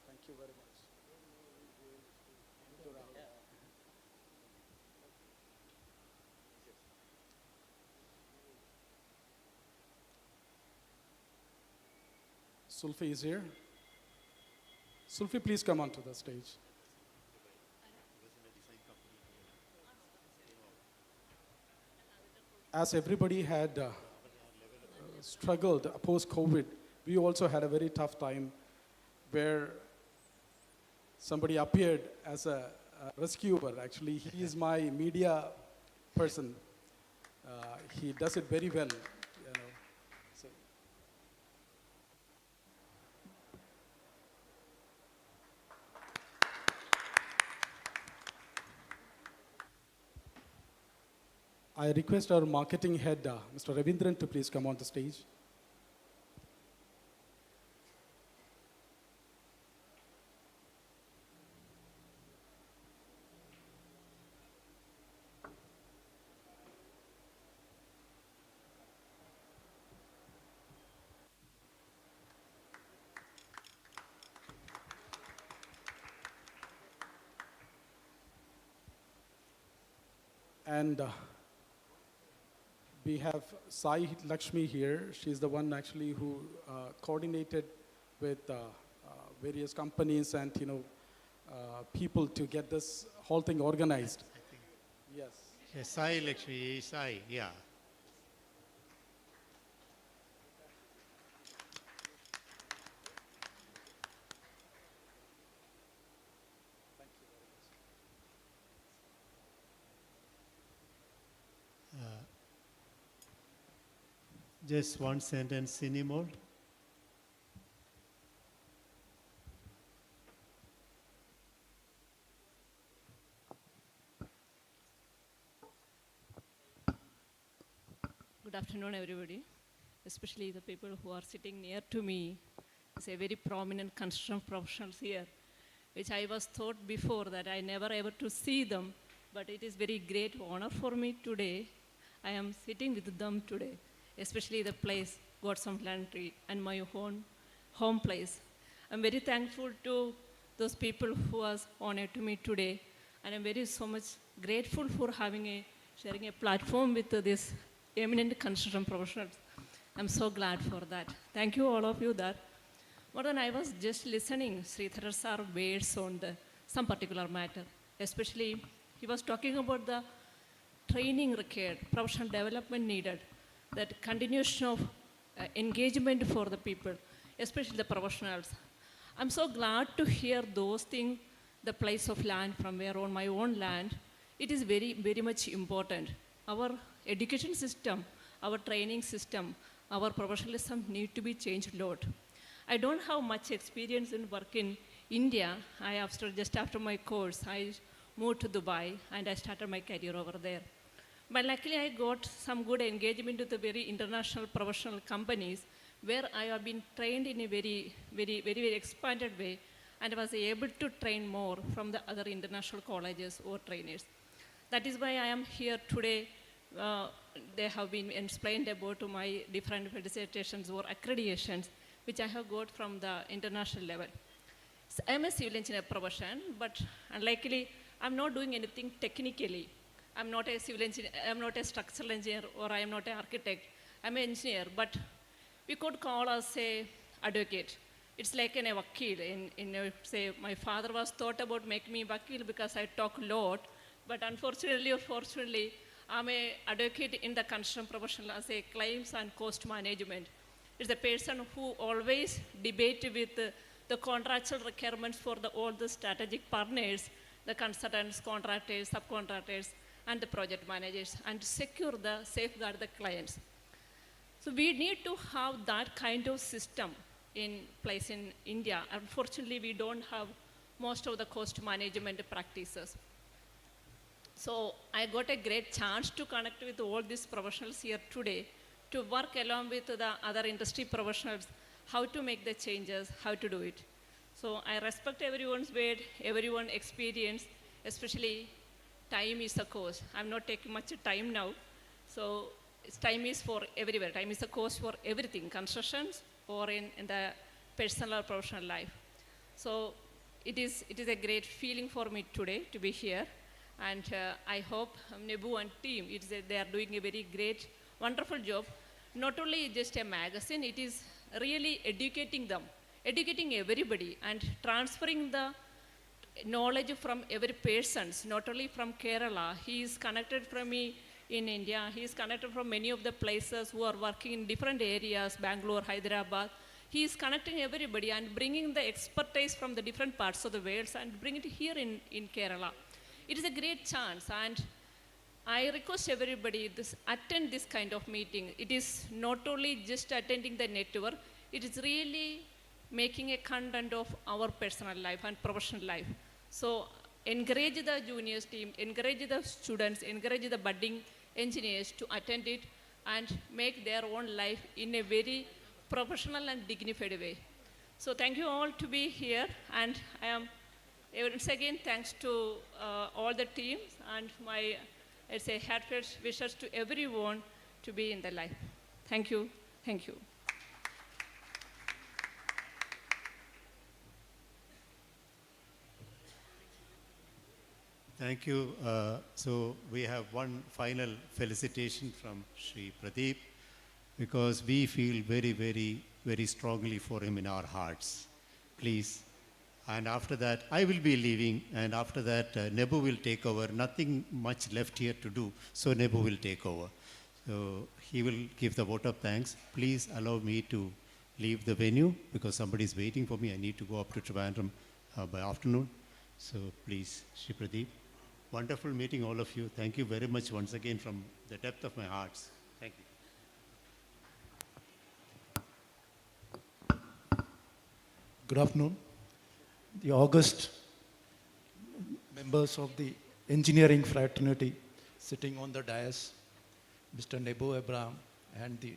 thank you very much. Sulfi is here. Sulfi, please come onto the stage. as everybody had struggled post-COVID, we also had a very tough time where somebody appeared as a rescuer. Actually, he is my media person. He does it very well. You know. So, I request our marketing head, Mr. Ravindran, to please come on the stage. And we have Sai Lakshmi here. She's the one actually who coordinated with various companies and people to get this whole thing organized. Yes. Yes, Sai Lakshmi, Sai, yeah. Just one sentence anymore. Good afternoon, everybody, especially the people who are sitting near to me. It's a very prominent construction professionals here, which I was thought before that I never ever to see them, but it is very great honor for me today. I am sitting with them today, especially the place, God's Landry, and my own home place. I'm very thankful to those people who was honored to me today, and I'm very so much grateful for sharing a platform with this eminent construction professionals. I'm so glad for that. Thank you all of you that. But when I was just listening, Sridhar sir words on some particular matter, especially he was talking about the training required, professional development needed, that continuation of engagement for the people, especially the professionals. I'm so glad to hear those things, the place of land from where on my own land, it is very, very much important. Our education system, our training system, our professionalism need to be changed a lot. I don't have much experience in work in India. Just after my course, I moved to Dubai and I started my career over there. But luckily I got some good engagement with the very international professional companies where I have been trained in a very, very, very, very expanded way and was able to train more from the other international colleges or trainers. That is why I am here today. They have been explained about my different felicitations or accreditations, which I have got from the international level. So I am a civil engineer profession, but unlikely I'm not doing anything technically. I'm not a civil engineer, I'm not a structural engineer, or I am not an architect. I'm an engineer, but we could call us a advocate. It's like a vakil. Say, my father was thought about making me vakil because I talk a lot, but unfortunately or fortunately, I'm an advocate in the construction profession as a claims and cost management. It's the person who always debate with the contractual requirements for all the strategic partners, the consultants, contractors, subcontractors, and the project managers, and safeguard the clients. So we need to have that kind of system in place in India. Unfortunately, we don't have most of the cost management practices. So I got a great chance to connect with all these professionals here today to work along with the other industry professionals, how to make the changes, how to do it. So I respect everyone's weight, everyone's experience, especially time is a cost. I'm not taking much time now. So time is for everywhere. Time is a cost for everything, constructions or in the personal or professional life. So it is a great feeling for me today to be here. And I hope Nebu and team, they are doing a very great, wonderful job. Not only just a magazine, it is really educating them, educating everybody and transferring the knowledge from every person, not only from Kerala. He is connected from me in India. He is connected from many of the places who are working in different areas, Bangalore, Hyderabad. He is connecting everybody and bringing the expertise from the different parts of the world and bring it here in Kerala. It is a great chance, and I request everybody attend this kind of meeting. It is not only just attending the network, it is really making a content of our personal life and professional life. So encourage the juniors team, encourage the students, encourage the budding engineers to attend it and make their own life in a very professional and dignified way. So thank you all to be here, and I am once again thanks to all the teams and my, let's say, heartfelt wishes to everyone to be in the life. Thank you. Thank you. Thank you. So we have one final felicitation from Sri Pradeep, because we feel very, very, very strongly for him in our hearts. Please. And after that, I will be leaving, and after that, Nebu will take over. Nothing much left here to do, so Nebu will take over. So he will give the vote of thanks. Please allow me to leave the venue, because somebody is waiting for me. I need to go up to Trivandrum by afternoon. So please, Shri Pradeep. Wonderful meeting all of you. Thank you very much once again from the depth of my hearts. Thank you. Good afternoon. The august members of the engineering fraternity sitting on the dais, Mr. Nebu Abraham and the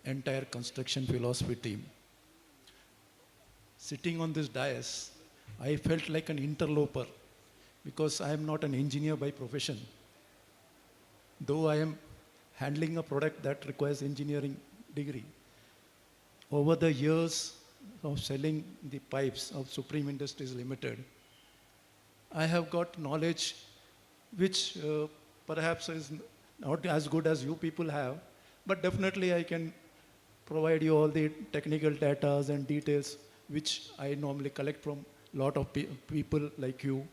entire construction philosophy team. Sitting on this dais, I felt like an interloper, because I am not an engineer by profession. Though I am handling a product that requires engineering degree. Over the years of selling the pipes of Supreme Industries Limited, I have got knowledge which perhaps is not as good as you people have, but definitely I can provide you all the technical data and details which I normally collect from a lot of people like you,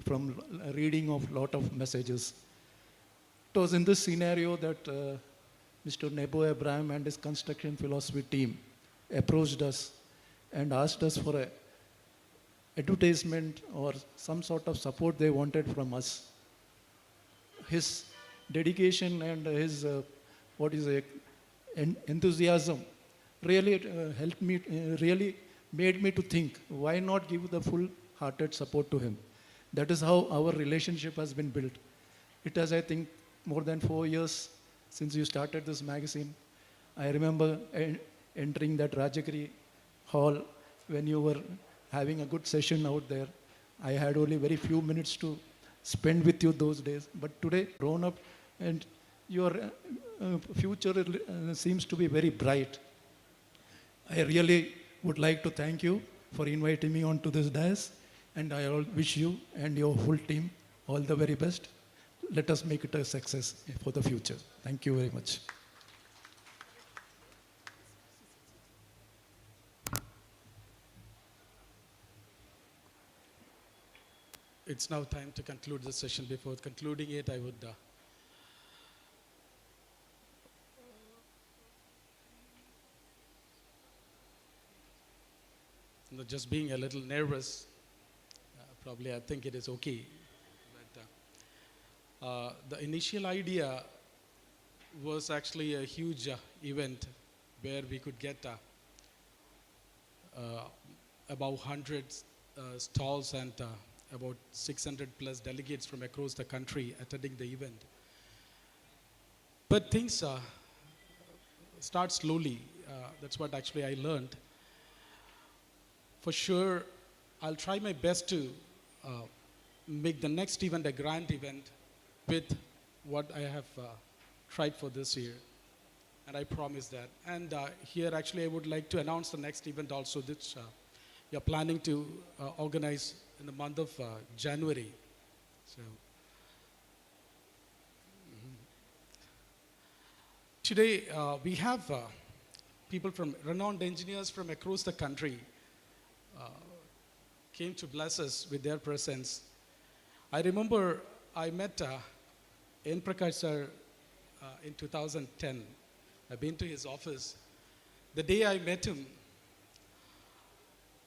from reading of lot of messages. It was in this scenario that Mr. Nebu Abraham and his construction philosophy team approached us and asked us for a advertisement or some sort of support they wanted from us. His dedication and his enthusiasm really helped me, really made me to think, why not give the full-hearted support to him? That is how our relationship has been built. It has, I think, more than 4 years since you started this magazine. I remember entering that Rajagiri hall when you were having a good session out there. I had only very few minutes to spend with you those days. But today, grown up, and your future seems to be very bright. I really would like to thank you for inviting me onto this dais. And I wish you and your whole team all the very best. Let us make it a success for the future. Thank you very much. It's now time to conclude the session. Before concluding it, I would just being a little nervous. Probably I think it is okay. But the initial idea was actually a huge event where we could get about 100 stalls and about 600 plus delegates from across the country attending the event. But things start slowly. That's what actually I learned. For sure, I'll try my best to make the next event a grand event with what I have tried for this year. And I promise that. And here actually I would like to announce the next event also, which we are planning to organize in the month of January. So today we have people from renowned engineers from across the country came to bless us with their presence. I remember I met N. Prakash sir in 2010. I've been to his office. The day I met him,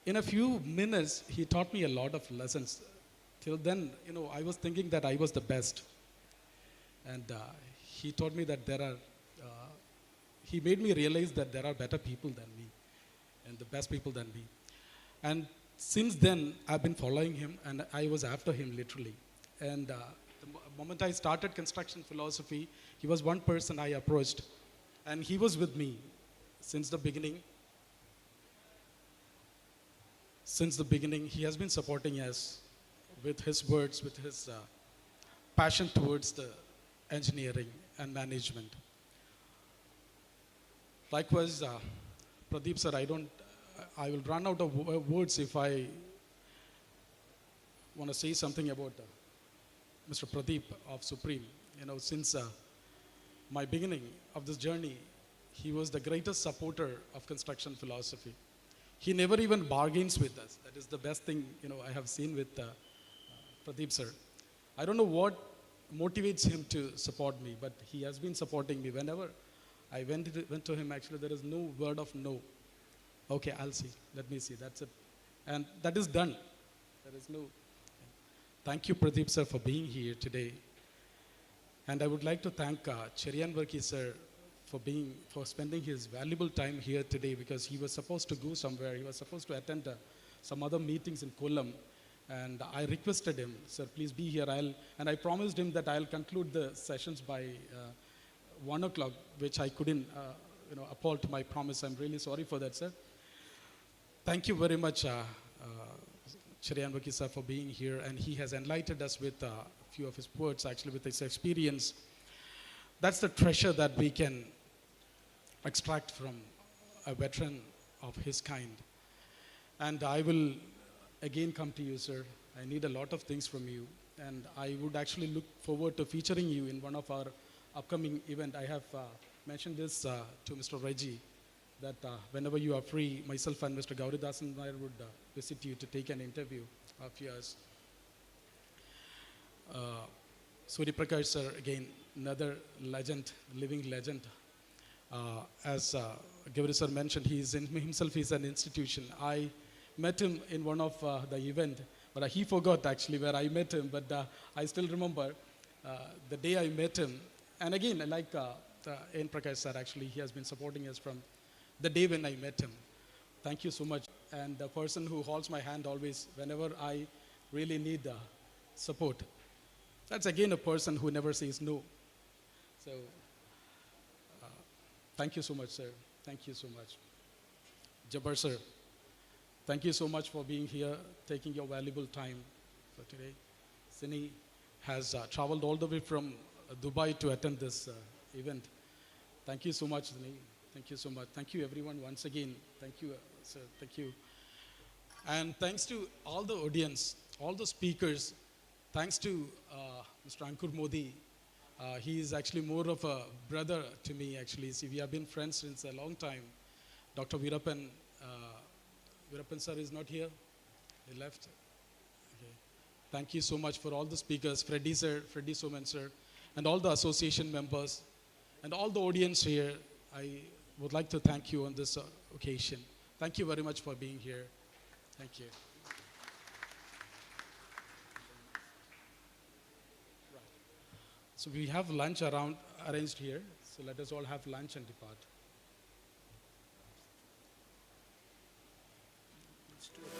in a few minutes, he taught me a lot of lessons. Till then, I was thinking that I was the best. And he told me that he made me realize that there are better people than me and the best people than me. And since then, I've been following him and I was after him literally. And the moment I started construction philosophy, he was one person I approached. And he was with me since the beginning. Since the beginning, he has been supporting us with his words, with his passion towards the engineering and management. Likewise, Pradeep sir, I will run out of words if I want to say something about Mr. Pradeep of Supreme. Since my beginning of this journey, he was the greatest supporter of construction philosophy. He never even bargains with us. That is the best thing I have seen with Pradeep sir. I don't know what motivates him to support me, but he has been supporting me. Whenever I went to him, actually, there is no word of no. Okay, I'll see. Let me see. That's it. And that is done. There is no. Thank you, Pradeep sir, for being here today. And I would like to thank Cherian Varki sir for spending his valuable time here today, because he was supposed to go somewhere. He was supposed to attend some other meetings in Kollam. And I requested him, sir, please be here. And I promised him that I'll conclude the sessions by 1 o'clock, which I couldn't, uphold to my promise. I'm really sorry for that, sir. Thank you very much, Cherian Varki sir, for being here. And he has enlightened us with a few of his words, actually, with his experience. That's the treasure that we can extract from a veteran of his kind. And I will again come to you, sir. I need a lot of things from you. And I would actually look forward to featuring you in one of our upcoming event. I have mentioned this to Mr. Reggie, that whenever you are free, myself and Mr. Gauridasan and I would visit you to take an interview of yours. Suri Prakash, sir, again, another legend, living legend. As Gauri sir mentioned, himself is an institution. I met him in one of the event, but he forgot actually where I met him, but I still remember the day I met him. And again, like N. Prakash sir, actually, he has been supporting us from the day when I met him. Thank you so much. And the person who holds my hand always, whenever I really need support, that's again a person who never says no. So, thank you so much, sir. Thank you so much. Jabbar sir, thank you so much for being here, taking your valuable time for today. Sini has traveled all the way from Dubai to attend this event. Thank you so much, Sini. Thank you so much. Thank you, everyone, once again. Thank you, sir. Thank you. And thanks to all the audience, all the speakers. Thanks to Mr. Ankur Modi. He is actually more of a brother to me, actually. See, we have been friends since a long time. Dr. Veerappan sir is not here. He left. Okay. Thank you so much for all the speakers, Freddy Soman sir, and all the association members, and all the audience here. I would like to thank you on this occasion. Thank you very much for being here. Thank you. So we have lunch arranged here. So let us all have lunch and depart. Let's do it.